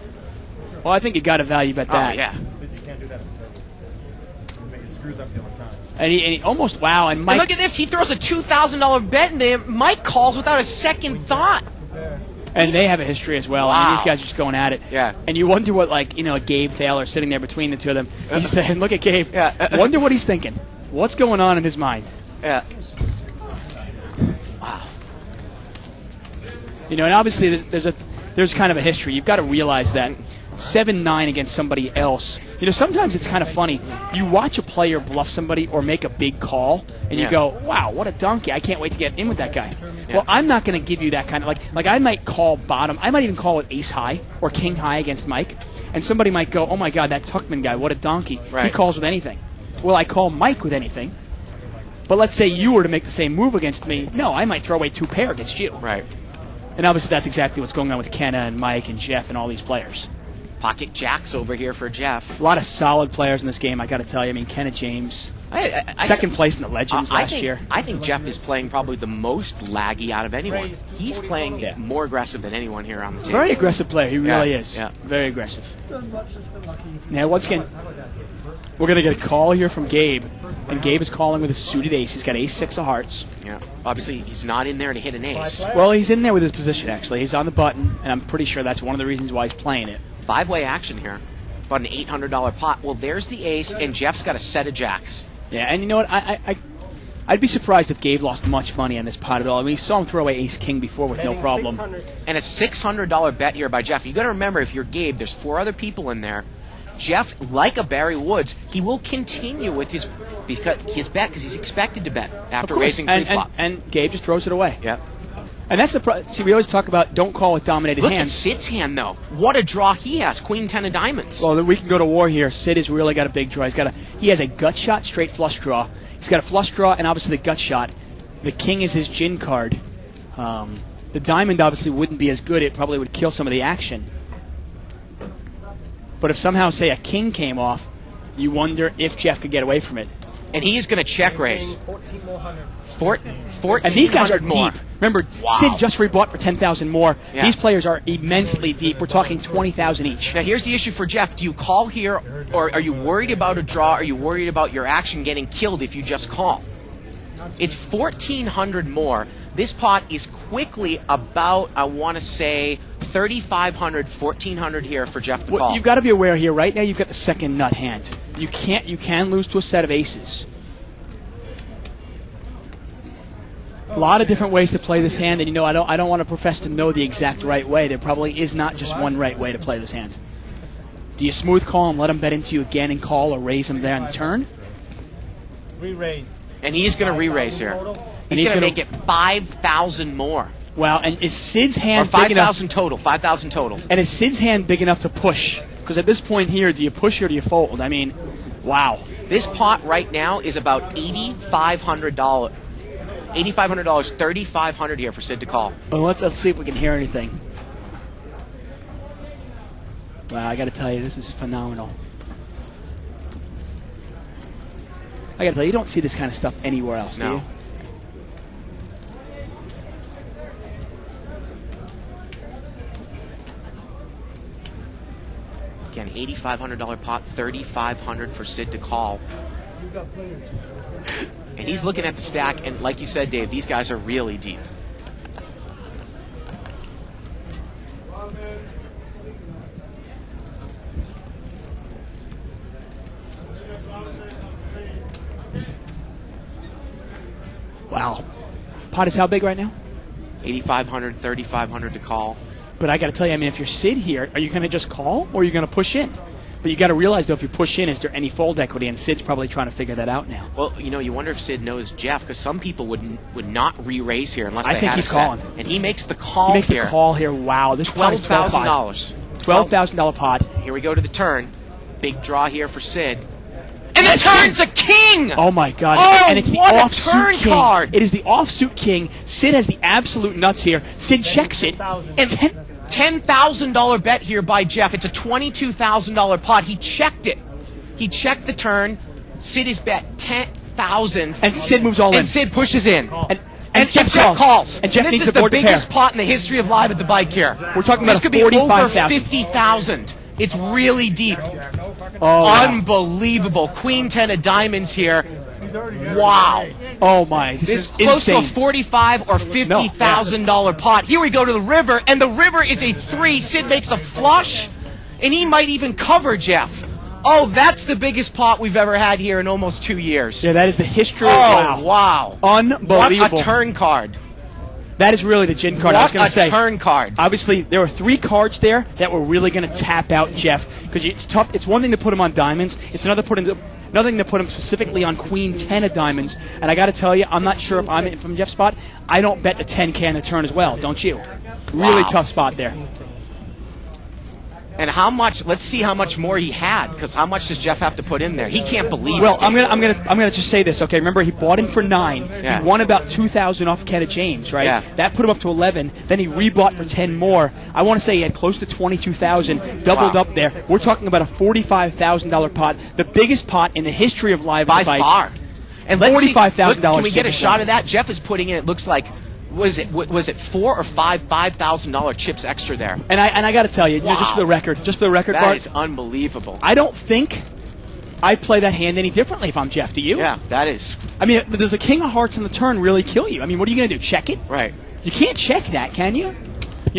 Well, I think you got to value bet that. Oh, yeah. You can't do that. It screws up the other time. And he almost, wow. And Mike. And look at this. He throws a $2,000 bet in there. Mike calls without a second thought. And they have a history as well. Wow. I mean, these guys are just going at it. Yeah. And you wonder what, Gabe Thaler sitting there between the two of them. He's saying, look at Gabe. Yeah. Wonder what he's thinking. What's going on in his mind? Yeah. Wow. And obviously there's kind of a history. You've got to realize that 7-9 against somebody else. Sometimes it's kind of funny. You watch a player bluff somebody or make a big call, and you go, wow, what a donkey. I can't wait to get in with that guy. Yeah. Well, I'm not going to give you that kind of, like I might call bottom. I might even call it ace high or king high against Mike, and somebody might go, oh, my God, that Tuckman guy, what a donkey. Right. He calls with anything. Well, I call Mike with anything. But let's say you were to make the same move against me. No, I might throw away 2 pair against you. Right. And obviously that's exactly what's going on with Kenna and Mike and Jeff and all these players. Pocket jacks over here for Jeff. A lot of solid players in this game, I got to tell you. I mean, Kenna James, second place in the Legends last year. I think Jeff is playing probably the most laggy out of anyone. He's playing more aggressive than anyone here on the table. Very aggressive player, he really is. Yeah. Very aggressive. Now, once again, we're going to get a call here from Gabe, and Gabe is calling with a suited ace. He's got ace-6 of hearts. Yeah. Obviously, he's not in there to hit an ace. Well, he's in there with his position, actually. He's on the button, and I'm pretty sure that's one of the reasons why he's playing it. 5-way action here. About an $800 pot. Well, there's the ace, and Jeff's got a set of jacks. Yeah, and you know what? I'd be surprised if Gabe lost much money on this pot at all. I mean, we saw him throw away ace-king before with no problem. And a $600 bet here by Jeff. You got to remember, if you're Gabe, there's 4 other people in there. Jeff, like a Barry Woods, he will continue with his bet because he's expected to bet after raising pre-flop. And Gabe just throws it away. Yep. And that's the see. We always talk about don't call with dominated Look hands. at Sid's hand though. What a draw he has. Queen 10 of diamonds. Well, then we can go to war here. Sid has really got a big draw. He has a gut shot, straight flush draw. He's got a flush draw, and obviously the gut shot. The king is his gin card. The diamond obviously wouldn't be as good. It probably would kill some of the action. But if somehow, say, a king came off, you wonder if Jeff could get away from it. And he is going to check raise. 14 And these guys are more. deep. Remember, Wow. Sid just rebought for 10,000 more. Yeah. These players are immensely deep. We're talking 20,000 each. Now, here's the issue for Jeff. Do you call here, or are you worried about a draw? Are you worried about your action getting killed if you just call? It's 1,400 more. This pot is quickly about, I want to say, 3,500, 1,400 here for Jeff to Well, call. you've got to be aware here. Right now, you've got the second nut hand. You can lose to a set of aces. A lot of different ways to play this hand, and I don't want to profess to know the exact right way. There probably is not just one right way to play this hand. Do you smooth call and let him bet into you again and call, or raise him there on the turn? Re-raise. And he's going to re-raise here. He's he's going to gonna- make it 5,000 more. Wow, and is Sid's Or hand big enough? 5,000 total. 5,000 total. And is Sid's hand big enough to push? Because at this point here, do you push or do you fold? I mean, wow. This pot right now is about $8,500. $8,500, 3,500 here for Sid to call. Well, let's see if we can hear anything. Wow, I got to tell you, this is phenomenal. I got to tell you, you don't see this kind of stuff anywhere else, do No. you? Again, $8,500 pot, 3,500 for Sid to call. And he's looking at the stack, and like you said, Dave, these guys are really deep. Wow. Pot is how big right now? 8,500, 3,500 to call. But I got to tell you, I mean, if you're Sid here, are you going to just call or are you going to push in? But you got to realize, though, if you push in, is there any fold equity? And Sid's probably trying to figure that out now. Well, you wonder if Sid knows Jeff, because some people would not re-raise here unless I they think had he's a set. calling. And he makes the call He makes here. the call here. Wow, this pot is $12,000. $12,000 pot. Here we go to the turn. Big draw here for Sid. And the turn's a king! Oh my God! Oh, and it's the what a offsuit turn king. card! It is the offsuit king. Sid has the absolute nuts here. Sid checks it. And $10,000 bet here by Jeff. It's a $22,000 pot. He checked it. He checked the turn. Sid is bet $10,000. And Sid moves all in. And Sid pushes in. And Jeff calls. And Jeff this needs is the board the to pair. biggest pot in the history of Live at the Bike here. We're talking this about could be over 45,000. 50,000. It's really deep. Oh, wow. Unbelievable. Queen 10 of diamonds here. Wow. Oh my! This This is close insane. to a $45,000 or $50,000 pot. Here we go to the river, and the river is a 3. Sid makes a flush, and he might even cover Jeff. Oh, that's the biggest pot we've ever had here in almost 2 years. Yeah, that is the history. Oh, wow. Unbelievable. What a turn card. That is really the gin card. I was What going a to say. turn card. Obviously, there were 3 cards there that were really going to tap out Jeff, because it's tough. It's one thing to put him on diamonds. It's another thing to put him specifically on Queen 10 of diamonds. And I got to tell you, I'm not sure if I'm from Jeff's spot. I don't bet the 10K on the turn as well, don't you? Really Wow. tough spot there. And how much? Let's see how much more he had, because how much does Jeff have to put in there? He can't believe Well, it. I'm gonna just say this, okay? Remember, he bought in for 9. Yeah. He won about 2,000 off Kenneth James, right? Yeah. That put him up to 11. Then he rebought for 10 more. I want to say he had close to 22,000, doubled Wow. up there. We're talking about a $45,000 pot, the biggest pot in the history of Live by at the Bike. far. And let's see, $45,000 look, can we get a chips shot down. of that? Jeff is putting in, it looks like, was it $4 or $5,000 chips extra there? And I got to tell you, Wow. just for the record, That Bart, is unbelievable. I don't think I play that hand any differently if I'm Jeff. Do you? Yeah, that is I mean, does the King of Hearts on the turn really kill you? I mean, what are you going to do? Check it? right. You can't check that, can you?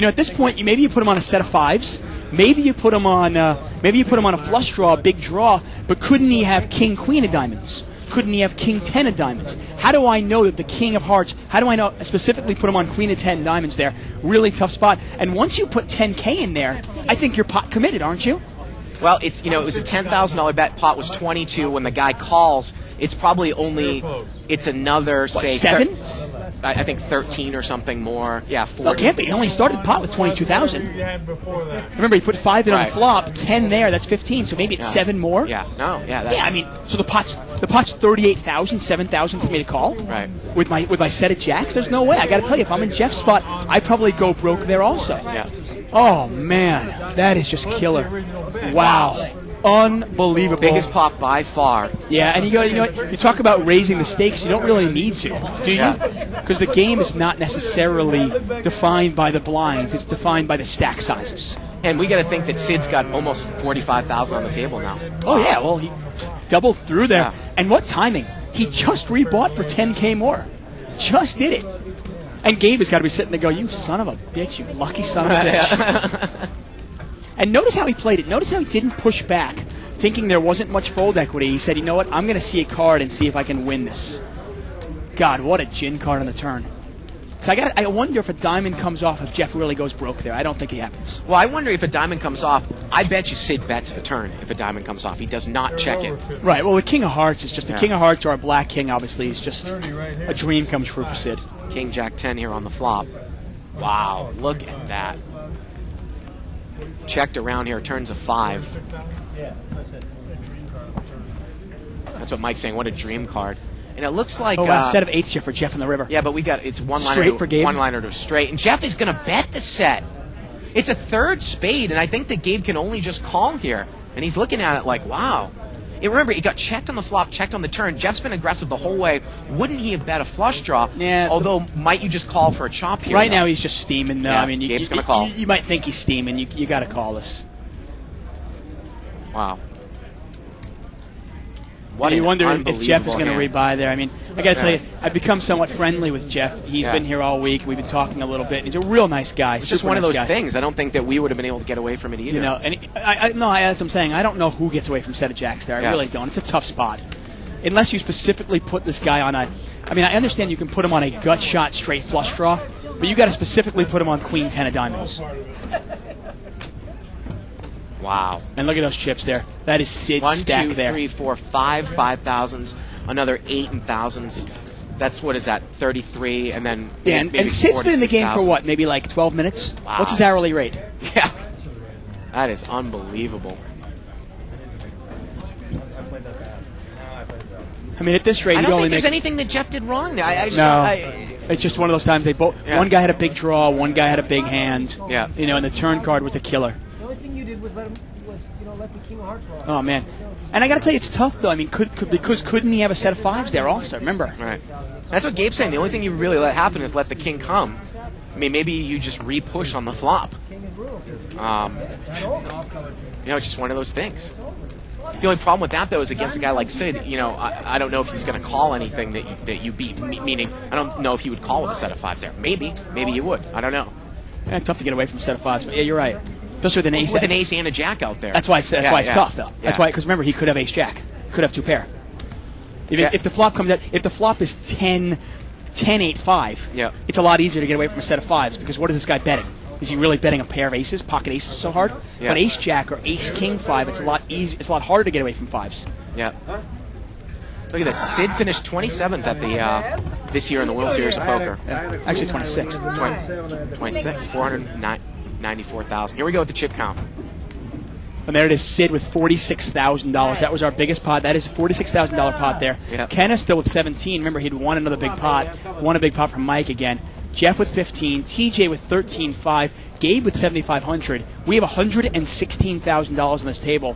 At this point, maybe you put him on a set of 5s. Maybe you put him on a flush draw, a big draw. But couldn't he have King Queen of diamonds? Couldn't he have King 10 of diamonds? How do I know that the King of Hearts? How do I know specifically put him on Queen of 10 diamonds there? Really tough spot. And once you put 10K in there, I think you're pot committed, aren't you? Well, it was a $10,000 bet. Pot was 22. When the guy calls, it's probably only, it's another, say, 7? I think 13 or something more. Yeah, 40. No, it can't be. He only started the pot with 22,000. You had before that. Remember, he put 5 in on Right. the flop, 10 there. That's 15. So maybe it's 7 more. Yeah, no, yeah. That's, Yeah, I mean, so the pot's 38,000, 7,000 for me to call. Right. With my set of jacks, there's no way. I got to tell you, if I'm in Jeff's spot, I'd probably go broke there also. Yeah. Oh man, that is just killer! Wow, unbelievable. Biggest pop by far. Yeah, and you know what? You talk about raising the stakes. You don't really need to, do you? Yeah. Because the game is not necessarily defined by the blinds; it's defined by the stack sizes. And we got to think that Sid's got almost 45,000 on the table now. Oh yeah, well he doubled through there, Yeah. and what timing! He just rebought for 10K more, just did it. And Gabe has got to be sitting there going, "You son of a bitch, you lucky son of a bitch." And notice how he played it. Notice how he didn't push back, thinking there wasn't much fold equity. He said, "You know what? I'm going to see a card and see if I can win this." God, what a gin card on the turn. So I wonder if a diamond comes off if Jeff really goes broke there. I don't think it happens. Well, I wonder if a diamond comes off. I bet you Sid bets the turn if a diamond comes off. He does not check it. Right. Well, the King of Hearts is just the Yeah. King of Hearts or a Black King. Obviously, is just a dream come true for Sid. King Jack 10 here on the flop. Wow, look at that. Checked around here, turns a 5. That's what Mike's saying. What a dream card. And it looks like Set of 8s here for Jeff in the river. yeah, but we got it's one Straight liner for Gabe? one liner to straight, and Jeff is going to bet the set. It's a third spade, and I think that Gabe can only just call here. And he's looking at it like, wow. And remember, he got checked on the flop, checked on the turn. Jeff's been aggressive the whole way. Wouldn't he have bet a flush draw? Yeah. Although, might you just call for a chop here? Right now, he's just steaming. Though. Yeah, I mean, Gabe's gonna call. You might think he's steaming. You got to call this. Wow. And you an wonder if Jeff is unbelievable going to hand. rebuy there. I mean, I got to tell you, I've become somewhat friendly with Jeff. He's Yeah. been here all week. We've been talking a little bit. He's a real nice guy. It's just super one of nice those guy. things. I don't think that we would have been able to get away from it either. You know, and that's what I'm saying. I don't know who gets away from set of jacks there. I Yeah. really don't. It's a tough spot. Unless you specifically put this guy on a... I mean, I understand you can put him on a gut shot straight flush draw, but you got to specifically put him on Queen 10 of diamonds. Wow. And look at those chips there. That is Sid's 1, stack 2, there. 3, 4, 5 5,000s, another 8 and thousands. That's what is that? 33, and then Yeah, maybe and Sid's 4 been in the game 6,000. for what? Maybe like 12 minutes? Wow. What's his hourly rate? Yeah, that is unbelievable. I mean, at this rate, I you don't only think there's make... anything that Jeff did wrong there. I just, No. It's just one of those times they both... Yeah. One guy had a big draw, one guy had a big hand. Yeah. You know, and the turn card was a killer. The only thing you did was let the King of Hearts roll. Oh, man. And I got to tell you, it's tough, though. I mean, because couldn't he have a set of 5s there also? Remember? Right. That's what Gabe's saying. The only thing you really let happen is let the king come. I mean, maybe you just re-push on the flop. It's just one of those things. The only problem with that, though, is against a guy like Sid, I don't know if he's going to call anything that you beat, meaning I don't know if he would call with a set of 5s there. Maybe he would. I don't know. Yeah, tough to get away from a set of 5s. But yeah, you're right. Especially with an ace. With an ace and a jack out there. That's why it's tough, though. Yeah. That's why, because remember, he could have ace jack. Could have 2 pair. If the flop comes out, if the flop is 10, 8, 5, Yeah. it's a lot easier to get away from a set of 5s, because what is this guy betting? Is he really betting a pair of aces, pocket aces so hard? Yeah. But ace jack or ace king 5, it's a lot easier. It's a lot harder to get away from 5s. Yeah. Look at this. Sid finished 27th at the this year in the World Series of Poker. Yeah. Actually, 26th. 26, 494,000. Here we go with the chip count. And there it is, Sid with $46,000. That was our biggest pot. That is a $46,000 pot there. Yep. Kenneth still with 17. Remember, he'd won another big pot. Won a big pot from Mike again. Jeff with 15. TJ with 13.5. Gabe with 7,500. We have $116,000 on this table.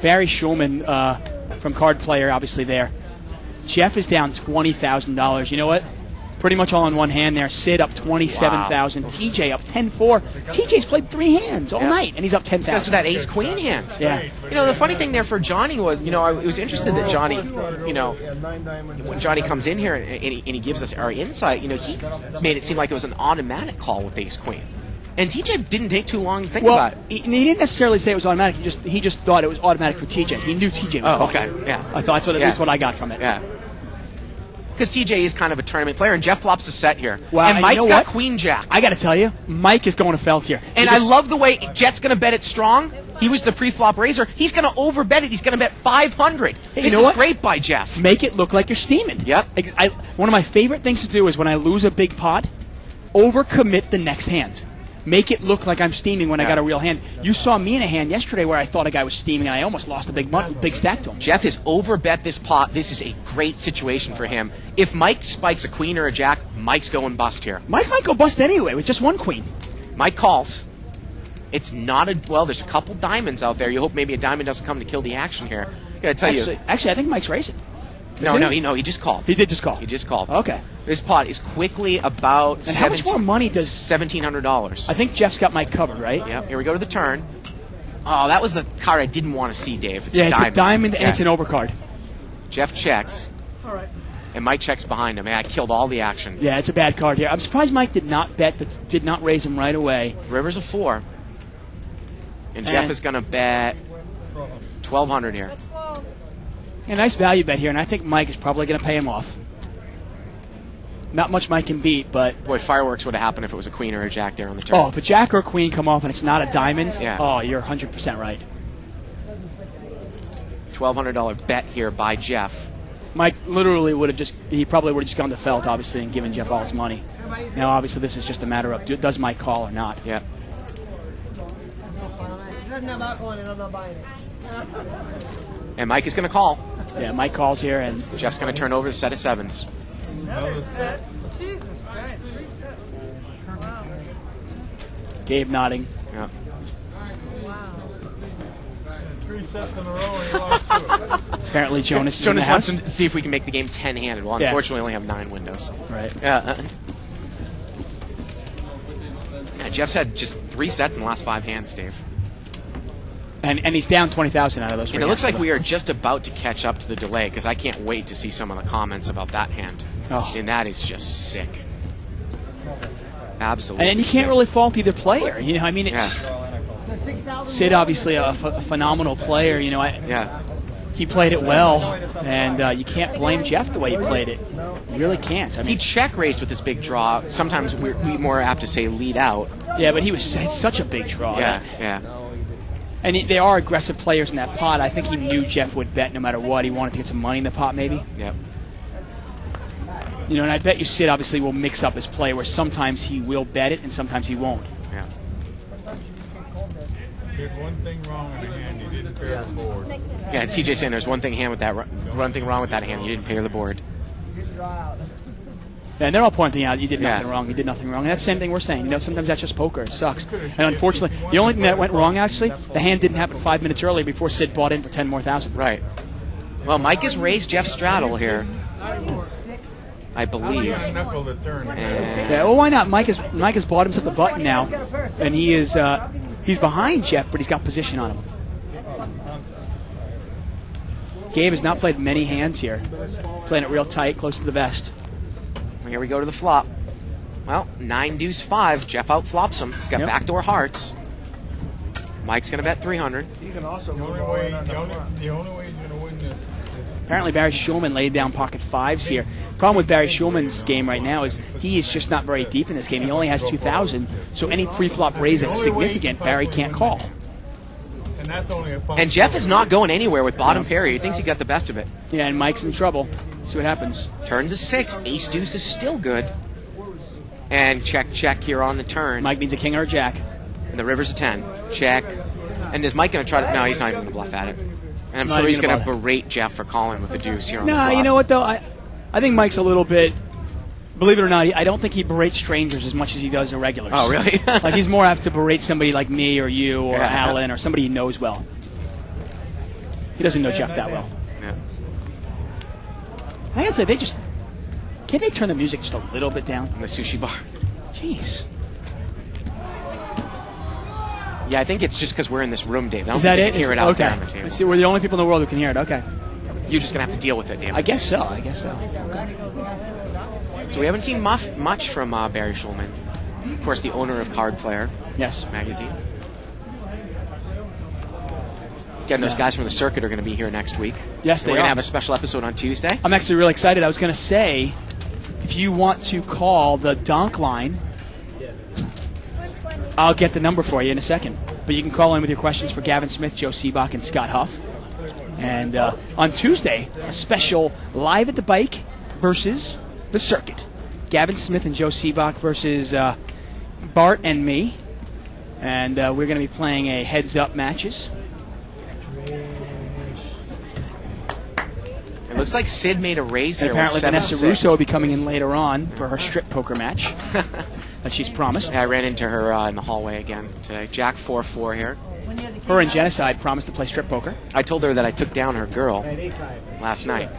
Barry Schulman from Card Player, obviously there. Jeff is down $20,000. You know what? Pretty much all in one hand there. Sid up 27,000. TJ up 10-4. TJ's played 3 hands all night, and he's up 10,000. Because of that ace-queen hand. Yeah. The funny thing there for Johnny was, I was interested that Johnny, when Johnny comes in here and he gives us our insight, he made it seem like it was an automatic call with ace-queen. And TJ didn't take too long to think about it. He didn't necessarily say it was automatic. He just thought it was automatic for TJ. He knew TJ was calling. Okay. Yeah. I thought that's at least what I got from it. Yeah. Because TJ is kind of a tournament player, and Jeff flops a set here. Well, and Mike's got what? Queen Jack. I got to tell you, Mike is going to felt here. And I love the way Jet's going to bet it strong. He was the pre-flop raiser. He's going to overbet it. He's going to bet 500. Hey, this you know is what? great by Jeff. Make it look like you're steaming. Yep. One of my favorite things to do is when I lose a big pot, overcommit the next hand. Make it look like I'm steaming when I got a real hand. You saw me in a hand yesterday where I thought a guy was steaming and I almost lost a big stack to him. Jeff has overbet this pot. This is a great situation for him. If Mike spikes a queen or a jack, Mike's going bust here. Mike might go bust anyway with just one queen. Mike calls. It's not there's a couple diamonds out there. You hope maybe a diamond doesn't come to kill the action here. I gotta tell you. Actually, I think Mike's racing. No, he just called. He did just call. He just called. Okay. This pot is quickly about and how much more money does $1,700? I think Jeff's got Mike covered, right? Yep. Here we go to the turn. Oh, that was the card I didn't want to see, Dave. It's it's a diamond and it's an overcard. Jeff checks. All right. And Mike checks behind him, and I killed all the action. Yeah, it's a bad card here. I'm surprised Mike did not bet, but did not raise him right away. River's a 4. And Jeff is going to bet 1,200 here. A nice value bet here, and I think Mike is probably going to pay him off. Not much Mike can beat, but... Boy, fireworks would have happened if it was a queen or a jack there on the turn. Oh, if a jack or a queen come off and it's not a diamond, yeah. Oh, you're 100% right. $1,200 bet here by Jeff. Mike literally he probably would have just gone to Felt, obviously, and given Jeff all his money. Now, obviously, this is just a matter of, does Mike call or not? Yeah. And Mike is going to call. Yeah, Mike calls here, and Jeff's going to turn over the set of 7s. Jesus Christ. 3 sets. Wow. Gabe nodding. Yeah. Wow. 3 sets in a row and he lost 2. Apparently Jonas is in the Jonas house. wants to see if we can make the game 10-handed. Well, unfortunately, we only have 9 windows. Right. Yeah. Jeff's had just 3 sets in the last 5 hands, Dave. And he's down 20,000 out of those. And it looks like we are just about to catch up to the delay, because I can't wait to see some of the comments about that hand. Oh. And that is just sick. Absolutely. And you can't really fault either player. You know, I mean, it's Yeah. Sid, obviously a phenomenal player. You know, he played it well, and you can't blame Jeff the way he played it. You really can't. I mean, he check raised with this big draw. Sometimes we're more apt to say lead out. Yeah, but it's such a big draw. Yeah. And they are aggressive players in that pot. I think he knew Jeff would bet no matter what. He wanted to get some money in the pot, maybe. Yep. You know, and I bet you Sid obviously will mix up his play, where sometimes he will bet it and sometimes he won't. Yeah. There's one thing wrong with the hand, you didn't pair the board. Yeah, CJ saying there's one thing wrong with that hand. You didn't pair the board. And they're all pointing out you did nothing wrong. You did nothing wrong. And that's the same thing we're saying. You know, sometimes that's just poker. It sucks. And unfortunately, the only thing that went wrong, actually, the hand didn't happen 5 minutes earlier before Sid bought in for 10 more thousand. Right. Well, Mike has raised Jeff straddle here, I believe. Yeah, well, why not? Mike has bought himself the button now, and he's behind Jeff, but he's got position on him. Gabe has not played many hands here. Playing it real tight, close to the vest. Here we go to the flop. Well, 9 deuce 5. Jeff outflops him. He's got backdoor hearts. Mike's going to bet 300. You can also the only way he's going to win this. Apparently Barry Schulman laid down pocket 5s here. Problem with Barry Schulman's game right now is he is just not very deep in this game. He only has 2,000, so any pre-flop raise that's significant, Barry can't call. And that's only a And Jeff is not going anywhere with bottom pair. He thinks he got the best of it. Yeah, and Mike's in trouble. Let's see what happens. Turns a 6. Ace deuce is still good. And check here on the turn. Mike needs a king or a jack. And the river's a 10. Check. And is Mike going to try to... No, he's not even going to bluff at it. And I'm sure he's going to berate Jeff for calling with the deuce here on the flop. You know what, though? I think Mike's a little bit... Believe it or not, I don't think he berates strangers as much as he does irregulars. Oh, really? Like, he's more apt to berate somebody like me or you or Alan or somebody he knows well. He doesn't know Jeff that well. Yeah. I gotta say, can't they turn the music just a little bit down? In the sushi bar. Jeez. Yeah, I think it's just because we're in this room, Dave. I don't Is that think it? we can hear it out Okay. there on the table. I see, we're the only people in the world who can hear it. Okay. You're just going to have to deal with it, David. I guess so. So we haven't seen much from Barry Schulman. Of course, the owner of Card Player magazine. Again, those guys from the circuit are going to be here next week. Yes, they We're are. going to have a special episode on Tuesday. I'm actually really excited. I was going to say, if you want to call the donk line, I'll get the number for you in a second. But you can call in with your questions for Gavin Smith, Joe Seabach, and Scott Huff. And on Tuesday, a special Live at the Bike versus the Circuit. Gavin Smith and Joe Seabach versus Bart and me. And we're going to be playing a heads-up matches. It looks like Sid made a raise here. And apparently with Vanessa 7-6. Russo will be coming in later on for her strip poker match that she's promised. Yeah, I ran into her in the hallway again today. Jack 4-4 here. Her and Genocide promised to play strip poker. I told her that I took down her girl last night.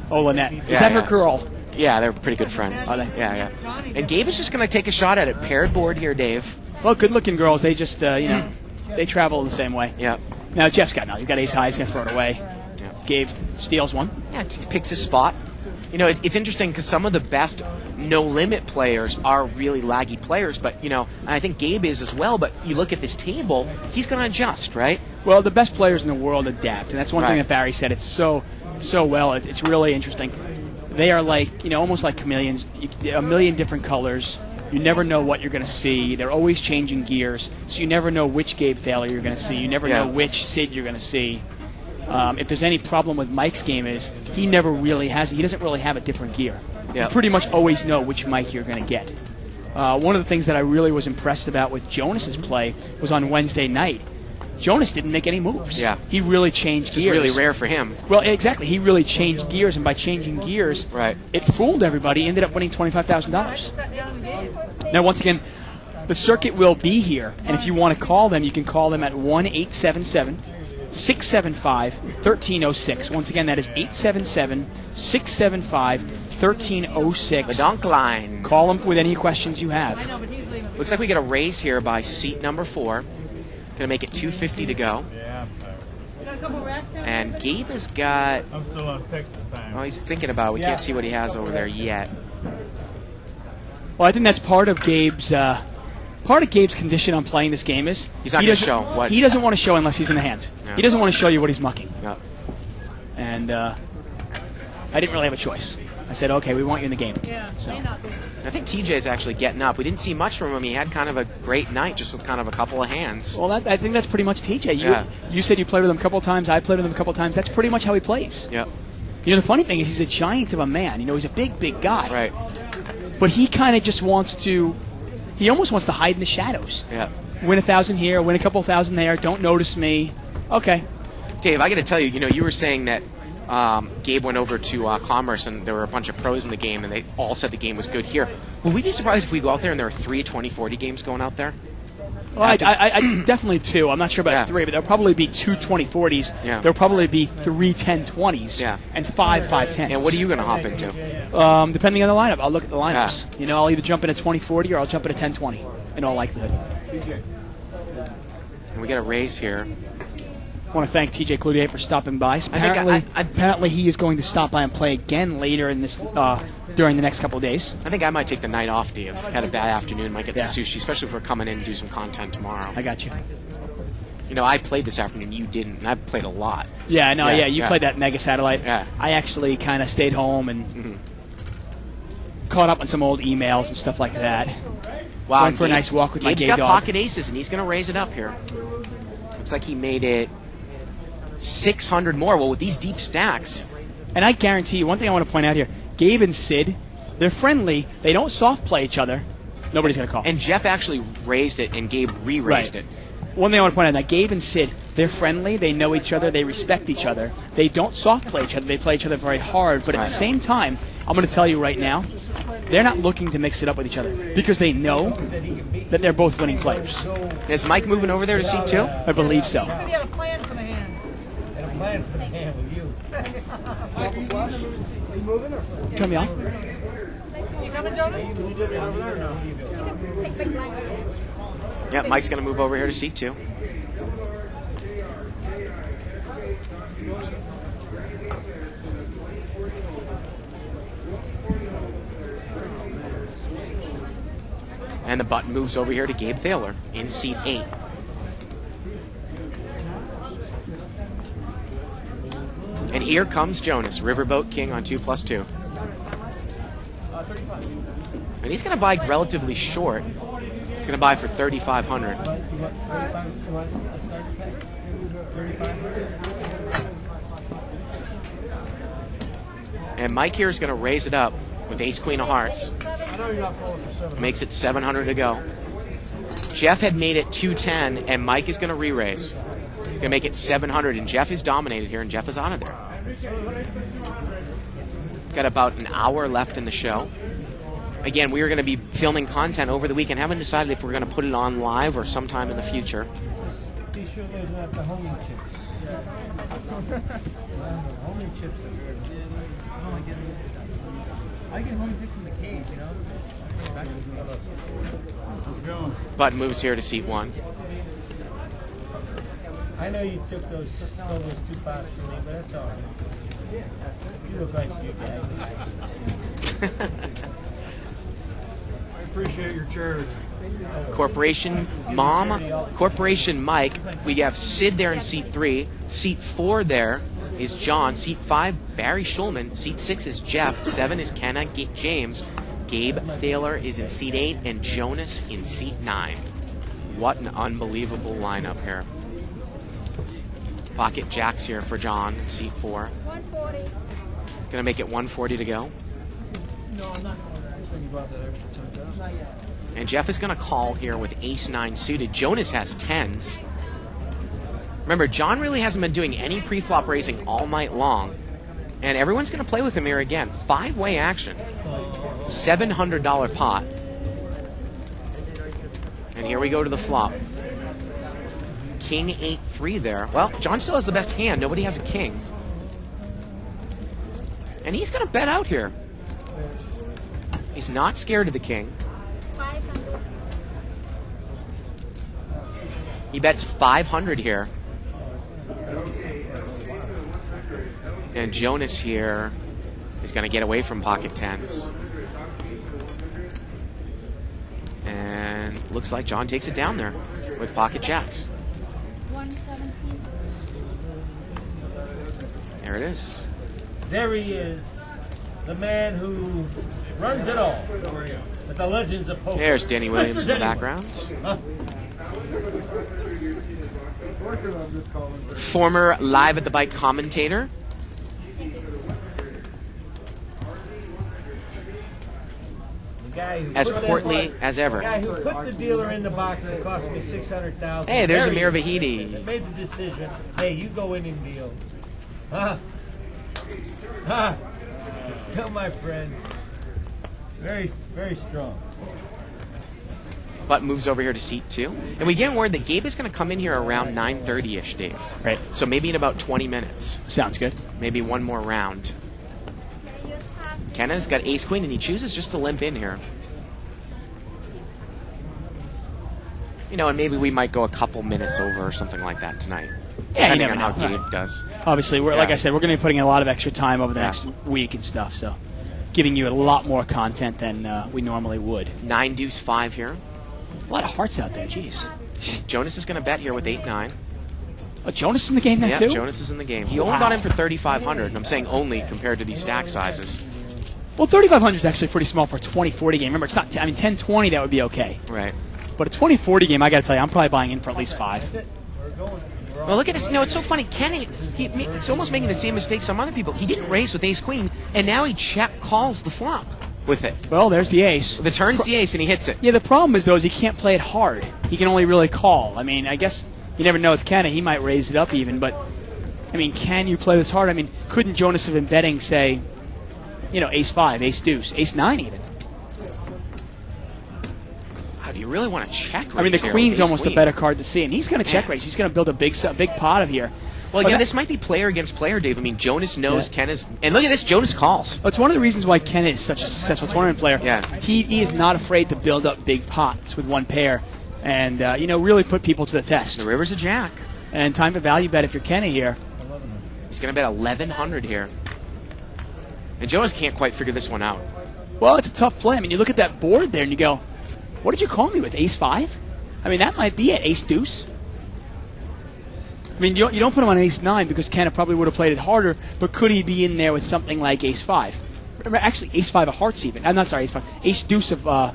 Oh, Lynette. Is that her girl? Yeah, they're pretty good friends. Are they? Yeah. And Gabe is just going to take a shot at it. Paired board here, Dave. Well, good-looking girls. They just, they travel the same way. Yep. Now, Jeff's got nothing. He's got ace high. He's going to throw it away. Yep. Gabe steals one. Yeah, he picks his spot. You know, it's interesting because some of the best no-limit players are really laggy players, but, and I think Gabe is as well, but you look at this table, he's going to adjust, right? Well, the best players in the world adapt, and that's one thing Right. that Barry said. It's so well. It's really interesting. They are like, almost like chameleons, a million different colors. You never know what you're going to see. They're always changing gears, so you never know which Gabe Thaler you're going to see. You never know which Sid you're going to see. If there's any problem with Mike's game is he doesn't really have a different gear. Yep. You pretty much always know which Mike you're going to get. One of the things that I really was impressed about with Jonas's play was on Wednesday night. Jonas didn't make any moves. Yeah. He really changed gears. It's really rare for him. Well, exactly. He really changed gears, and by changing gears, it fooled everybody. He ended up winning $25,000. Now, once again, the circuit will be here, and if you want to call them, you can call them at 1-877-675-1306. Once again, that is 877-675-1306. The donk line. Call them with any questions you have. Looks like we get a raise here by seat number 4. Going to make it $250 to go. Yeah. And Gabe has got... I'm still on Texas time. Well, he's thinking about it. We can't see what he has over there yet. Well, I think that's part of Gabe's condition on playing this game is he's not going to show what he doesn't want to show unless he's in the hand. Yeah. He doesn't want to show you what he's mucking. Yeah. And I didn't really have a choice. I said, okay, we want you in the game. Yeah, so. I think TJ's actually getting up. We didn't see much from him. He had kind of a great night just with kind of a couple of hands. Well, I think that's pretty much TJ. You said you played with him a couple of times. I played with him a couple of times. That's pretty much how he plays. Yep. The funny thing is he's a giant of a man. He's a big guy. Right. But he kind of just wants to... He almost wants to hide in the shadows. Yeah. Win 1,000 here, win a couple thousand there. Don't notice me. Okay. Dave, I got to tell you, you were saying that Gabe went over to Commerce and there were a bunch of pros in the game and they all said the game was good here. Would we be surprised if we go out there and there are 3 20-40 games going out there? Well, I definitely 2. I'm not sure about 3, but there'll probably be 2 20-40s. Yeah. There'll probably be 3 10-20s. Yeah. And 5 5-10s. And what are you going to hop into? Depending on the lineup. I'll look at the lineups. Yeah. I'll either jump in a 20-40 or I'll jump in a 10-20 in all likelihood. And we get a raise here. I want to thank TJ Cloutier for stopping by. Apparently he is going to stop by and play again later in this during the next couple of days. I think I might take the night off, Dave. Had a bad afternoon. Might get to sushi, especially if we're coming in and do some content tomorrow. I got you. I played this afternoon. You didn't. And I played a lot. Yeah, you played that Mega Satellite. Yeah. I actually kind of stayed home and caught up on some old emails and stuff like that. Wow. Went for a nice walk with my gay Gabe's got dog. pocket aces, and he's going to raise it up here. Looks like he made it 600 more. Well, with these deep stacks. And I guarantee you, one thing I want to point out here, Gabe and Sid, they're friendly. They don't soft play each other. Nobody's going to call. And Jeff actually raised it, and Gabe re-raised it. One thing I want to point out, that Gabe and Sid, they're friendly. They know each other. They respect each other. They don't soft play each other. They play each other very hard. But at the same time, I'm going to tell you right now, they're not looking to mix it up with each other because they know that they're both winning players. Is Mike moving over there to seat 2? I believe so. He said he had a plan for the hand. Plan for the hand with you. Turn me off. You coming, Jonas? Yeah, Mike's going to move over here to seat 2. And the button moves over here to Gabe Thaler in seat 8. And here comes Jonas, Riverboat King on 2+2. And he's going to buy relatively short. He's going to buy for $3,500. what, 35? You want a starter pack? 35? And Mike here is going to raise it up with ace queen of hearts. I know you got full for 700. Makes it 700 to go. Jeff had made it 210, and Mike is going to re-raise. Going to make it 700, and Jeff is dominated here, and Jeff is out of there. Got about an hour left in the show. Again, we are going to be filming content over the weekend. Haven't decided if we're going to put it on live or sometime in the future. Be sure there's not the homing chips. Homing chips are good. I get homing chips in the cage, you know? Button moves here to seat 1. I know you stole those 2 pots from me, but that's all right. You look like you guys. I appreciate your charity. Corporation Mom, Corporation Mike. We have Sid there in seat 3. Seat 4 there is John. Seat 5, Barry Schulman. Seat 6 is Jeff. 7 is Kenna James. Gabe Thaler is in seat 8, and Jonas in seat 9. What an unbelievable lineup here. Pocket jacks here for John in seat 4. 140. Gonna make it 140 to go. No, I'm not going to actually brought that extra 10,000. Not yet. And Jeff is gonna call here with ace 9 suited. Jonas has 10s. Remember, John really hasn't been doing any pre-flop raising all night long. And everyone's going to play with him here again. 5-way action. $700 pot. And here we go to the flop. King 8-3 there. Well, John still has the best hand. Nobody has a king. And he's going to bet out here. He's not scared of the king. 500. He bets 500 here. And Jonas here is going to get away from pocket 10s. And looks like John takes it down there with pocket jacks. 117. There it is. There he is. The man who runs it all. With the legends of poker. There's Danny Williams in the Denny. background. Huh? Former Live at the Bike commentator. The guy who As put that portly box- as ever. The guy who put the dealer in the box that cost me $600,000. Hey, there's There he Amir is. Vahidi. That made the decision. Hey, you go in and deal. Huh? Huh? Still my friend. Very, very strong. Button moves over here to seat 2. And we get word that Gabe is going to come in here around 9:30ish, Dave. Right. So maybe in about 20 minutes. Sounds good. Maybe one more round. Kenna's got ace queen, and he chooses just to limp in here. You know, and maybe we might go a couple minutes over or something like that tonight. Yeah, you Depending never on how know. Gabe does. Obviously, we're like Yeah. I said, we're going to be putting in a lot of extra time over the Yeah. next week and stuff, so giving you a lot more content than we normally would. 9-deuce-5 here. A lot of hearts out there, jeez. Jonas is going to bet here with 8-9. Oh, Jonas in the game then Yeah, too? Jonas is in the game. He Wow. only got in for 3,500, and I'm saying only compared to these stack sizes. Well, 3,500 is actually pretty small for a 20-40 game. Remember, it's not. 10-20 that would be okay, Right. but a 20-40 game, I got to tell you, I'm probably buying in for at least 5. Well, look at this. You know, it's so funny. Kenny, it's almost making the same mistake some other people. He didn't raise with ace queen, and now he check calls the flop with it. Well, there's the ace. The turn's the ace, and he hits it. Yeah, the problem is though is he can't play it hard. He can only really call. I mean, I guess you never know with Kenny. He might raise it up even, but I mean, can you play this hard? I mean, couldn't Jonas have been betting, say, you know, ace 5, ace deuce, ace 9 even? Do you really want to check raise I mean, the here queen's with ace almost queen? a better card to see, and he's going to check raise. He's going to build a big pot of here. Well, But again, that- this might be player against player, Dave. I mean, Jonas knows Ken is... And look at this, Jonas calls. It's one of the reasons why Ken is such a successful tournament player. Yeah. He is not afraid to build up big pots with one pair and, you know, really put people to the test. The river's a jack. And time to value bet if you're Kenny here. He's going to bet 1,100 here. And Jonas can't quite figure this one out. Well, it's a tough play. I mean, you look at that board there and you go, what did you call me with, ace 5? I mean, that might be it, ace deuce. I mean, you don't put him on ace 9 because Ken probably would have played it harder, but could he be in there with something like ace 5? Remember, actually, ace 5 of hearts even. I'm not sorry, ace 5. Ace deuce of, I'm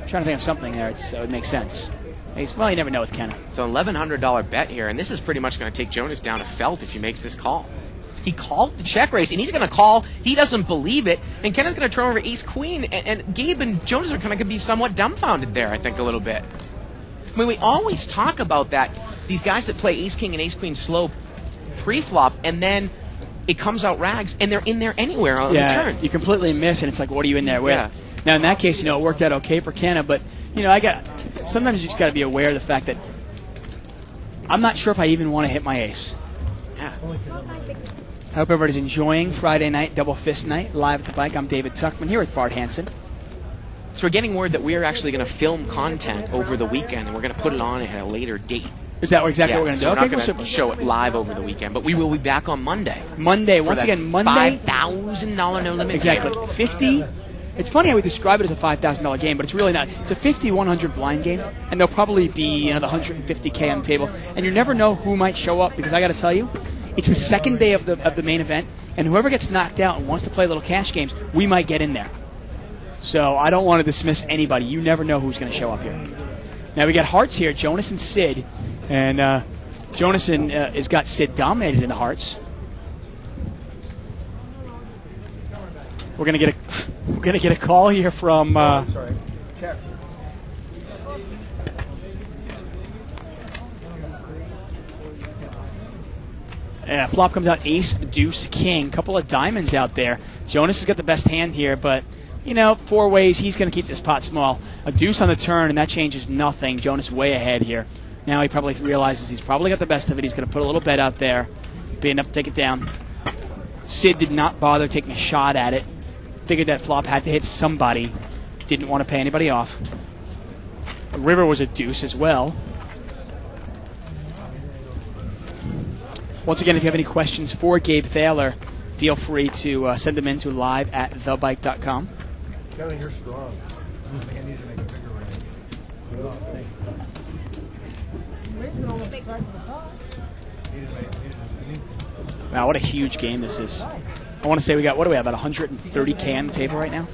trying to think of something there. It would make sense. Well, you never know with Kenna. So $1,100 bet here, and this is pretty much going to take Jonas down to felt if he makes this call. He called the check raise, and he's going to call. He doesn't believe it, and Kenna's going to turn over ace-queen, and Gabe and Jonas are kind of going to be somewhat dumbfounded there, I think, a little bit. I mean, we always talk about that, these guys that play ace-king and ace-queen slow pre-flop, and then it comes out rags, and they're in there anywhere on the turn. You completely miss, and it's like, what are you in there with? Yeah. Now, in that case, it worked out okay for Kenna, but, sometimes you just got to be aware of the fact that I'm not sure if I even want to hit my ace. Yeah. I hope everybody's enjoying Friday night, Double Fist Night, live at the bike. I'm David Tuckman here with Bart Hansen. So we're getting word that we're actually going to film content over the weekend, and we're going to put it on at a later date. Is that exactly what we're going to do? We're not going to show it live over the weekend, but we will be back on Monday. Once again, Monday. $5,000 no limit. Exactly. Game. 50. It's funny how we describe it as a $5,000 game, but it's really not. It's a 50-100 blind game, and there'll probably be the 150K on the table, and you never know who might show up, because I got to tell you, it's the second day of the main event, and whoever gets knocked out and wants to play little cash games, we might get in there. So I don't want to dismiss anybody. You never know who's going to show up here. Now we got hearts here, Jonas and Sid, and Jonas has got Sid dominated in the hearts. We're gonna get a call here from. Sorry. Check. Flop comes out ace, deuce, king. Couple of diamonds out there. Jonas has got the best hand here, but four ways he's going to keep this pot small. A deuce on the turn, and that changes nothing. Jonas way ahead here. Now he probably realizes he's probably got the best of it. He's going to put a little bet out there, be enough to take it down. Sid did not bother taking a shot at it. Figured that flop had to hit somebody. Didn't want to pay anybody off. The river was a deuce as well. Once again, if you have any questions for Gabe Thaler, feel free to send them in to live@thebike.com. Kevin, you're strong. I think I need to make a bigger range. Wow, what a huge game this is. I want to say we got, about 130K on the table right now?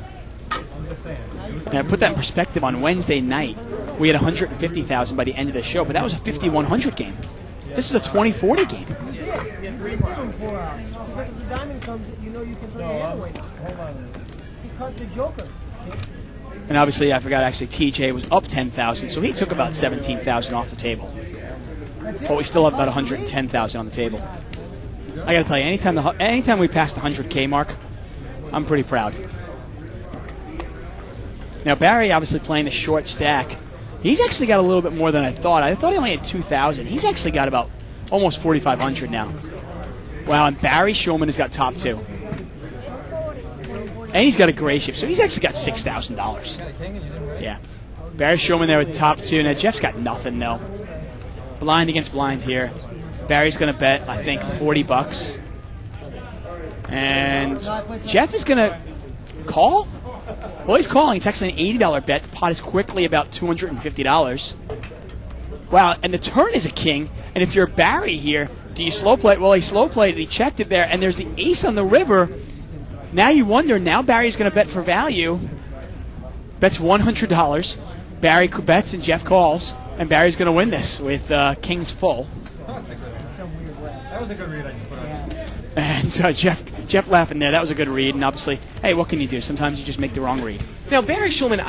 Now, to put that in perspective, on Wednesday night, we had 150,000 by the end of the show, but that was a 5,100 game. This is a 2040 game. And obviously, I forgot, actually, TJ was up 10,000, so he took about 17,000 off the table. But we still have about 110,000 on the table. I got to tell you, anytime we pass the 100K mark, I'm pretty proud. Now, Barry obviously playing the short stack. He's actually got a little bit more than I thought. I thought he only had 2,000. He's actually got about almost 4,500 now. Wow, and Barry Shulman has got top two. And he's got a gray shift, so he's actually got $6,000. Yeah. Barry Shulman there with top two. Now, Jeff's got nothing, though. Blind against blind here. Barry's going to bet, I think, $40. And Jeff is going to call? Well, he's calling. It's actually an $80 bet. The pot is quickly about $250. Wow, and the turn is a king. And if you're Barry here, do you slow play it? Well, he slow played it. He checked it there, and there's the ace on the river. Now you wonder, now Barry's going to bet for value. Bets $100. Barry bets and Jeff calls. And Barry's going to win this with kings full. That was a good read I just put on. And Jeff laughing there. That was a good read. And obviously, hey, what can you do? Sometimes you just make the wrong read. Now, Barry Shulman,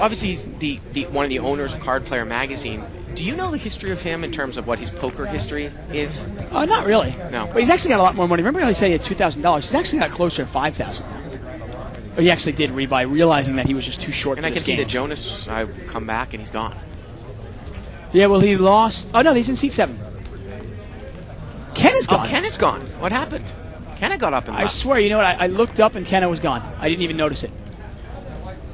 obviously he's the one of the owners of Card Player Magazine. Do you know the history of him in terms of what his poker history is? Not really. No. But he's actually got a lot more money. Remember how he said he had $2,000? He's actually got closer to $5,000 now. But he actually did rebuy, realizing that he was just too short and for I this can see game. that Jonas come back and he's gone. Yeah, well, he lost. Oh, no, he's in seat 7. Ken is gone. Oh, Ken is gone. What happened? Kenna got up and left. I swear, you know what? I looked up and Kenna was gone. I didn't even notice it.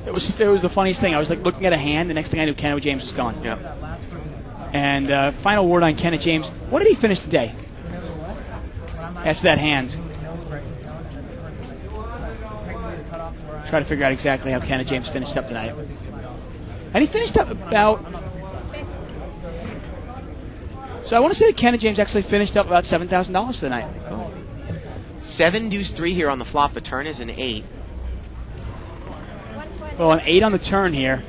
It was the funniest thing. I was like looking at a hand. The next thing I knew, Kenna James was gone. Yeah. And final word on Kenna James. What did he finish today? After that hand. Try to figure out exactly how Kenna James finished up tonight. And he finished up about... So I want to say that Kenna James actually finished up about $7,000 for the night. Oh. 7 deuce 3 here on the flop. The turn is an 8. Well, an 8 on the turn here.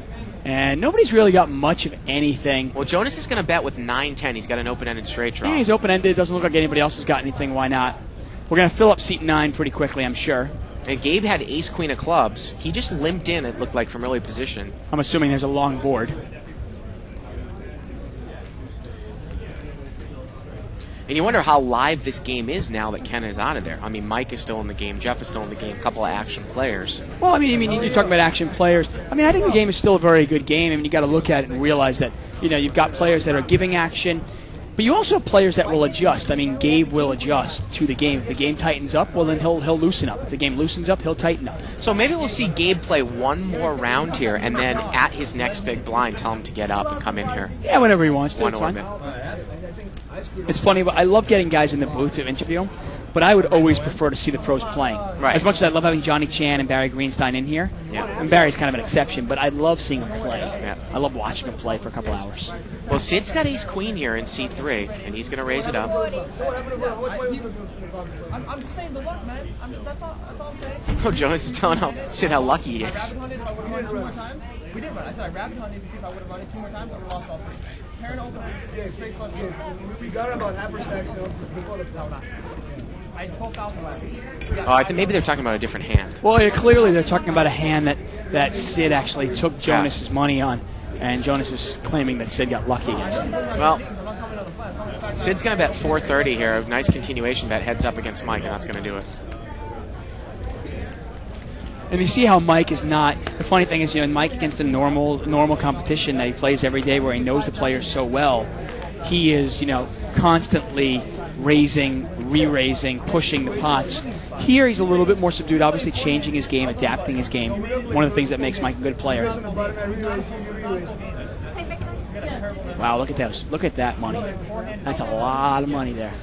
And nobody's really got much of anything. Well, Jonas is going to bet with 9-10. He's got an open-ended straight draw. Yeah, he's open-ended. Doesn't look like anybody else has got anything. Why not? We're going to fill up seat 9 pretty quickly, I'm sure. And Gabe had ace-queen of clubs. He just limped in, it looked like, from early position. I'm assuming there's a long board. And you wonder how live this game is now that Ken is out of there. I mean, Mike is still in the game. Jeff is still in the game. A couple of action players. Well, I mean, you're talking about action players. I mean, I think the game is still a very good game. I mean, you got to look at it and realize that, you've got players that are giving action, but you also have players that will adjust. I mean, Gabe will adjust to the game. If the game tightens up, well, then he'll loosen up. If the game loosens up, he'll tighten up. So maybe we'll see Gabe play one more round here, and then at his next big blind, tell him to get up and come in here. Yeah, whenever he wants to. One It's fine. orbit. It's funny, but I love getting guys in the booth to interview them, but I would always prefer to see the pros playing. Right. As much as I love having Johnny Chan and Barry Greenstein in here, Yeah. and Barry's kind of an exception, but I love seeing them play. Yeah. I love watching them play for a couple hours. Well, Sid's got ace-queen here in seat 3, and he's going to raise it up. I'm just saying the luck, man. That's all I'm saying. Oh, Jonas is telling Sid how lucky he is. Rabbit hunted if I would have run it 2 more times. We did run. I said I rabbit hunted to see if I would have run it 2 more times. I would have lost all 3. Karen opened straight flush. We got about half a stack so before the I had 12,000 left. Oh, I think maybe they're talking about a different hand. Well, yeah, clearly they're talking about a hand that Sid actually took Jonas's money on, and Jonas is claiming that Sid got lucky against him. Well, Sid's going to bet 430 here. A nice continuation bet heads up against Mike, and that's going to do it. And you see how Mike is not. The funny thing is, Mike against a normal competition that he plays every day, where he knows the players so well, he is, constantly raising, re-raising, pushing the pots. Here he's a little bit more subdued, obviously changing his game, adapting his game. One of the things that makes Mike a good player. Wow, look at those. Look at that money. That's a lot of money there.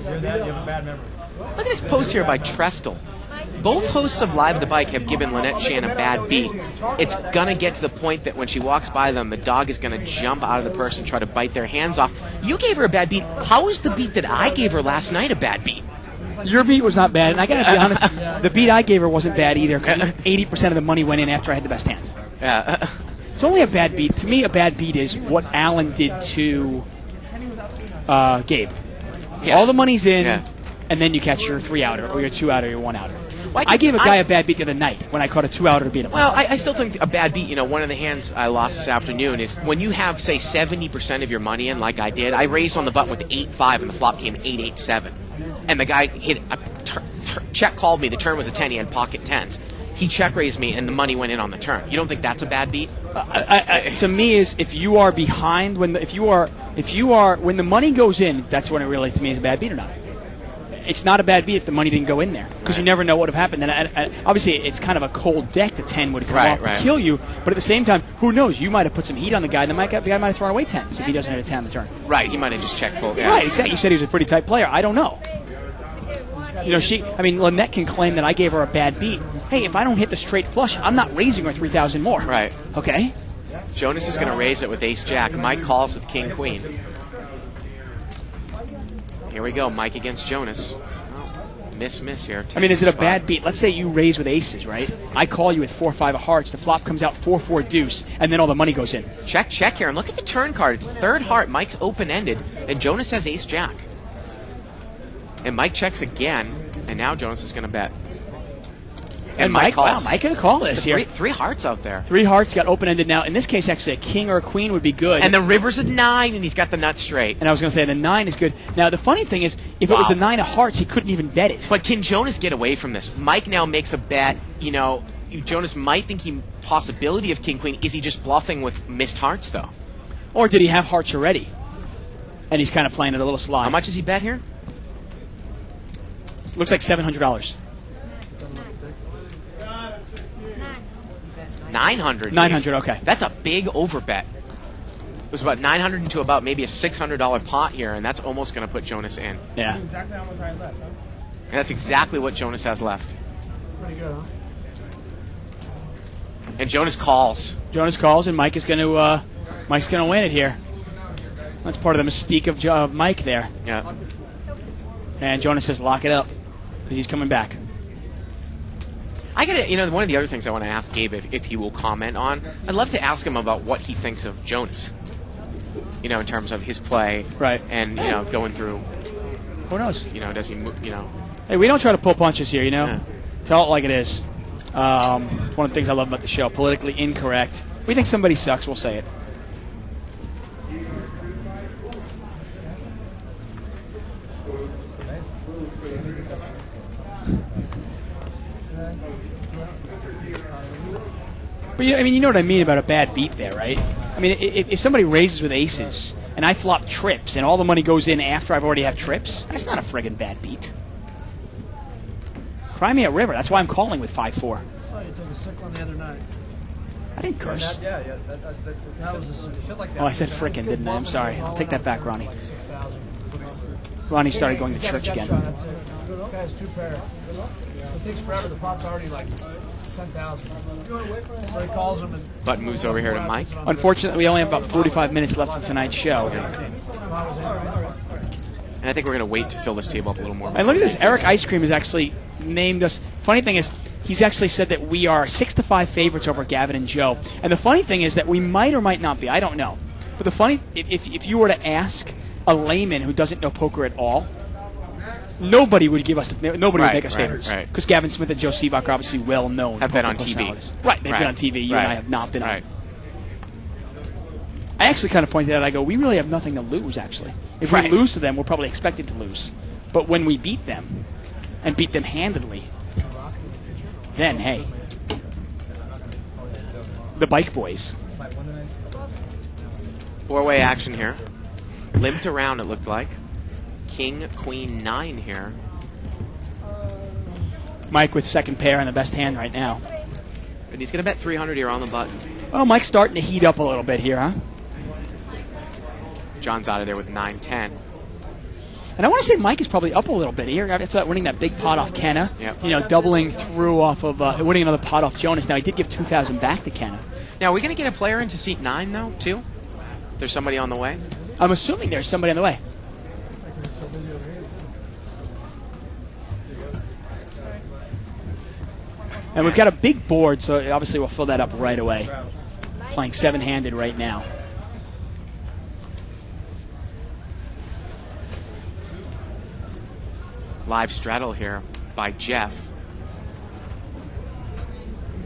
Look at this post here by Trestle. Both hosts of Live at the Bike have given Lynette Shan a bad beat. It's going to get to the point that when she walks by them, the dog is going to jump out of the purse and try to bite their hands off. You gave her a bad beat. How is the beat that I gave her last night a bad beat? Your beat was not bad, and I got to be honest, the beat I gave her wasn't bad either, because 80% of the money went in after I had the best hands. Yeah. It's only a bad beat. To me, a bad beat is what Alan did to Gabe. Yeah. All the money's in, Yeah. and then you catch your 3-outer, or your 2-outer, or your 1-outer. Well, I gave a guy a bad beat the other night when I caught a 2-outer to beat him. Well, I still think a bad beat, one of the hands I lost this afternoon is when you have, say, 70% of your money in, like I did. I raised on the button with 8-5, and the flop came 8-8-7. And the guy hit a check called me. The turn was a 10. He had pocket 10s. He check raised me, and the money went in on the turn. You don't think that's a bad beat? To me, is if you are behind when when the money goes in, that's when it really to me is a bad beat or not. It's not a bad beat if the money didn't go in there, because you never know what would have happened. And obviously, it's kind of a cold deck. The 10 would come off to kill you, but at the same time, who knows? You might have put some heat on the guy. The guy might have thrown away 10s if he doesn't have a 10 on the turn. Right, he might have just checked full. Yeah. Right, exactly. You said he was a pretty tight player. I don't know. Lynette can claim that I gave her a bad beat. Hey, if I don't hit the straight flush, I'm not raising her 3,000 more. Right. Okay. Jonas is going to raise it with ace-jack. Mike calls with king-queen. Here we go, Mike against Jonas. Oh, miss here. Is it a bad beat? Let's say you raise with aces, right? I call you with 4-5 of hearts. The flop comes out 4-4 deuce, and then all the money goes in. Check here. And look at the turn card. It's third heart. Mike's open-ended, and Jonas has ace-jack. And Mike checks again, and now Jonas is going to bet. And Mike calls. Wow, Mike can call this here. Three hearts out there. 3 hearts got open-ended now. In this case, actually, a king or a queen would be good. And the river's a 9, and he's got the nut straight. And I was going to say the 9 is good. Now, the funny thing is, if it was the 9 of hearts, he couldn't even bet it. But can Jonas get away from this? Mike now makes a bet. Jonas might think possibility of king-queen. Is he just bluffing with missed hearts, though? Or did he have hearts already? And he's kind of playing it a little sly. How much does he bet here? Looks like $700. 900. 900, okay. That's a big overbet. It was about 900 into about maybe a $600 pot here, and that's almost going to put Jonas in. Yeah. Exactly how much I had left, huh? And that's exactly what Jonas has left. Pretty good, huh? And Jonas calls. Jonas calls, and Mike's going to win it here. That's part of the mystique of Mike there. Yeah. And Jonas says, lock it up, because he's coming back. I got to, one of the other things I want to ask Gabe if he will comment on, I'd love to ask him about what he thinks of Jonas. In terms of his play. Right. And, going through. Who knows? Does he, Hey, we don't try to pull punches here, Yeah. Tell it like it is. It's one of the things I love about the show. Politically incorrect. We think somebody sucks, we'll say it. But you know what I mean about a bad beat there, right? I mean, if somebody raises with aces and I flop trips and all the money goes in after I've already have trips, that's not a friggin' bad beat. Cry me a river. That's why I'm calling with 5-4. I saw you took a sick one the other night. I didn't curse. That was a shit like that. Oh, I said frickin', didn't I? I'm sorry. I'll take that back, Ronnie. Ronnie started going to church again. Guy has 2 pair. It takes forever. The pot's already like 10,000. So he calls him and... Button moves over here to Mike. Unfortunately, we only have about 45 minutes left of tonight's show. And I think we're going to wait to fill this table up a little more. And look at this. Eric Ice Cream has actually named us. Funny thing is, he's actually said that we are 6-5 favorites over Gavin and Joe. And the funny thing is that we might or might not be. I don't know. But the funny, if you were to ask a layman who doesn't know poker at all, nobody would give us. Nobody would make us favorites. Right. Because Gavin Smith and Joe Sivak are obviously well known. Have been on TV. Right. They've been on TV. You and I have not been on. I actually kind of pointed out, I go, we really have nothing to lose, actually. If we lose to them, we're probably expected to lose. But when we beat them, and beat them handedly, then, hey, the Bike Boys. 4-way action here. Limped around, it looked like. King, Queen, 9 here. Mike with second pair and the best hand right now. And he's going to bet 300 here on the button. Oh, Mike's starting to heat up a little bit here, huh? John's out of there with 9-10. And I want to say Mike is probably up a little bit here. It's about winning that big pot off Kenna. Yep. Doubling through off of winning another pot off Jonas. Now, he did give $2,000 back to Kenna. Now, are we going to get a player into seat 9, though, too? There's somebody on the way? I'm assuming there's somebody on the way. And we've got a big board, so obviously we'll fill that up right away. Playing 7-handed right now. Live straddle here by Jeff.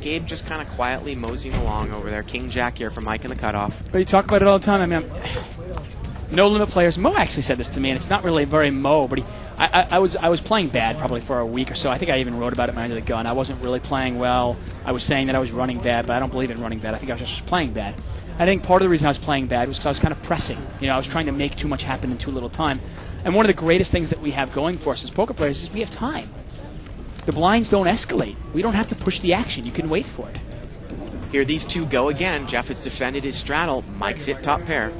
Gabe just kind of quietly moseying along over there. King Jack here for Mike in the cutoff. But you talk about it all the time. I mean, no limit players. Mo actually said this to me, and it's not really very Mo, but I was playing bad probably for a week or so. I think I even wrote about it in my Under the Gun. I wasn't really playing well. I was saying that I was running bad, but I don't believe in running bad. I think I was just playing bad. I think part of the reason I was playing bad was because I was kind of pressing. I was trying to make too much happen in too little time. And one of the greatest things that we have going for us as poker players is we have time. The blinds don't escalate. We don't have to push the action. You can wait for it. Here these two go again. Jeff has defended his straddle. Mike's hit top pair.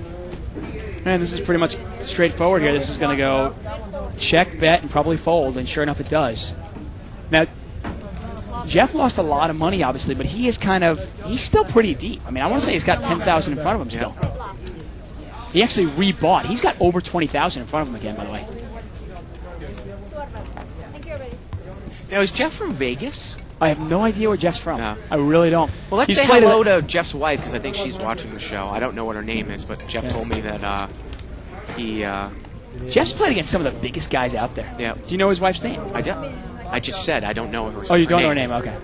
And this is pretty much straightforward here. This is going to go check, bet, and probably fold. And sure enough, it does. Now, Jeff lost a lot of money, obviously, but he's still pretty deep. I mean, I want to say he's got 10,000 in front of him still. He actually rebought. He's got over 20,000 in front of him again, by the way. Now, is Jeff from Vegas? I have no idea where Jeff's from. Yeah. I really don't. Well, let's say hello to Jeff's wife, because I think she's watching the show. I don't know what her name is, but Jeff told me that he... Jeff's played against some of the biggest guys out there. Yeah. Do you know his wife's name? I don't. I just said I don't know her name. Oh, you don't know her name? Okay.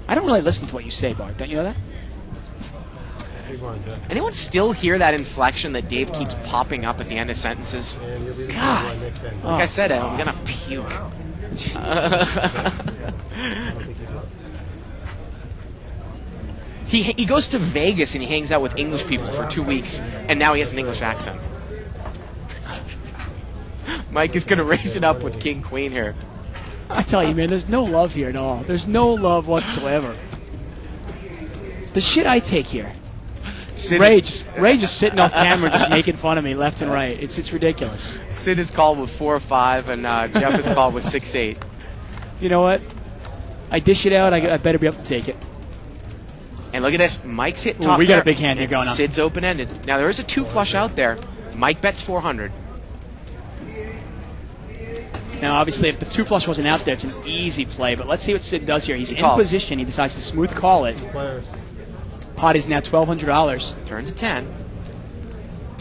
I don't really listen to what you say, Bart. Don't you know that? Anyone still hear that inflection that Dave keeps popping up at the end of sentences? God. Like I said, I'm going to puke. He goes to Vegas and he hangs out with English people for 2 weeks, and now he has an English accent. Mike is going to raise it up with King Queen here. I tell you, man, there's no love here at all. There's no love whatsoever. The shit I take here. Ray just sitting off camera just making fun of me left and right. It's ridiculous. Sid is called with 4-5, and Jeff is called with 6-8. You know what? I dish it out. I better be able to take it. And look at this. Mike's hit top. We got a big hand here going on. Sid's open-ended. Now, there is a 2 flush out there. Mike bets 400. Now, obviously, if the 2 flush wasn't out there, it's an easy play. But let's see what Sid does here. He's in calls. position. He decides to smooth call it. Pot is now $1,200. Turns a 10.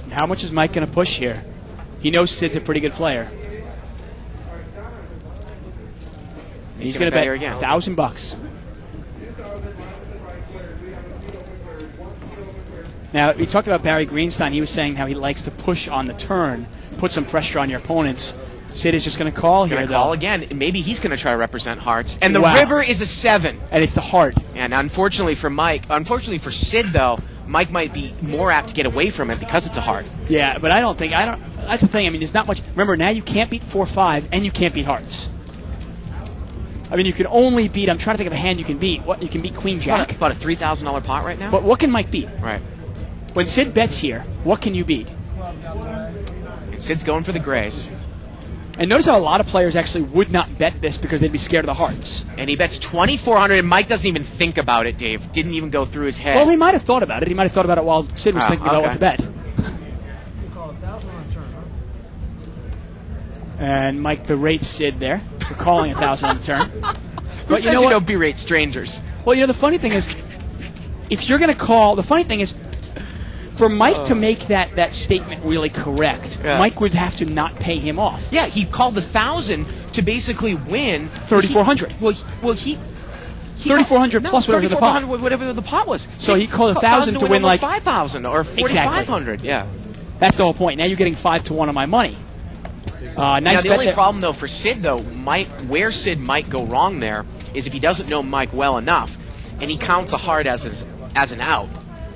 And how much is Mike going to push here? He knows Sid's a pretty good player. He's going to bet here again. $1,000. Now, we talked about Barry Greenstein. He was saying how he likes to push on the turn, put some pressure on your opponents. Sid is just going to call here, though. Call again. Maybe he's going to try to represent hearts. And the Wow. river is a 7. And it's the heart. And unfortunately for Sid, though, Mike might be more apt to get away from it because it's a heart. Yeah, but I don't. That's the thing. I mean, there's not much. Remember, now you can't beat 4-5, and you can't beat hearts. I mean, you can only beat. I'm trying to think of a hand you can beat. What you can beat Queen Jack. About a $3,000 pot right now. But what can Mike beat? Right. When Sid bets here, what can you beat? And Sid's going for the grays. And notice how a lot of players actually would not bet this because they'd be scared of the hearts. And he bets $2,400, and Mike doesn't even think about it, Dave. Didn't even go through his head. Well, he might have thought about it. He might have thought about it while Sid was thinking about what to bet. You call 1,000 on a turn, huh? And Mike berates Sid there for calling 1,000 on the turn. But you know what? Don't berate strangers. Well, the funny thing is, if you're going to call, the funny thing is, for Mike to make that statement really correct, Mike would have to not pay him off. Yeah, he called 1,000 to basically win 3,400. Well, he 3,400 plus whatever the pot. Whatever the pot was. So he called 1,000 to win like 5,000 or 4,500. Yeah, that's the whole point. Now you're getting 5-1 on my money. Now the only problem though for Sid though, where Sid might go wrong there is if he doesn't know Mike well enough, and he counts a heart as an out.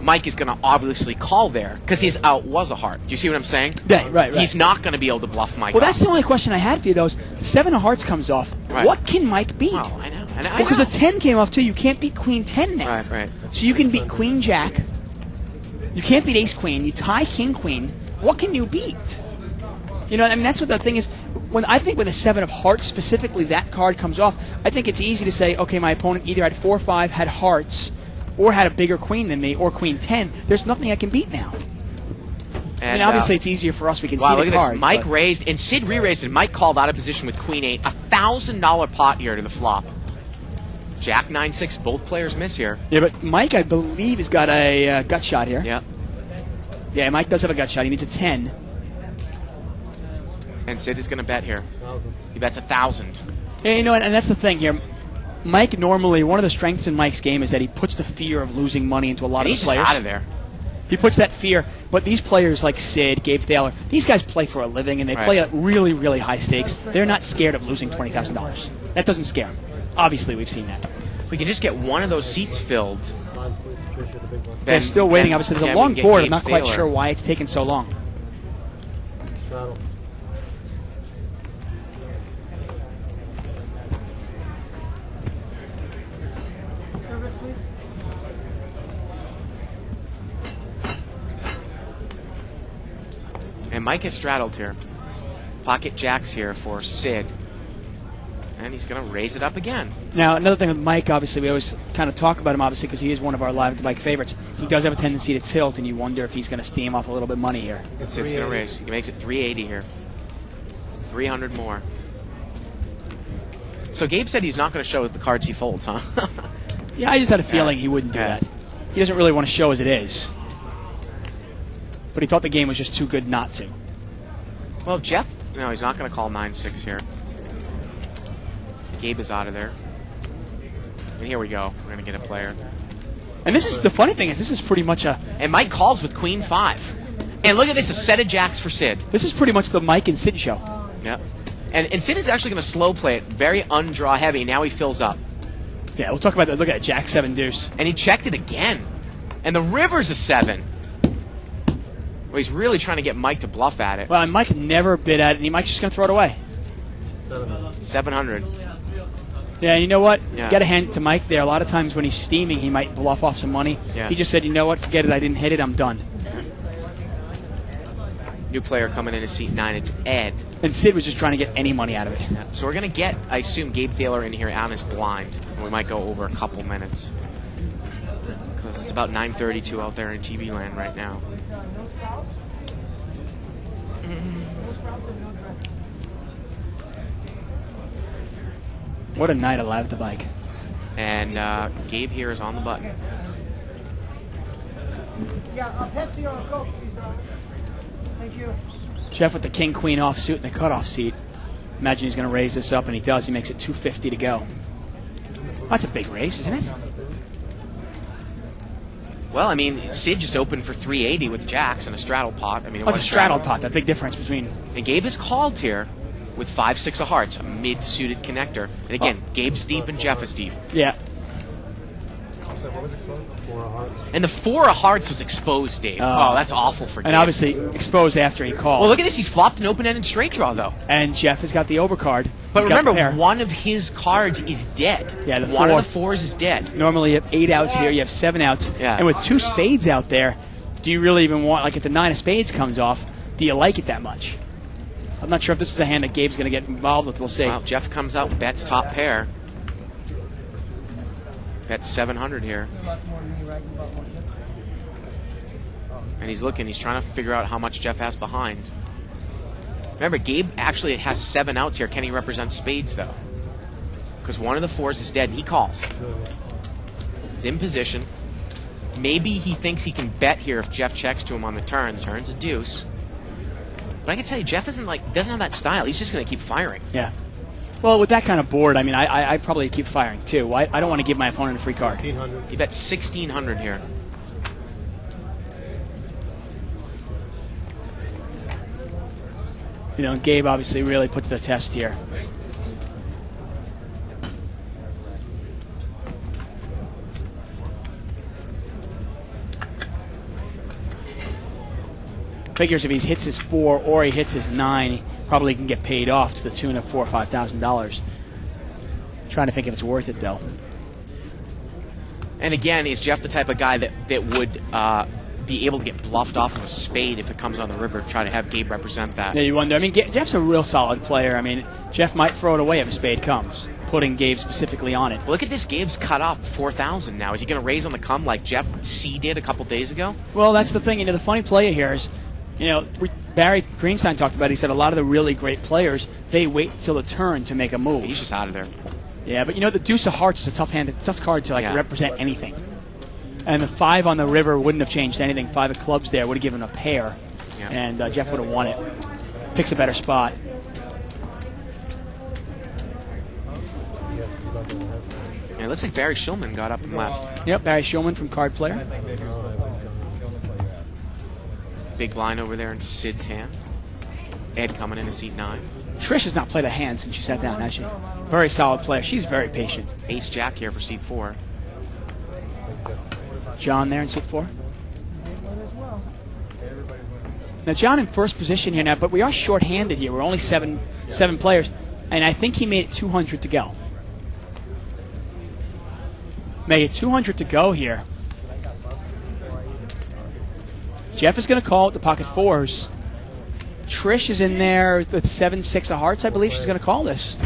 Mike is going to obviously call there because his out was a heart. Do you see what I'm saying? Yeah, right. He's not going to be able to bluff Mike. Well, that's the only question I had for you, though. Is the 7 of hearts comes off. Right. What can Mike beat? Well, I know. Well, because the 10 came off, too. You can't beat Queen 10 now. Right. So you can beat Queen Jack. You can't beat Ace Queen. You tie King Queen. What can you beat? I mean, that's what the thing is. When the 7 of hearts, specifically that card comes off, I think it's easy to say, okay, my opponent either had 4 or 5, had hearts, or had a bigger queen than me, or Queen 10. There's nothing I can beat now. And obviously it's easier for us. We can see the look at card. This. Mike raised, and Sid re-raised, and Mike called out of position with Queen 8. $1,000 pot here to the flop. Jack 9-6. Both players miss here. Yeah, but Mike, I believe, has got a gut shot here. Yeah. Yeah, Mike does have a gut shot. He needs a 10. And Sid is going to bet here. He bets 1,000. Yeah, and that's the thing here. Mike normally, one of the strengths in Mike's game is that he puts the fear of losing money into a lot of the players. He's out of there. He puts that fear, but these players like Sid, Gabe Thaler, these guys play for a living and they play at really, really high stakes. They're not scared of losing $20,000. That doesn't scare them. Obviously, we've seen that. We can just get one of those seats filled. They're still waiting. Obviously, there's a long board. I'm not quite sure why it's taken so long. And Mike has straddled here. Pocket jacks here for Sid. And he's going to raise it up again. Now, another thing with Mike, obviously, we always kind of talk about him, obviously, because he is one of our Live at the Bike favorites. He does have a tendency to tilt, and you wonder if he's going to steam off a little bit of money here. And Sid's going to raise. He makes it 380 here. 300 more. So Gabe said he's not going to show the cards he folds, huh? Yeah, I just had a feeling he wouldn't do that. He doesn't really want to show as it is. But he thought the game was just too good not to. Well, Jeff, no, he's not going to call 9-6 here. Gabe is out of there. And here we go. We're going to get a player. And this is the funny thing is this is pretty much a... And Mike calls with Queen 5. And look at this, a set of jacks for Sid. This is pretty much the Mike and Sid show. Yep. And Sid is actually going to slow play it. Very undraw heavy. Now he fills up. Yeah, we'll talk about that. Look at that, Jack 7 deuce. And he checked it again. And the river's a 7. Well, he's really trying to get Mike to bluff at it. Well, and Mike never bid at it, and Mike's just going to throw it away. 700. Yeah, you know what? Yeah. You got to hand it to Mike there. A lot of times when he's steaming, he might bluff off some money. Yeah. He just said, you know what? Forget it. I didn't hit it. I'm done. New player coming in to seat 9. It's Ed. And Sid was just trying to get any money out of it. Yeah. So we're going to get, I assume, Gabe Thaler in here on his blind. And we might go over a couple minutes. Because it's about 9:32 out there in TV land right now. What a night at Live at the Bike. And Gabe here is on the button. Yeah, a Pepsi or a Coke, please, darling. Thank you. Jeff with the king-queen offsuit in the cutoff seat. Imagine he's going to raise this up, and he does. He makes it 250 to go. That's a big raise, isn't it? Well, I mean, Sid just opened for 380 with jacks and a straddle pot. I mean, it was a straddle pot. That big difference between. And Gabe is called here with 5-6 of hearts, a mid-suited connector. And again, Gabe's deep and Jeff is deep. Yeah. And the 4 of hearts was exposed, Dave. Oh, that's awful for Gabe. And obviously exposed after he called. Well, look at this. He's flopped an open-ended straight draw, though. And Jeff has got the overcard. But remember, one of his cards is dead. Yeah, one of the 4s is dead. Normally you have 8 outs here. You have 7 outs. Yeah. And with 2 spades out there, do you really even want, like if the 9 of spades comes off, do you like it that much? I'm not sure if this is a hand that Gabe's going to get involved with. We'll see. Well, Jeff comes out and bets top pair. Bets 700 here. And he's looking. He's trying to figure out how much Jeff has behind. Remember, Gabe actually has 7 outs here. Can he represent spades, though? Because one of the 4s is dead, and he calls. He's in position. Maybe he thinks he can bet here if Jeff checks to him on the turn. Turns a deuce. But I can tell you, Jeff doesn't have that style. He's just going to keep firing. Yeah. Well, with that kind of board, I mean, I probably keep firing, too. I don't want to give my opponent a free card. He bets 1,600 here. You know, Gabe obviously really puts the test here. Figures if he hits his 4 or he hits his 9, he probably can get paid off to the tune of $4,000 or $5,000. Trying to think if it's worth it, though. And again, is Jeff the type of guy that would be able to get bluffed off of a spade if it comes on the river, try to have Gabe represent that? Yeah, you wonder. I mean, Jeff's a real solid player. I mean, Jeff might throw it away if a spade comes, putting Gabe specifically on it. Well, look at this. Gabe's cut off 4,000 now. Is he going to raise on the come like Jeff C did a couple days ago? Well, that's the thing. You know, the funny player here is, you know, Barry Greenstein talked about it. He said a lot of the really great players, they wait till the turn to make a move. He's just out of there. Yeah, but you know, the deuce of hearts is a tough card to represent anything. And the 5 on the river wouldn't have changed anything. 5 of clubs there would have given a pair, and Jeff would have won it. Picks a better spot. And it looks like Barry Shulman got up and left. Yep, Barry Shulman from Card Player. Big blind over there in Sid's hand. Ed coming in to seat 9. Trish has not played a hand since she sat down, has she? Very solid player. She's very patient. Ace Jack here for seat 4. John there in seat 4. Now John in first position here now, but we are short-handed here. We're only seven players, and I think he made it 200 to go. Made it 200 to go here. Jeff is going to call it the pocket 4s. Trish is in there with 7-6 of hearts. I believe she's going to call this.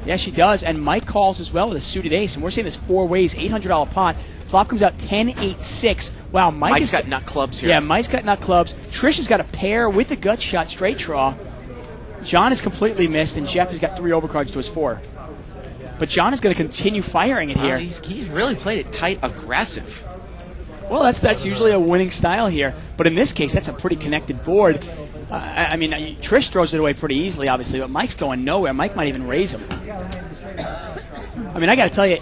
Yes, she does. And Mike calls as well with a suited ace. And we're seeing this 4 ways, $800 pot. Flop comes out 10-8-6. Wow, Mike's got nut clubs here. Yeah, Mike's got nut clubs. Trish has got a pair with a gut shot straight draw. John is completely missed, and Jeff has got 3 overcards to his 4. But John is going to continue firing it here. He's really played it tight, aggressive. Well, that's usually a winning style here. But in this case, that's a pretty connected board. I mean, Trish throws it away pretty easily, obviously, but Mike's going nowhere. Mike might even raise him. I mean, I got to tell you,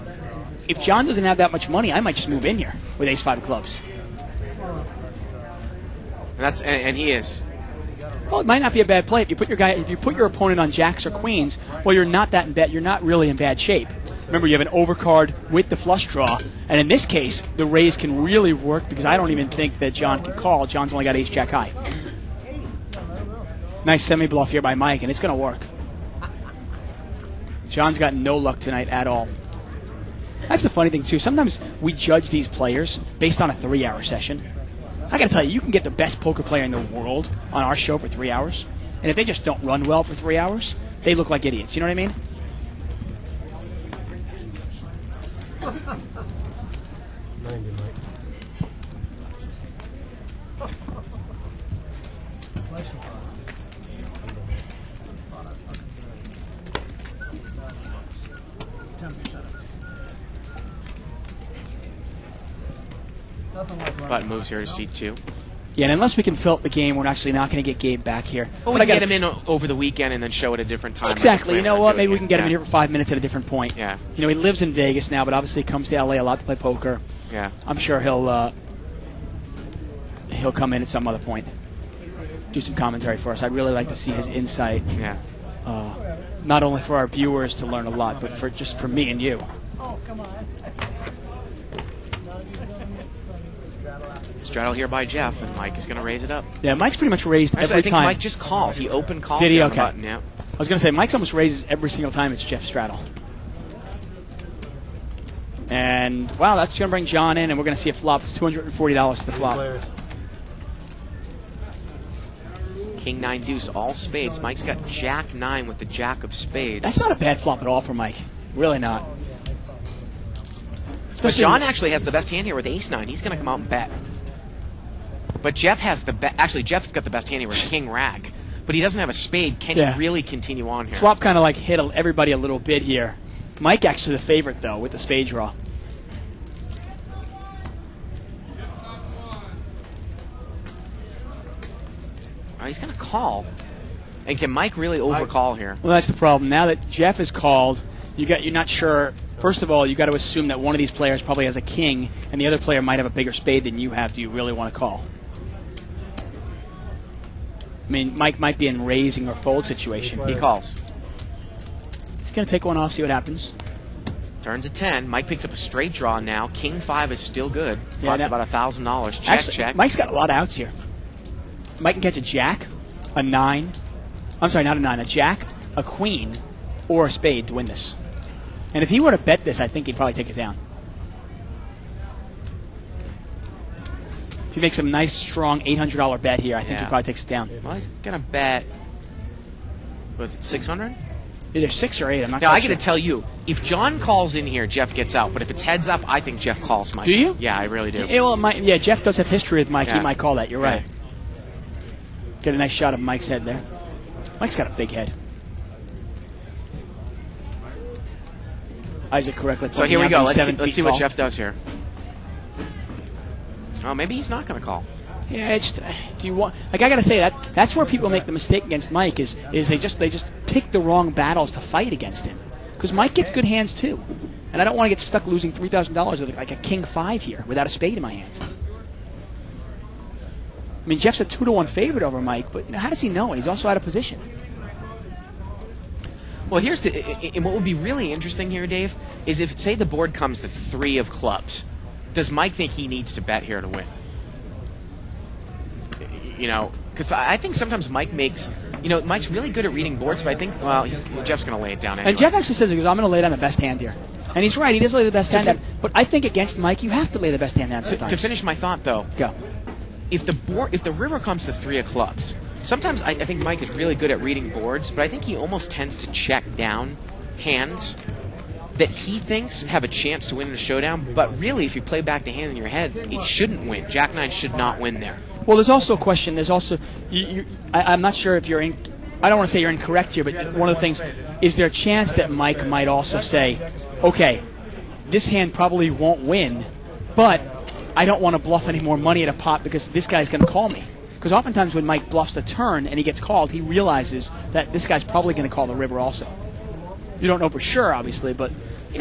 if John doesn't have that much money, I might just move in here with ace-5 of clubs. And he is. Well, it might not be a bad play if you put your opponent on jacks or queens. Well, you're not really in bad shape. Remember, you have an overcard with the flush draw, and in this case, the raise can really work because I don't even think that John can call. John's only got ace-jack high. Nice semi-bluff here by Mike, and it's going to work. John's got no luck tonight at all. That's the funny thing, too. Sometimes we judge these players based on a 3-hour session. I got to tell you, you can get the best poker player in the world on our show for 3 hours, and if they just don't run well for 3 hours, they look like idiots. You know what I mean? Button moves here to seat 2. Yeah, and unless we can fill up the game, we're actually not going to get Gabe back here. Well, we can get him in over the weekend and then show at a different time. Exactly. You know what? Maybe we can get him yeah. in here for 5 minutes at a different point. Yeah. You know, he lives in Vegas now, but obviously comes to LA a lot to play poker. Yeah. I'm sure he'll come in at some other point, do some commentary for us. I'd really like to see his insight. Yeah. Not only for our viewers to learn a lot, but for me and you. Oh, come on. Straddle here by Jeff, and Mike is going to raise it up. Yeah, Mike's pretty much raised Actually, every I think time. Mike just calls. He opened calls Did he? on the Okay. button, yeah. I was going to say, Mike's almost raises every single time it's Jeff Straddle. And, wow, that's going to bring John in, and we're going to see a flop. It's $240 to the flop. King 9 deuce, all spades. Mike's got Jack 9 with the Jack of spades. That's not a bad flop at all for Mike. Really not. But John actually has the best hand here with Ace 9. He's going to come out and bet. But Jeff has actually, Jeff's got the best hand here with King Rag. But he doesn't have a spade. Can he really continue on here? Flop kind of like hit everybody a little bit here. Mike actually the favorite, though, with the spade draw. He's going to call. And can Mike really overcall here? Well, that's the problem. Now that Jeff is called, you're not sure. First of all, you got to assume that one of these players probably has a king, and the other player might have a bigger spade than you have. Do you really want to call? I mean, Mike might be in raising or fold situation. He calls. He's going to take one off, see what happens. Turns a 10. Mike picks up a straight draw now. King 5 is still good. Yeah, Pot's about $1,000. Check, actually, check. Mike's got a lot of outs here. Mike can catch a jack, a 9. I'm sorry, not a 9, a jack, a queen, or a spade to win this. And if he were to bet this, I think he'd probably take it down. If he makes a nice, strong $800 bet here, I think he probably takes it down. Well, he's going to bet, was it 600? Either 6 or 8, I'm not Now, quite I got to sure. tell you, if John calls in here, Jeff gets out. But if it's heads up, I think Jeff calls Mike. Do you? Yeah, I really do. Yeah, well, Jeff does have history with Mike. Yeah. He might call that. You're right. Get a nice shot of Mike's head there. Mike's got a big head. Isaac correctly. So here we go. Let's see what tall. Jeff does here. Oh, maybe he's not going to call. Yeah, it's. Do you want? Like I gotta say that's where people make the mistake against Mike is they just pick the wrong battles to fight against him because Mike gets good hands too, and I don't want to get stuck losing $3,000 with like a King 5 here without a spade in my hands. I mean, Jeff's a 2-1 favorite over Mike, but how does he know? And he's also out of position. Well, here's and what would be really interesting here, Dave, is if say the board comes to 3 of clubs, does Mike think he needs to bet here to win? You know, because I think sometimes Mike makes, Mike's really good at reading boards, but I think, Jeff's going to lay it down anyway. And Jeff actually says, he goes, I'm going to lay down the best hand here. And he's right, he does lay the best hand down. But I think against Mike, you have to lay the best hand down sometimes. To finish my thought, though, go. If the river comes to 3 of clubs, sometimes I think Mike is really good at reading boards, but I think he almost tends to check down hands that he thinks have a chance to win in a showdown, but really, if you play back the hand in your head, it shouldn't win. Jack 9 should not win there. Well, there's also a question. There's also, I'm not sure if you're in. I don't want to say you're incorrect here, but one of the things is there a chance that Mike might also say, okay, this hand probably won't win, but I don't want to bluff any more money at a pot because this guy's going to call me. Because oftentimes when Mike bluffs the turn and he gets called, he realizes that this guy's probably going to call the river also. You don't know for sure, obviously, but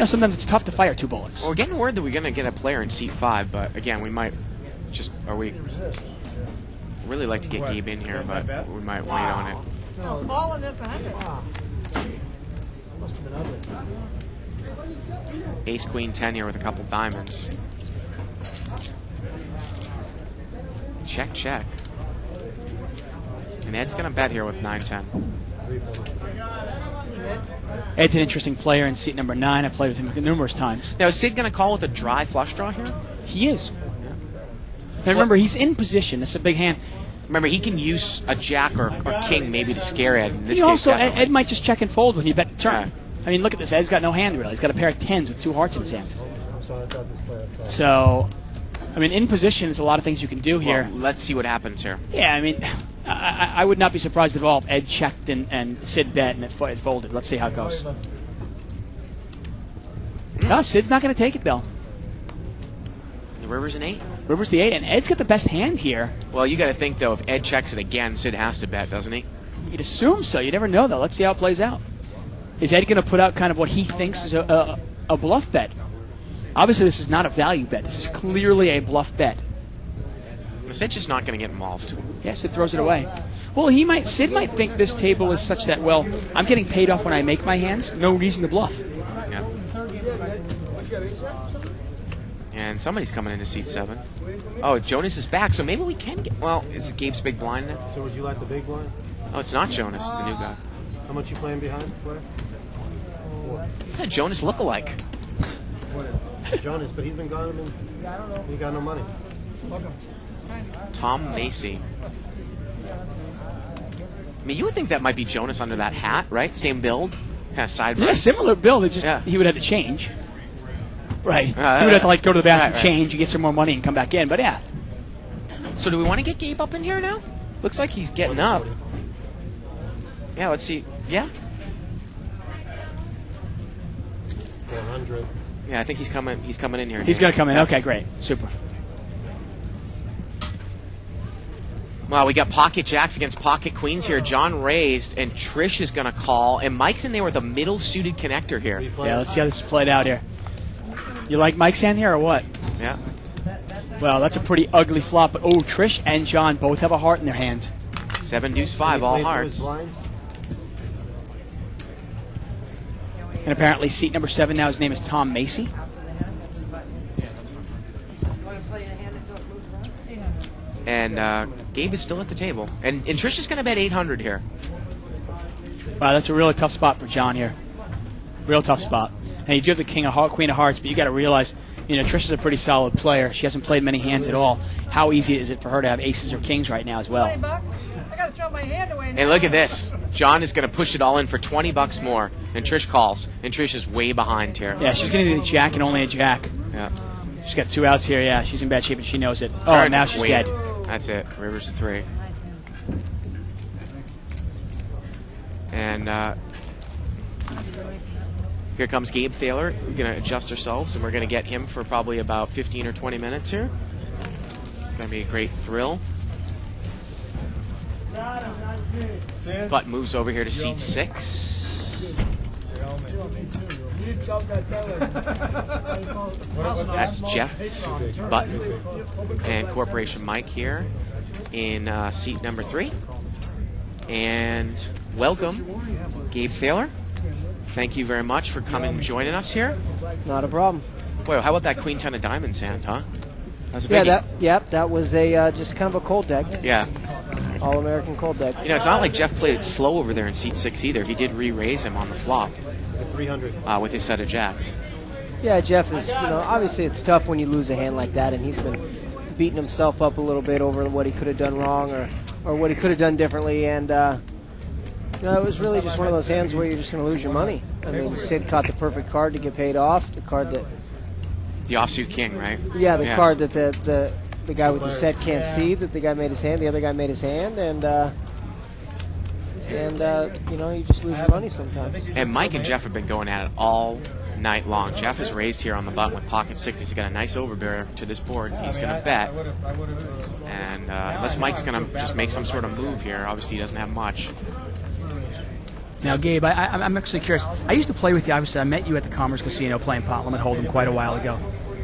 sometimes it's tough to fire 2 bullets. Well, we're getting word that we're going to get a player in seat 5, but again, we might really like to get Gabe in here, but we might wait on it. No, calling this 100. Ace Queen 10 here with a couple diamonds. Check, check. And Ed's going to bet here with 9-10. Ed's an interesting player in seat number 9. I've played with him numerous times. Now, is Sid going to call with a dry flush draw here? He is. And remember, he's in position. That's a big hand. Remember, he can use a jack or king maybe to scare Ed. In this He case, also, definitely. Ed might just check and fold when you bet the turn. Yeah. I mean, look at this. Ed's got no hand really. He's got a pair of 10s with 2 hearts in his hand. So, I mean, in position, there's a lot of things you can do here. Well, let's see what happens here. Yeah, I mean, I would not be surprised at all if Ed checked and Sid bet and it folded. Let's see how it goes. No, Sid's not going to take it, though. The river's an 8. River's the 8, and Ed's got the best hand here. Well, you got to think, though, if Ed checks it again, Sid has to bet, doesn't he? You'd assume so. You never know, though. Let's see how it plays out. Is Ed going to put out kind of what he thinks is a bluff bet? Obviously, this is not a value bet. This is clearly a bluff bet. Sid's just not going to get involved. Yeah, Sid throws it away. Well, Sid might think this table is such that, well, I'm getting paid off when I make my hands. No reason to bluff. Yeah. And somebody's coming into seat 7. Oh, Jonas is back, so maybe we can get... Well, is it Gabe's big blind now? So would you like the big blind? Oh, it's not Jonas. It's a new guy. How much you playing behind, Blair? It's a Jonas lookalike. Jonas, but he's been gone. He got no money. Tom Macy. I mean, you would think that might be Jonas under that hat, right? Same build, kind of sideways. Yeah, similar build. It's just he would have to change. Right. He would have to go to the bathroom, change, you get some more money, and come back in. But yeah. So do we want to get Gabe up in here now? Looks like he's getting up. Yeah, let's see. Yeah. 400. Yeah, I think he's coming. He's coming in here. He's going to come in. Okay, great, super. Well, we got pocket jacks against pocket queens here. John raised, and Trish is going to call, and Mike's in there with a middle suited connector here. Yeah, let's see how this is played out here. You like Mike's hand here or what? Yeah. Well, that's a pretty ugly flop. But Trish and John both have a heart in their hand. 7 deuce 5, all hearts. And apparently, seat number 7 now. His name is Tom Macy. And Gabe is still at the table. And Trish is going to bet 800 here. Wow, that's a really tough spot for John here. Real tough spot. And you do have the queen of hearts, but you got to realize, Trish is a pretty solid player. She hasn't played many hands at all. How easy is it for her to have aces or kings right now as well? $20. I got to throw my hand away now. And look at this. John is going to push it all in for $20 more. And Trish calls. And Trish is way behind here. Yeah, she's going to need a jack and only a jack. Yeah. She's got 2 outs here. Yeah, she's in bad shape and she knows it. Oh, now she's dead. That's it. River's a 3. And here comes Gabe Thaler. We're going to adjust ourselves, and we're going to get him for probably about 15 or 20 minutes here. Going to be a great thrill. Butt moves over here to seat 6. That's Jeff's button. And Corporation Mike here in seat number 3. And welcome, Gabe Thaler. Thank you very much for coming and joining us here. Not a problem. Boy, how about that Queen 10 of Diamonds hand, huh? That was a biggie. That was a just kind of a cold deck. Yeah. All-American cold deck. It's not like Jeff played it slow over there in seat 6 either. He did re-raise him on the flop. 300. With his set of jacks. Yeah, Jeff is, obviously it's tough when you lose a hand like that, and he's been beating himself up a little bit over what he could have done wrong or what he could have done differently, and it was really just one of those hands where you're just going to lose your money. I mean, Sid caught the perfect card to get paid off, the card that... The offsuit king, right? Yeah, the card that the guy with the set can't see, that the guy made his hand, the other guy made his hand, and you just lose your money sometimes. And Mike and Jeff have been going at it all night long. Jeff is raised here on the button with pocket 6. He's got a nice overbearer to this board. He's going to bet. And unless Mike's going to just make some sort of move here, obviously he doesn't have much. Now, Gabe, I'm actually curious. I used to play with you. Obviously, I met you at the Commerce Casino playing pot limit hold'em quite a while ago.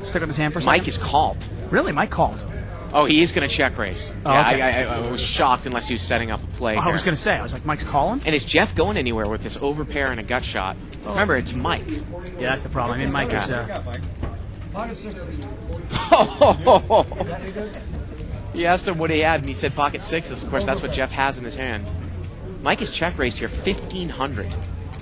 Stick with his hand for a second. Mike is called. Really? Mike called? Oh, he is going to check raise. Oh, yeah, okay. I was shocked unless he was setting up a play. I was going to say, I was like, Mike's calling? And is Jeff going anywhere with this overpair and a gut shot? Remember, it's Mike. Yeah, that's the problem. I mean, Mike is... Pocket 6. He asked him what he had, and he said pocket 6s. Of course, that's what Jeff has in his hand. Mike is check raised here, 1,500.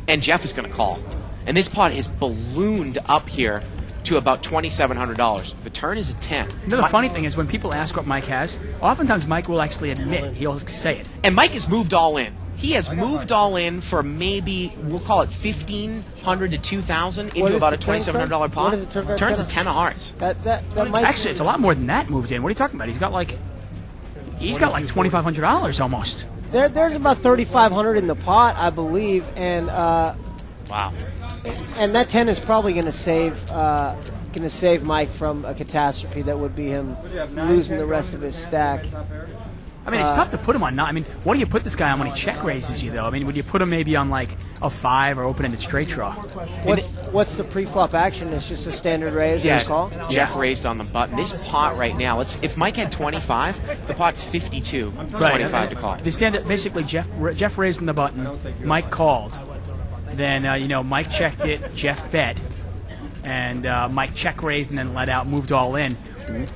And Jeff is going to call. And this pot is ballooned up here to about $2,700. The turn is a 10. The funny thing is when people ask what Mike has, oftentimes Mike will actually admit, he'll say it. And Mike has moved all in. He has moved all in for maybe, we'll call it $1,500 to $2,000 into about a $2,700 pot. What is it? Turns a 10 of hearts. Actually, it's a lot more than that moved in. What are you talking about? He's got like $2,500 almost. There's about $3,500 in the pot, I believe, and wow. And that 10 is probably going to save going to save Mike from a catastrophe that would be him losing the rest of his stack. I mean, it's tough to put him on. I mean, what do you put this guy on when he check raises you, though? I mean, would you put him maybe on like a 5 or open-ended straight draw? What's the pre-flop action? It's just a standard raise or a call? Jeff raised on the button. This pot right now, if Mike had 25, the pot's 52, 25 to call. The standard, basically, Jeff raised on the button, Mike called. Then, Mike checked it, Jeff bet, and Mike check raised and then let out, moved all in.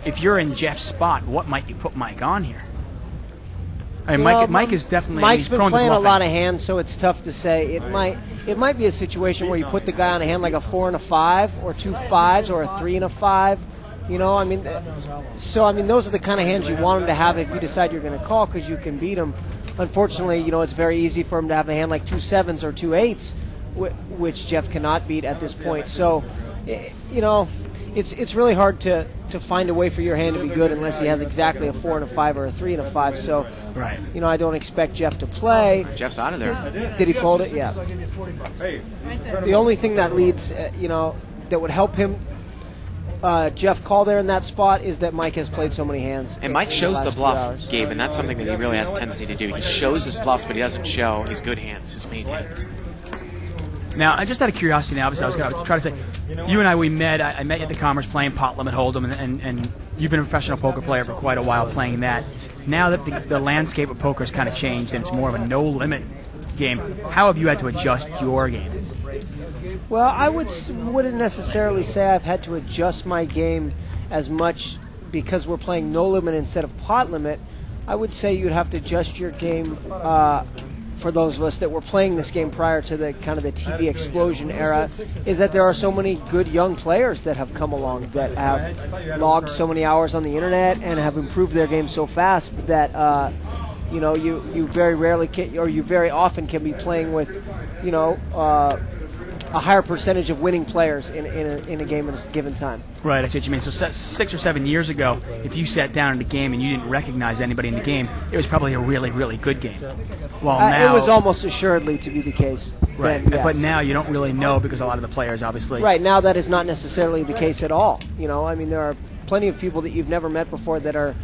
If you're in Jeff's spot, what might you put Mike on here? I mean, Mike is definitely. Mike's been playing a lot of of hands, so it's tough to say. It might be a situation where you put the guy on a hand like a 4 and a 5, or 2 5s, or a 3 and a 5. Those are the kind of hands you want him to have if you decide you're going to call, because you can beat him. Unfortunately, it's very easy for him to have a hand like 2 7s or 2 8s, which Jeff cannot beat at this point. So, it's really hard to find a way for your hand to be good unless he has exactly a 4 and a 5 or a 3 and a 5. So, right. I don't expect Jeff to play. Jeff's out of there. Did he fold it? Yeah. The only thing that leads, that would help him, Jeff call there in that spot, is that Mike has played so many hands. And Mike shows the bluff, Gabe, and that's something that he really has a tendency to do. He shows his bluffs, but he doesn't show his good hands, his main hands. Now, just out of curiosity, obviously, I was going to try to say, you and we met. I met you at the Commerce playing pot limit hold'em, and you've been a professional poker player for quite a while playing that. Now that the landscape of poker has kind of changed and it's more of a no-limit game, how have you had to adjust your game? Well, I wouldn't necessarily say I've had to adjust my game as much because we're playing no limit instead of pot limit. I would say you'd have to adjust your game for those of us that were playing this game prior to the kind of the TV explosion era, is that there are so many good young players that have come along that have logged so many hours on the internet and have improved their game so fast that you very rarely can, or you very often can be playing with a higher percentage of winning players in a game at a given time. Right, I see what you mean. So 6 or 7 years ago, if you sat down in the game and you didn't recognize anybody in the game, it was probably a really, really good game. Well, now it was almost assuredly to be the case. Right, then, yeah. But now you don't really know because a lot of the players, obviously. Right, now that is not necessarily the case at all. There are plenty of people that you've never met before that are,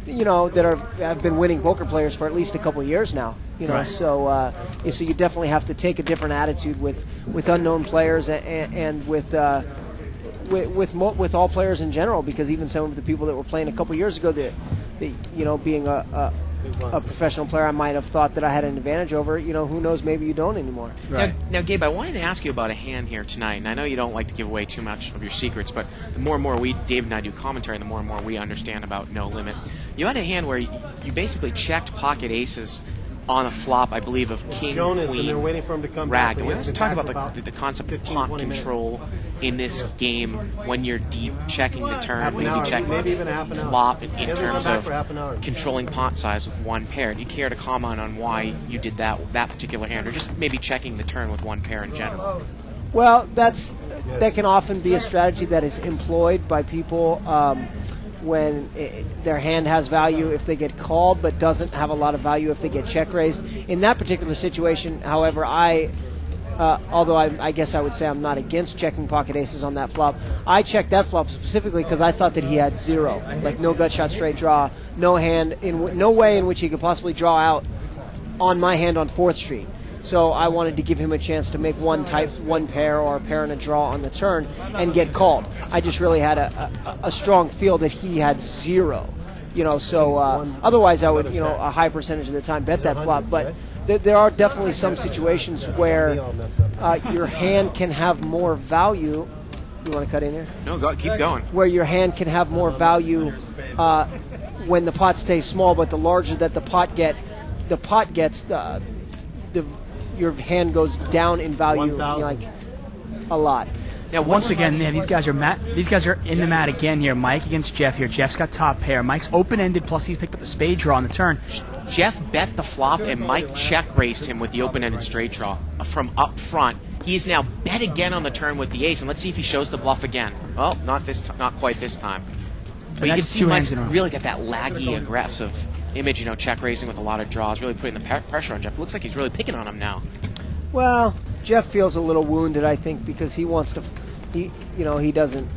have been winning poker players for at least a couple of years now. Right. So you definitely have to take a different attitude with unknown players and with all players in general, because even some of the people that were playing a couple years ago, being a professional player, I might have thought that I had an advantage over. Who knows? Maybe you don't anymore. Right. Now, Gabe, I wanted to ask you about a hand here tonight, and I know you don't like to give away too much of your secrets, but the more and more Dave and I do commentary, the more and more we understand about no limit. You had a hand where you basically checked pocket aces on a flop, I believe, of king, Jonas, queen, and they're waiting for him to come rag. back. And let's talk about the concept of pot control in this game when you're deep, checking the turn, maybe checking the flop in terms of controlling pot size with one pair. Do you care to comment on why you did that particular hand, or just maybe checking the turn with one pair in general? Well, that can often be a strategy that is employed by people when their hand has value if they get called, but doesn't have a lot of value if they get check raised. In that particular situation, however, although I guess I would say I'm not against checking pocket aces on that flop, I checked that flop specifically because I thought that he had zero, like no gut shot straight draw, no way in which he could possibly draw out on my hand on 4th Street. So I wanted to give him a chance to make one pair or a pair and a draw on the turn and get called. I just really had a strong feel that he had zero. So otherwise I would, a high percentage of the time bet that flop. But there are definitely some situations where your hand can have more value. You want to cut in here? No, keep going. Where your hand can have more value when the pot stays small, but the larger that the pot gets, your hand goes down in value like a lot. Now, once again, these guys are in the mat again here. Mike against Jeff here. Jeff's got top pair. Mike's open-ended, plus he's picked up a spade draw on the turn. Jeff bet the flop, and Mike check raised him with the open-ended straight draw from up front. He's now bet again on the turn with the ace, and let's see if he shows the bluff again. Well, not quite this time. But you can see Mike's really got that laggy, aggressive image, check raising with a lot of draws, really putting the pressure on Jeff. It looks like he's really picking on him now. Well, Jeff feels a little wounded, I think, because he wants to, he doesn't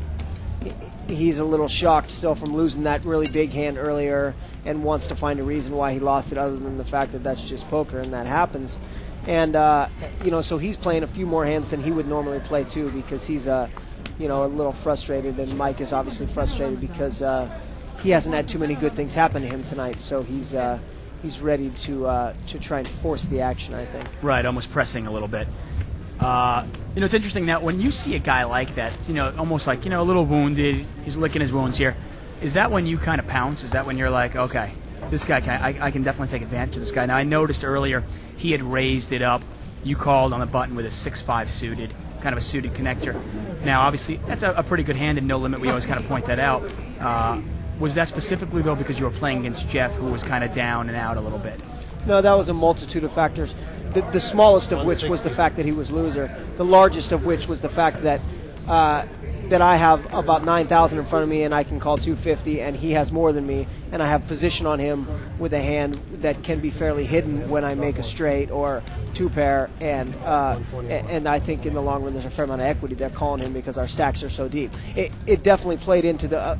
he's a little shocked still from losing that really big hand earlier and wants to find a reason why he lost it other than the fact that that's just poker and that happens. And, so he's playing a few more hands than he would normally play too because he's, a little frustrated, and Mike is obviously frustrated because he hasn't had too many good things happen to him tonight, so he's ready to try and force the action, I think. Right, almost pressing a little bit. It's interesting that when you see a guy like that, almost like, a little wounded, he's licking his wounds here, is that when you kind of pounce? Is that when you're like, okay, this guy, I can definitely take advantage of this guy? Now, I noticed earlier he had raised it up. You called on the button with a 6-5 suited, kind of a suited connector. Now, obviously, that's a pretty good hand in no limit. We always kind of point that out. Was that specifically, though, because you were playing against Jeff, who was kind of down and out a little bit? No, that was a multitude of factors. The smallest of which was the fact that he was loser. The largest of which was the fact that I have about 9,000 in front of me and I can call 250, and he has more than me, and I have position on him with a hand that can be fairly hidden when I make a straight or two pair, and I think in the long run there's a fair amount of equity there calling him because our stacks are so deep. It definitely played into the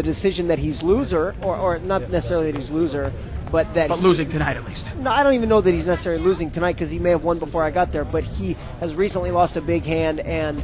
decision that he's loser, or not necessarily that he's loser, but losing tonight at least. No, I don't even know that he's necessarily losing tonight because he may have won before I got there, but he has recently lost a big hand and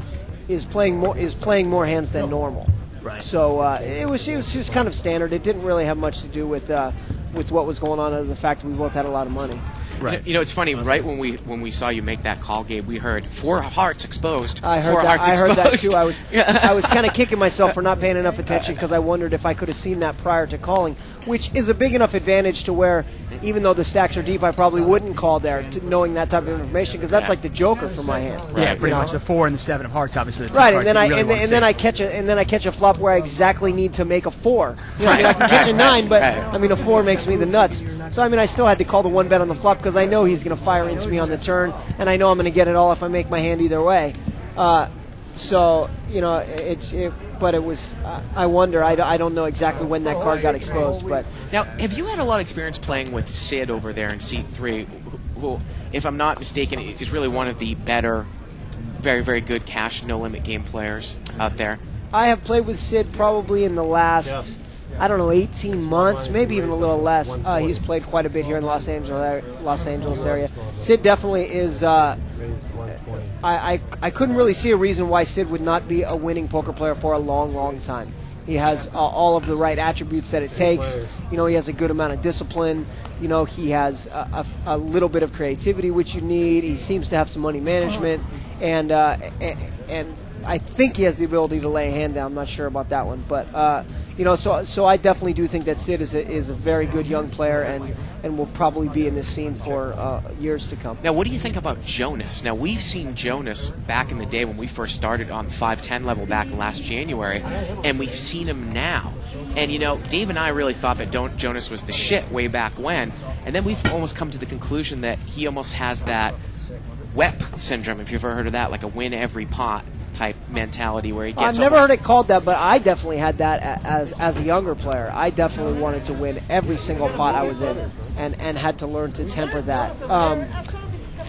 is playing more hands than normal. Right. So it was just kind of standard. It didn't really have much to do with what was going on, other than the fact that we both had a lot of money. Right. It's funny. Right when we saw you make that call, Gabe, we heard 4 hearts exposed. I heard that too. I was kind of kicking myself for not paying enough attention because I wondered if I could have seen that prior to calling, which is a big enough advantage to where, even though the stacks are deep, I probably wouldn't call there, knowing that type of information, because that's like the joker for my hand. Yeah, pretty much the 4 and the 7 of hearts, obviously. Right, and then I catch a flop where I exactly need to make a 4. I can catch a 9, but a 4 makes me the nuts. So I still had to call the 1 bet on the flop because I know he's going to fire into me on the turn, and I know I'm going to get it all if I make my hand either way. But it was. I wonder. I don't know exactly when that card got exposed. But now, have you had a lot of experience playing with Sid over there in seat 3, who, if I'm not mistaken, is really one of the better, very, very good cash no limit game players out there? I have played with Sid probably in the last, 18 months, maybe even a little less. He's played quite a bit here in the Los Angeles area. Sid definitely is. I couldn't really see a reason why Sid would not be a winning poker player for a long, long time. He has all of the right attributes that it takes. He has a good amount of discipline. He has a little bit of creativity, which you need. He seems to have some money management, and I think he has the ability to lay a hand down. I'm not sure about that one, but so I definitely do think that Sid is a very good young player and will probably be in this scene for years to come. Now, what do you think about Jonas? Now, we've seen Jonas back in the day when we first started on the 510 level back last January, and we've seen him now. And, Dave and I really thought that Jonas was the shit way back when, and then we've almost come to the conclusion that he almost has that WEP syndrome, if you've ever heard of that, like a win every pot type mentality where he gets. I've never heard it called that, but I definitely had that as a younger player. I definitely wanted to win every single pot I was in, and had to learn to temper that.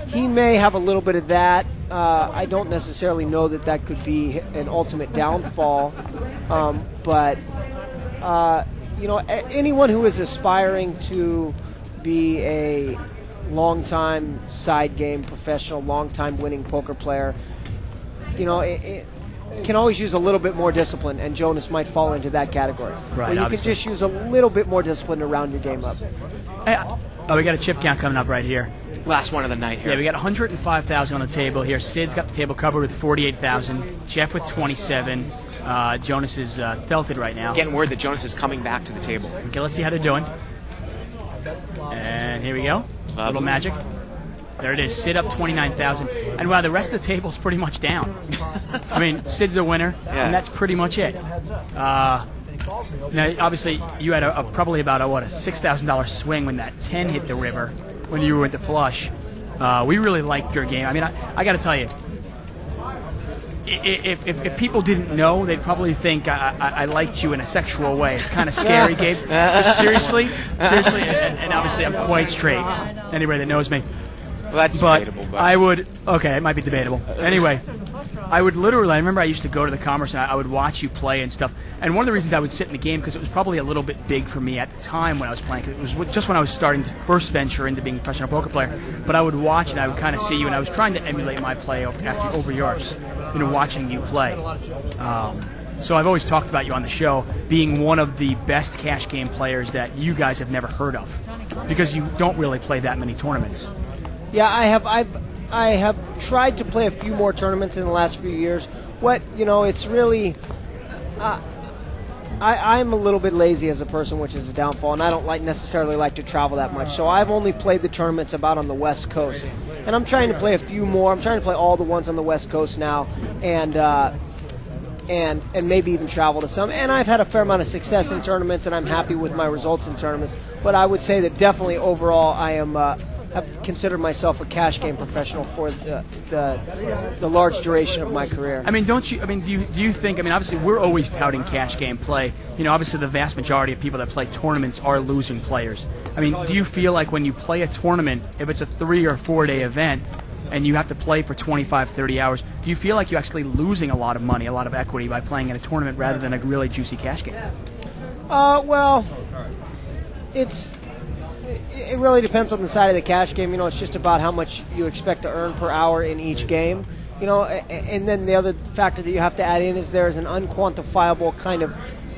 He may have a little bit of that. I don't necessarily know that could be an ultimate downfall, but anyone who is aspiring to be a long-time side game professional, long-time winning poker player, it can always use a little bit more discipline, and Jonas might fall into that category. Right, you can just use a little bit more discipline to round your game up. We got a chip count coming up right here. Last one of the night here. Yeah, we got 105,000 on the table here. Sid's got the table covered with 48,000. Jeff with 27. Jonas is tilted right now. Getting word that Jonas is coming back to the table. Okay, let's see how they're doing. And here we go. Little magic. There it is. Sid up 29,000. And wow, the rest of the table's pretty much down. Sid's the winner, and that's pretty much it. Now, obviously, you had probably about a $6,000 swing when that 10 hit the river when you were with the flush. We really liked your game. I got to tell you, if people didn't know, they'd probably think I liked you in a sexual way. It's kind of scary, Gabe. Seriously, and obviously I'm quite straight. Anybody that knows me. Well, that's debatable. But I would. Okay, it might be debatable. Anyway, I would literally, I remember I used to go to the Commerce and I would watch you play and stuff. And one of the reasons I would sit in the game, because it was probably a little bit big for me at the time when I was playing. 'Cause it was just when I was starting to first venture into being a professional poker player. But I would watch and I would kind of see you, and I was trying to emulate my play over yours, watching you play. So I've always talked about you on the show being one of the best cash game players that you guys have never heard of, because you don't really play that many tournaments. Yeah, I have tried to play a few more tournaments in the last few years. It's really, I'm a little bit lazy as a person, which is a downfall, and I don't necessarily like to travel that much. So I've only played the tournaments about on the West Coast, and I'm trying to play a few more. I'm trying to play all the ones on the West Coast now, and maybe even travel to some. And I've had a fair amount of success in tournaments, and I'm happy with my results in tournaments. But I would say that definitely overall, I am. Have considered myself a cash game professional for the large duration of my career. I mean, do you think? I mean, obviously, we're always touting cash game play. Obviously, the vast majority of people that play tournaments are losing players. I mean, do you feel like when you play a tournament, if it's a 3 or 4 day event, and you have to play for 25, 30 hours, do you feel like you're actually losing a lot of money, a lot of equity by playing in a tournament rather than a really juicy cash game? Well, it really depends on the side of the cash game. It's just about how much you expect to earn per hour in each game. And then the other factor that you have to add in is there is an unquantifiable kind of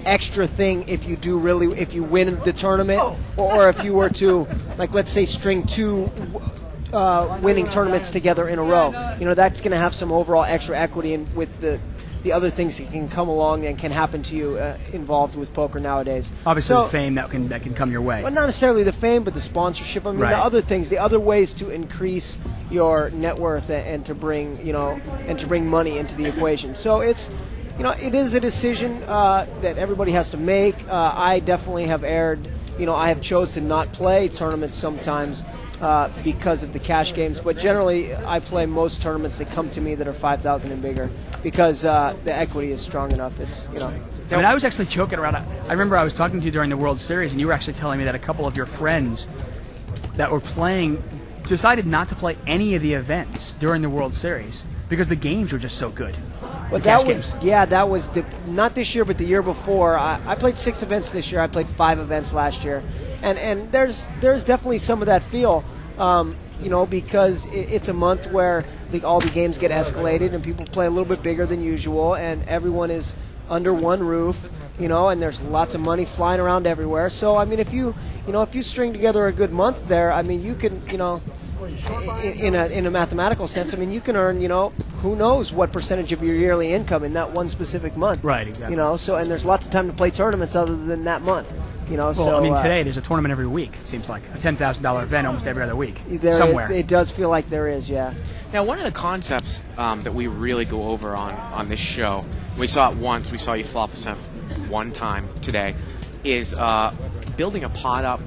extra thing if you win the tournament, or if you were to, like, let's say, string 2 winning tournaments together in a row. That's going to have some overall extra equity in with the other things that can come along and can happen to you involved with poker nowadays. Obviously, the fame that can come your way. Well, not necessarily the fame, but the sponsorship. I mean, the other things, the other ways to increase your net worth and to bring money into the equation. So it is a decision that everybody has to make. I definitely have erred. I have chosen to not play tournaments sometimes because of the cash games, but generally I play most tournaments that come to me that are 5,000 and bigger, because the equity is strong enough. I mean, I was actually joking around. I remember I was talking to you during the World Series, and you were actually telling me that a couple of your friends that were playing decided not to play any of the events during the World Series because the games were just so good. Well, that was not this year, but the year before. I played 6 events this year. I played 5 events last year, and there's definitely some of that feel, because it's a month where all the games get escalated and people play a little bit bigger than usual, and everyone is under one roof, and there's lots of money flying around everywhere. So I mean, if you string together a good month there, I mean, you can, in a mathematical sense, I mean, you can earn, who knows what percentage of your yearly income in that one specific month. Right, exactly. And there's lots of time to play tournaments other than that month. Well, I mean, today there's a tournament every week. It seems like a $10,000 event almost every other week. Somewhere. It does feel like there is, yeah. Now, one of the concepts that we really go over on this show, we saw it once, we saw you flop a cent one time today, is building a pot up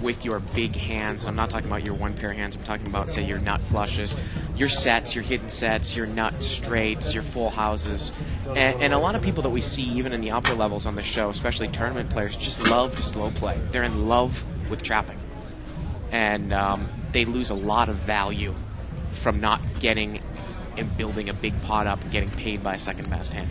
with your big hands. I'm not talking about your one pair of hands. I'm talking about, say, your nut flushes, your sets, your hidden sets, your nut straights, your full houses. And a lot of people that we see, even in the upper levels on the show, especially tournament players, just love to slow play. They're in love with trapping. And they lose a lot of value from not getting and building a big pot up and getting paid by a second best hand.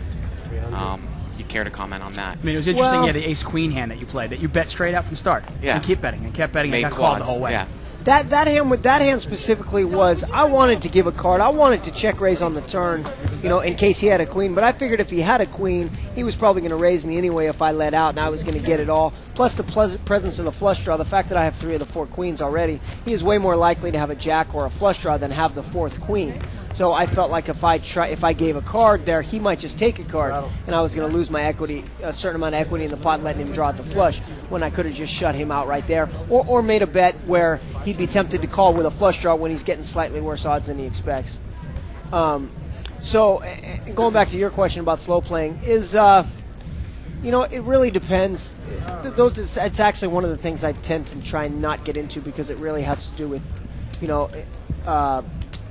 You care to comment on that? I mean, it was interesting. You had the ace-queen hand that you played, that you bet straight out from start. Yeah. And kept betting and kept betting Made and got called quads. the whole way. Yeah. That hand specifically was, I wanted to give a card. I wanted to check raise on the turn, in case he had a queen. But I figured if he had a queen, he was probably going to raise me anyway if I let out, and I was going to get it all. Plus the presence of the flush draw, the fact that I have 3 of the 4 queens already, he is way more likely to have a jack or a flush draw than have the 4th queen. So I felt like if I gave a card there, he might just take a card, and I was going to lose my equity, a certain amount of equity in the pot, letting him draw at the flush, when I could have just shut him out right there, or made a bet where he'd be tempted to call with a flush draw when he's getting slightly worse odds than he expects. So going back to your question about slow playing, is it really depends. It's actually one of the things I tend to try and not get into, because it really has to do with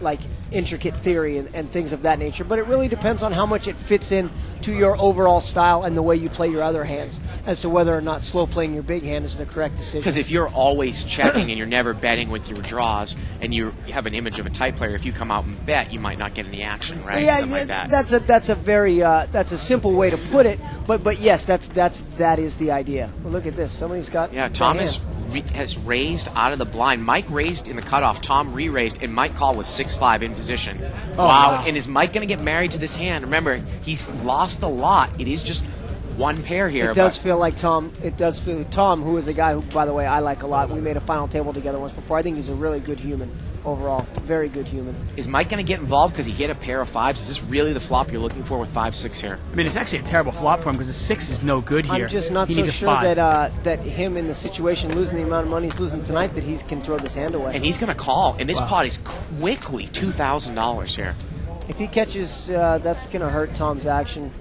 like intricate theory and things of that nature, but it really depends on how much it fits in to your overall style and the way you play your other hands as to whether or not slow playing your big hand is the correct decision. Because if you're always checking and you're never betting with your draws, and you have an image of a tight player, if you come out and bet, you might not get any action, right? Yeah, Something like that. that's a very that's a simple way to put it, but yes, that is the idea. Well, look at this. Somebody's got Thomas has raised out of the blind. Mike raised in the cutoff. Tom re-raised, and Mike called with 6-5 in position. Oh, wow. And is Mike going to get married to this hand? Remember, he's lost a lot. It is just one pair here. It does feel like Tom. It does feel Tom, who is a guy who, by the way, I like a lot. We made a final table together once before. I think he's a really good human overall. Very good human. Is Mike going to get involved because he hit a pair of fives? Is this really the flop you're looking for with 5-6 here? I mean, it's actually a terrible flop for him because the 6 is no good here. I'm just not he so needs a sure 5. that him in the situation, losing the amount of money he's losing tonight, that he can throw this hand away. And he's going to call. And this pot is quickly $2,000 here. If he catches, that's going to hurt Tom's action.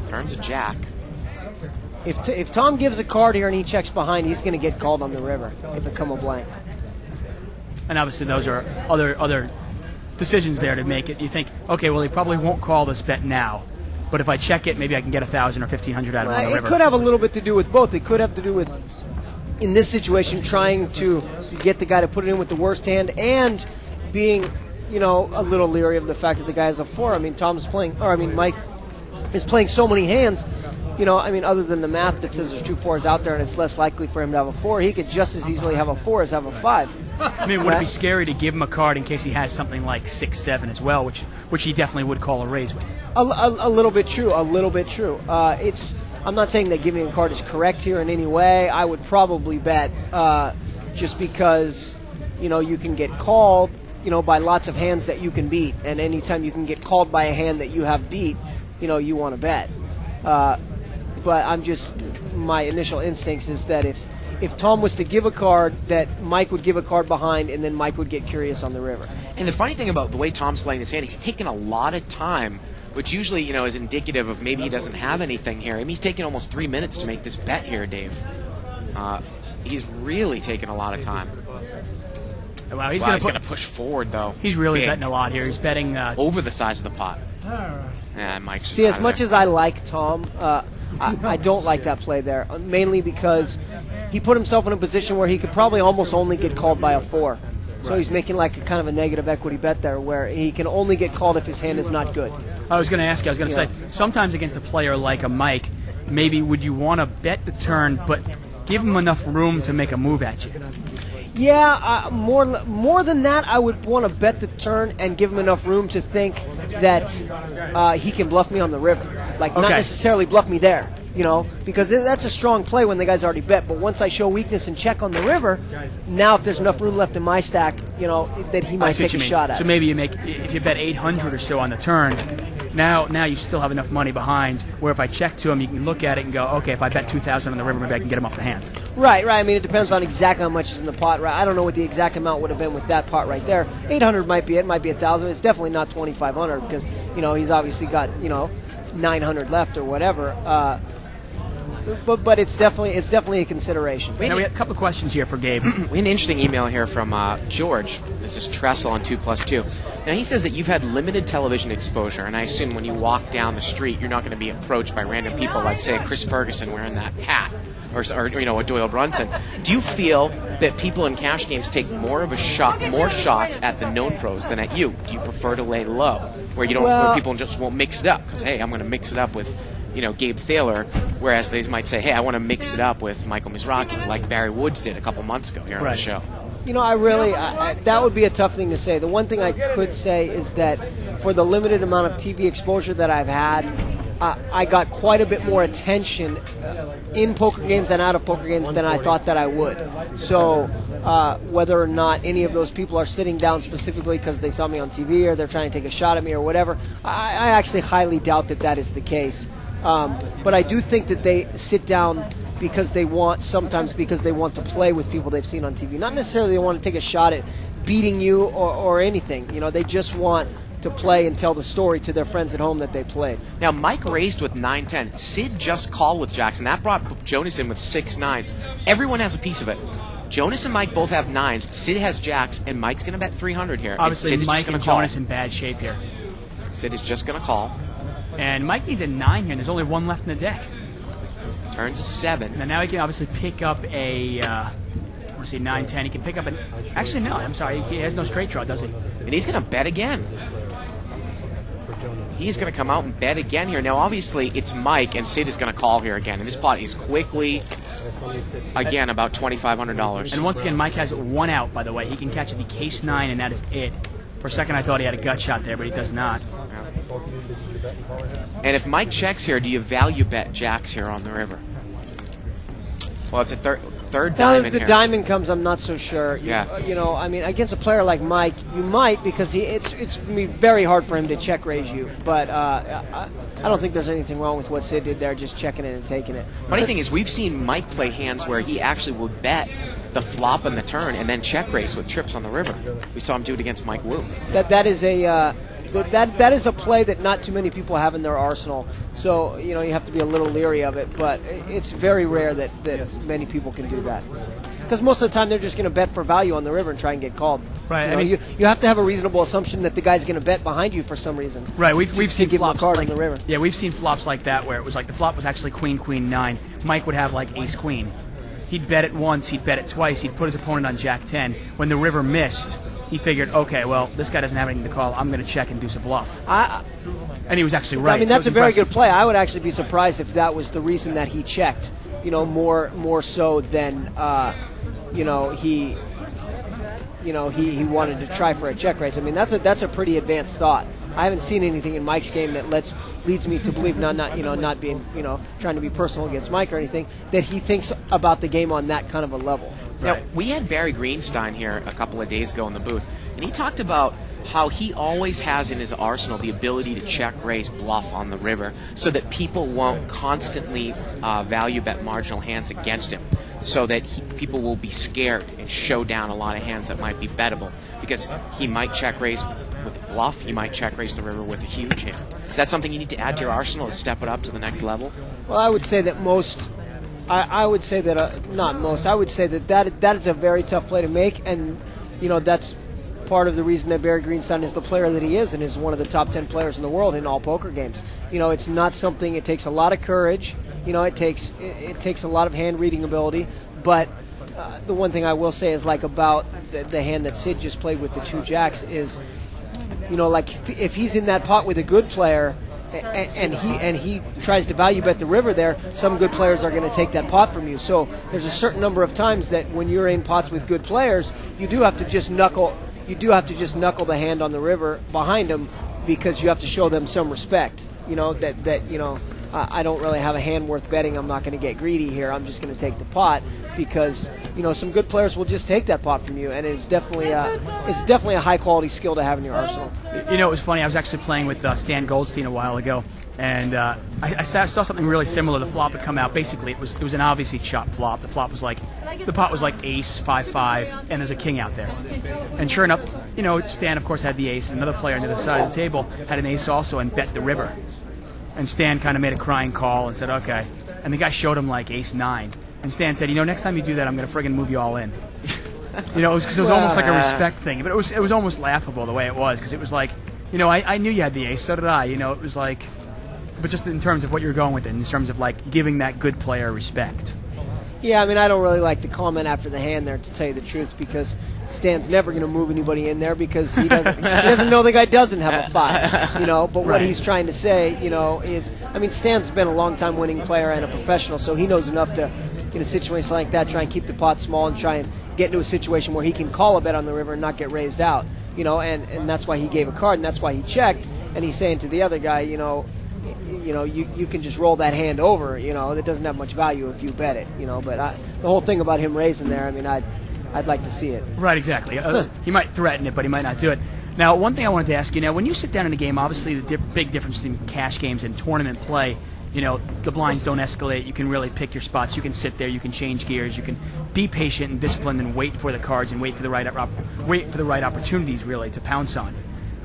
Turns a jack. If Tom gives a card here and he checks behind, he's going to get called on the river if it come a blank. And obviously those are other decisions there to make it. You think, okay, well, he probably won't call this bet now, but if I check it, maybe I can get 1,000 or 1,500 out of it on the river. It could have a little bit to do with both. It could have to do with, in this situation, trying to get the guy to put it in with the worst hand and being, a little leery of the fact that the guy has a 4. I mean, Mike is playing so many hands. Other than the math that says there's 2 4s out there and it's less likely for him to have a 4, he could just as easily have a 4 as have a 5. I mean, would it be scary to give him a card in case he has something like 6-7 as well, which he definitely would call a raise with? A little bit true. I'm not saying that giving a card is correct here in any way. I would probably bet just because you can get called by lots of hands that you can beat, and anytime you can get called by a hand that you have beat, you want to bet. But my initial instincts is that if Tom was to give a card, that Mike would give a card behind, and then Mike would get curious on the river. And the funny thing about the way Tom's playing this hand, he's taken a lot of time, which usually, is indicative of maybe he doesn't have anything here. I mean, he's taken almost 3 minutes to make this bet here, Dave. He's really taken a lot of time. Wow, he's going to push forward, though. He's really betting a lot here. He's betting over the size of the pot. Yeah, Mike's just as much as I like Tom, I don't like that play there, mainly because he put himself in a position where he could probably almost only get called by a 4. So he's making like a kind of a negative equity bet there where he can only get called if his hand is not good. I was going to say, sometimes against a player like a Mike, maybe would you want to bet the turn but give him enough room to make a move at you? Yeah, more than that, I would want to bet the turn and give him enough room to think that he can bluff me on the river. Not necessarily bluff me there, because that's a strong play when the guy's already bet. But once I show weakness and check on the river, now if there's enough room left in my stack, that he might take a shot at. So maybe if you bet 800 or so on the turn, now you still have enough money behind where if I check to him, you can look at it and go, okay, if I bet 2,000 on the river, maybe I can get him off the hand. Right. I mean, it depends on exactly how much is in the pot. Right. I don't know what the exact amount would have been with that pot right there. 800 might be it. Might be 1,000. It's definitely not 2,500 because he's obviously got 900 left or whatever. But it's definitely a consideration. Now we have a couple of questions here for Gabe. We had an interesting email here from George. This is Tressel on 2+2. Now he says that you've had limited television exposure, and I assume when you walk down the street, you're not going to be approached by random people like, say, Chris Ferguson wearing that hat, or a Doyle Brunson. Do you feel that people in cash games take more shots at the known pros than at you? Do you prefer to lay low, where where people just won't mix it up? Because hey, I'm going to mix it up with Gabe Thaler, whereas they might say, hey, I want to mix it up with Michael Mizrachi, like Barry Woods did a couple months ago here on the show. That would be a tough thing to say. The one thing I could say is that for the limited amount of TV exposure that I've had, I got quite a bit more attention in poker games and out of poker games than I thought that I would. So whether or not any of those people are sitting down specifically because they saw me on TV or they're trying to take a shot at me or whatever, I actually highly doubt that is the case. But I do think that they sit down because they want to play with people they've seen on TV. Not necessarily they want to take a shot at beating you or anything. They just want to play and tell the story to their friends at home that they played. Now, Mike raised with 9-10. Sid just called with Jackson. That brought Jonas in with 6-9. Everyone has a piece of it. Jonas and Mike both have 9s. Sid has jacks, and Mike's going to bet 300 here. Obviously, Sid Mike and Jonas in bad shape here. Sid is just going to call. And Mike needs a 9 here, and there's only 1 left in the deck. Turns a 7. Now he can obviously pick up a, 9, 10. He can pick up an... Actually, no, I'm sorry. He has no straight draw, does he? And he's going to bet again. He's going to come out and bet again here. Now, obviously, it's Mike, and Sid is going to call here again. And this pot is quickly, again, about $2,500. And once again, Mike has 1 out, by the way. He can catch the case 9, and that is it. For a second, I thought he had a gut shot there, but he does not. And if Mike checks here, do you value bet jacks here on the river? Well, it's a third Now diamond if the here. diamond comes, I'm not so sure. Yeah. I mean, against a player like Mike, you might, because it's going to be very hard for him to check raise you. But I don't think there's anything wrong with what Sid did there, just checking it and taking it. Funny thing is, we've seen Mike play hands where he actually will bet the flop and the turn and then check raise with trips on the river. We saw him do it against Mike Wu. That is a that is a play that not too many people have in their arsenal. So you have to be a little leery of it. But it's very rare that many people can do that. Because most of the time they're just going to bet for value on the river and try and get called. Right. You have to have a reasonable assumption that the guy's going to bet behind you for some reason. Right. We've seen give him a flops card like on the river. Yeah, we've seen flops like that where it was like the flop was actually queen, queen, 9. Mike would have like ace, queen. He'd bet it once. He'd bet it twice. He'd put his opponent on jack 10. When the river missed, he figured, okay, well, this guy doesn't have anything to call. I'm going to check and do some bluff. And he was actually right. I mean, that's a very good play. I would actually be surprised if that was the reason that he checked. More so than he wanted to try for a check raise. I mean, that's a pretty advanced thought. I haven't seen anything in Mike's game that leads me to believe, not being trying to be personal against Mike or anything, that he thinks about the game on that kind of a level. Now, we had Barry Greenstein here a couple of days ago in the booth, and he talked about how he always has in his arsenal the ability to check raise bluff on the river so that people won't constantly value bet marginal hands against him, so that people will be scared and show down a lot of hands that might be bettable, because he might check raise with a bluff, he might check raise the river with a huge hand. Is that something you need to add to your arsenal to step it up to the next level? Well, I would say that I would say that not most. I would say that is a very tough play to make, and that's part of the reason that Barry Greenstein is the player that he is and is one of the top 10 players in the world in all poker games. It's not something. It takes a lot of courage. It takes a lot of hand reading ability. But the one thing I will say is about the hand that Sid just played with the 2 jacks is, if he's in that pot with a good player. And he tries to value bet the river there, some good players are going to take that pot from you. So there's a certain number of times that when you're in pots with good players, you do have to just knuckle the hand on the river behind them, because you have to show them some respect. I don't really have a hand worth betting. I'm not going to get greedy here. I'm just going to take the pot, because some good players will just take that pot from you, and it's definitely a high quality skill to have in your arsenal. It was funny. I was actually playing with Stan Goldstein a while ago, and I saw something really similar. The flop had come out. Basically, it was an obviously chopped flop. The pot was like ace 5-5, and there's a king out there. And sure enough, Stan of course had the ace, and another player on the other side of the table had an ace also and bet the river. And Stan kind of made a crying call and said, okay. And the guy showed him like ace 9. And Stan said, next time you do that, I'm going to friggin' move you all in. It was almost like a respect thing. But it was almost laughable the way it was, because it was like, I knew you had the ace, so did I. It was like, but just in terms of what you're going with it, in terms of like giving that good player respect. Yeah, I mean, I don't really like to comment after the hand there, to tell you the truth, because Stan's never going to move anybody in there, because he doesn't know the guy doesn't have a 5, But what he's trying to say, is, I mean, Stan's been a long-time winning player and a professional, so he knows enough to, in a situation like that, try and keep the pot small and try and get into a situation where he can call a bet on the river and not get raised out, and that's why he gave a card, and that's why he checked, and he's saying to the other guy, you can just roll that hand over, that doesn't have much value if you bet it, but the whole thing about him raising there, I mean, I'd like to see it. Right, exactly. He might threaten it, but he might not do it. Now, one thing I wanted to ask you, when you sit down in a game, obviously the big difference between cash games and tournament play, the blinds don't escalate. You can really pick your spots. You can sit there. You can change gears. You can be patient and disciplined and wait for the cards and wait for the right opportunities, really, to pounce on.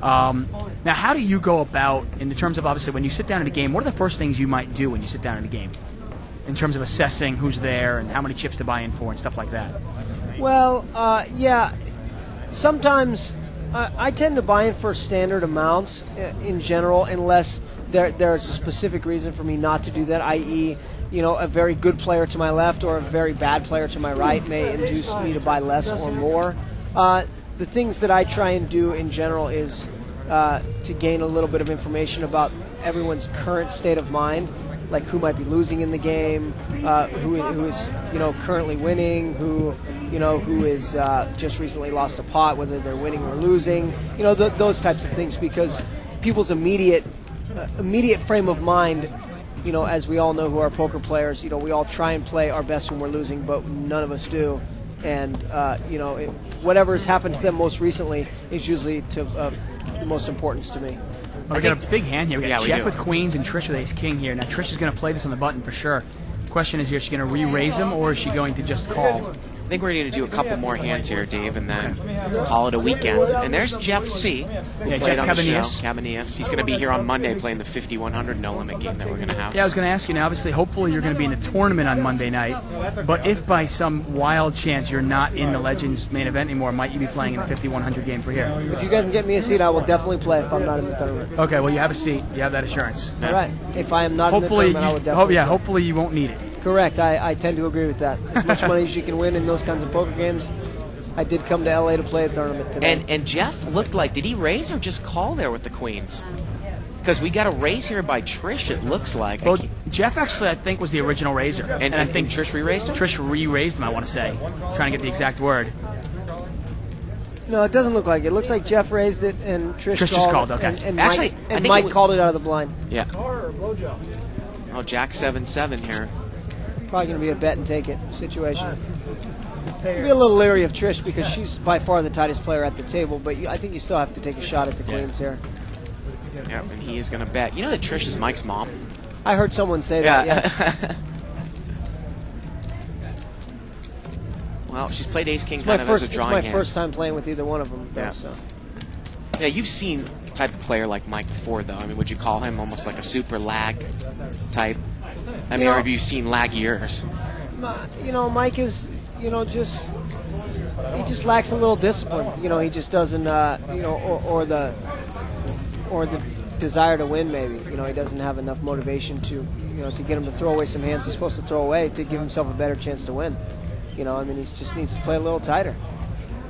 Now, how do you go about, in terms of, obviously, when you sit down in a game, what are the first things you might do when you sit down in a game, in terms of assessing who's there and how many chips to buy in for and stuff like that? Well, yeah. Sometimes I tend to buy in for standard amounts in general, unless there's a specific reason for me not to do that, i.e., a very good player to my left or a very bad player to my right may induce me to buy less or more. The things that I try and do in general is to gain a little bit of information about everyone's current state of mind, like who might be losing in the game, who is currently winning, who is just recently lost a pot, whether they're winning or losing, those types of things, because people's immediate frame of mind, as we all know who are poker players, we all try and play our best when we're losing, but none of us do. And, whatever has happened to them most recently is usually the most importance to me. Well, we got a big hand here. We got Jeff do. with queens and Trish with ace-king here. Now, Trish is going to play this on the button for sure. Question is here, is she going to re-raise him, or is she going to just call? I think we're going to do a couple more hands here, Dave, and then call it a weekend. And there's Jeff C. who played Jeff on the show. Cabanillas. Cabanillas. He's going to be here on Monday playing the 5100 no-limit game that we're going to have. Yeah, I was going to ask you now, obviously, hopefully you're going to be in the tournament on Monday night, but if by some wild chance you're not in the Legends main event anymore, might you be playing in the 5100 game for here? If you guys can get me a seat, I will definitely play if I'm not in the tournament. Okay, well, you have a seat. You have that assurance. All right. If I am not in the tournament, I would definitely play. Hopefully you won't need it. Correct. I tend to agree with that. As much money as you can win in those kinds of poker games. I did come to LA to play a tournament today. And Jeff looked like, did he raise or just call there with the queens? Because we got a raise here by Trish, it looks like. Well, Jeff actually, I think, was the original raiser. And I think Trish re-raised him? Trish re-raised him, I want to say. Trying to get the exact word. No, it doesn't look like it. It looks like Jeff raised it and Trish just called, okay. And actually, Mike called it out of the blind. Yeah. Oh, Jack 7-7 here. Probably going to be a bet and take it situation. Be a little leery of Trish because she's by far the tightest player at the table, but I think you still have to take a shot at the queens here. Yeah, and he is going to bet. You know that Trish is Mike's mom? I heard someone say that, yes. Well, she's played ace-king kind of as a drawing hand. It's my first time playing with either one of them. Yeah. So. Yeah, you've seen a type of player like Mike before, though. I mean, would you call him almost like a super lag type? I mean, or have you seen laggiers? Mike is, he just lacks a little discipline. He just doesn't, or the desire to win. Maybe, he doesn't have enough motivation to get him to throw away some hands he's supposed to throw away to give himself a better chance to win. He just needs to play a little tighter.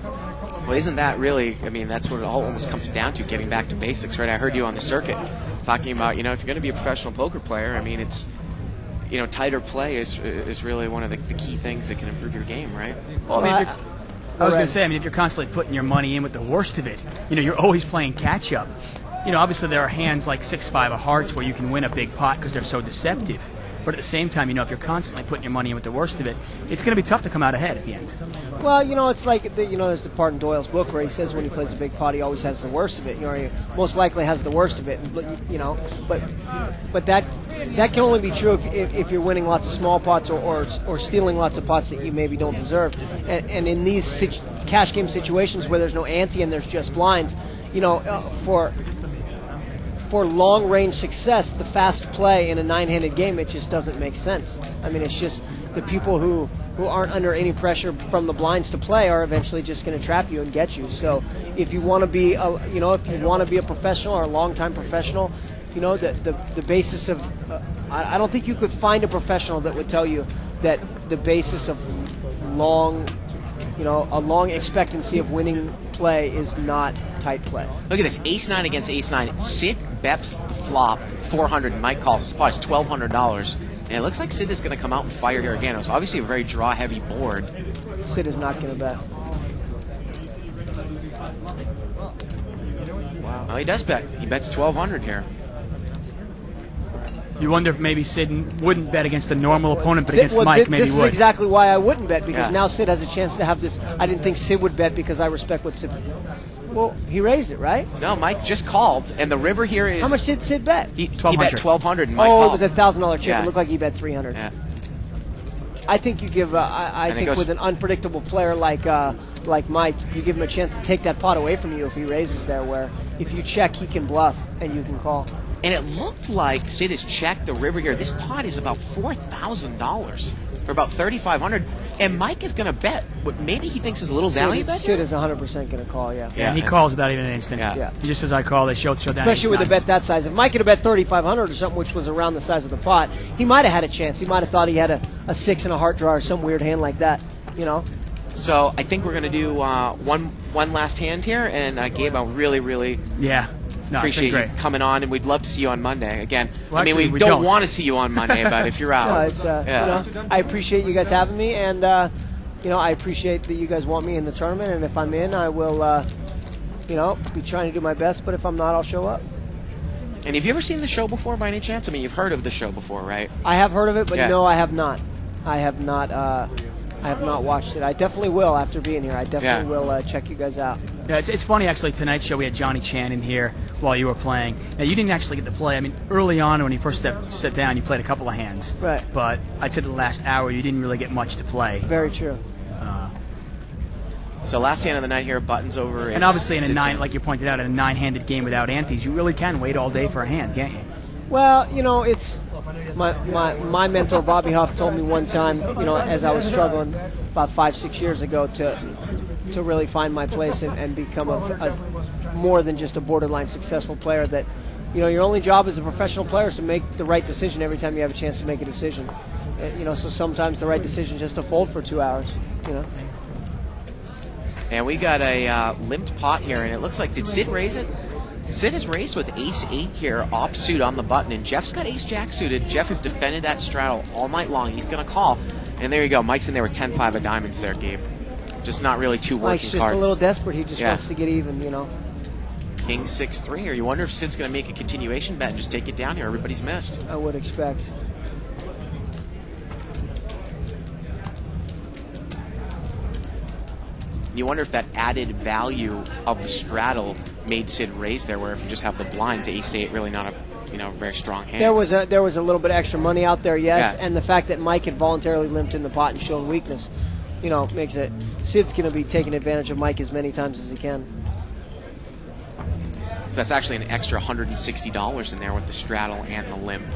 Well, isn't that really, that's what it all almost comes down to, getting back to basics, right? I heard you on the circuit talking about, if you're going to be a professional poker player, it's, tighter play is really one of the key things that can improve your game, right? Well, I was going to say, if you're constantly putting your money in with the worst of it, you're always playing catch-up. Obviously there are hands like 6-5 of hearts where you can win a big pot because they're so deceptive. But at the same time, if you're constantly putting your money in with the worst of it, it's going to be tough to come out ahead at the end. Well, it's like, there's the part in Doyle's book where he says when he plays a big pot, he always has the worst of it. He most likely has the worst of it. But that can only be true if you're winning lots of small pots or stealing lots of pots that you maybe don't deserve. And in these cash game situations where there's no ante and there's just blinds, for long-range success, the fast play in a nine-handed game, it just doesn't make sense. It's just the people who aren't under any pressure from the blinds to play are eventually just going to trap you and get you. So if you want to be, a professional or a long-time professional, the basis of, I don't think you could find a professional that would tell you that the basis of a long expectancy of winning play is not tight play. Look at this, ace-9 against ace-9. Sid beps the flop, 400, and Mike calls. This pot is $1,200. And it looks like Sid is going to come out and fire here again. It's obviously a very draw-heavy board. Sid is not going to bet. Well, he does bet. He bets 1,200 here. You wonder if maybe Sid wouldn't bet against a normal opponent, but against Mike maybe this would. This is exactly why I wouldn't bet, because now Sid has a chance to have this. I didn't think Sid would bet because I respect what Sid. Well, he raised it, right? No, Mike just called, and the river here is. How much did Sid bet? He bet 1,200, and Mike called. It was a $1,000 chip. It looked like he bet 300. Yeah. I think you give. I think with an unpredictable player like Mike, you give him a chance to take that pot away from you if he raises there. Where if you check, he can bluff and you can call. And it looked like Sid has checked the river here. This pot is about $4,000 or about $3,500. And Mike is going to bet what maybe he thinks is a little value bet. Sid is 100% going to call, yeah. Yeah, he calls without even an instant. Yeah. He just says, I call, they show down. Especially with a bet that size. If Mike had a bet 3,500 or something, which was around the size of the pot, he might have had a chance. He might have thought he had a 6 and a heart draw or some weird hand like that, you know. So I think we're going to do one last hand here. And Gabe, I really appreciate you coming on, and we'd love to see you on Monday. Again, Well, I mean, actually, we we don't don't. want to see you on Monday, but if you're out. No, it's, you know, I appreciate you guys having me, and, you know, I appreciate that you guys want me in the tournament, and if I'm in, I will, you know, be trying to do my best, but if I'm not, I'll show up. And have you ever seen the show before by any chance? I mean, you've heard of the show before, right? I have heard of it, but Yeah. no, I have not. I have not watched it. I definitely will after being here. I definitely will check you guys out. Yeah, it's funny, actually, tonight's show, we had Johnny Chan in here while you were playing. Now, you didn't actually get to play. I mean, early on when you first sat down, you played a couple of hands. Right. But I'd say the last hour, you didn't really get much to play. Very true. So last hand of the night here, buttons over. And obviously in a like you pointed out, in a 9-handed game without antes, you really can wait all day for a hand, can't you? Well, you know, it's my mentor Bobby Huff told me one time, you know, as I was struggling about 5-6 years ago to really find my place and become a more than just a borderline successful player, that, you know, your only job as a professional player is to make the right decision every time you have a chance to make a decision. You know, so sometimes the right decision is just to fold for 2 hours, you know. And we got a limped pot here, and it looks like, did Sid raise it? Sid has raised with ace-8 here, offsuit on the button, and Jeff's got ace-jack suited. Jeff has defended that straddle all night long. He's going to call, and there you go. Mike's in there with 10-5 of diamonds there, Gabe. Just not really two working Mike's just cards. a little desperate. He just wants to get even, you know. King 6-3, or you wonder if Sid's going to make a continuation bet and just take it down here. Everybody's missed. I would expect. You wonder if that added value of the straddle made Sid raise there, where if you just have the blinds, ace-8 really not a very strong hand. There was a little bit of extra money out there, yes, and the fact that Mike had voluntarily limped in the pot and shown weakness, you know, makes it. Sid's going to be taking advantage of Mike as many times as he can. So that's actually an extra $160 in there with the straddle and the limp.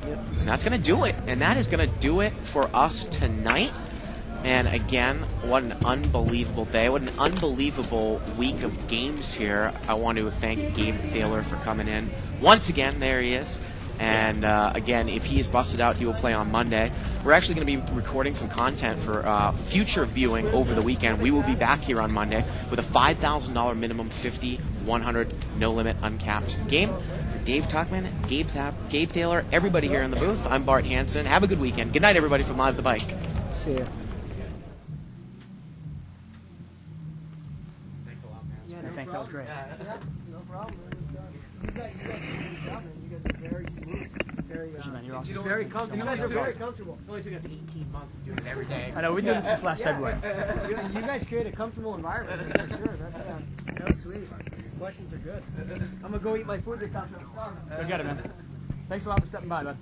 Yep. And that's going to do it. And that is going to do it for us tonight. And again, what an unbelievable day. What an unbelievable week of games here. I want to thank Gabe Kaplan for coming in. Once again, there he is. And again, if he is busted out, he will play on Monday. We're actually going to be recording some content for future viewing over the weekend. We will be back here on Monday with a $5,000 minimum, 50, 100, no limit, uncapped game. For Dave Tuckman, Gabe Kaplan, everybody here in the booth, I'm Bart Hansen. Have a good weekend. Good night, everybody, from Live the Bike. See ya. Thanks, that was great. No problem. You guys do a good job, man. You guys are very smooth. Very comfortable. You guys are very comfortable. It only took us 18 months of doing it every day. I know, we've been doing this since last February. You guys create a comfortable environment, for sure. That's sweet. Questions are good. I'm going to go eat my food this afternoon. Go get it, man. Thanks a lot for stepping by, bud.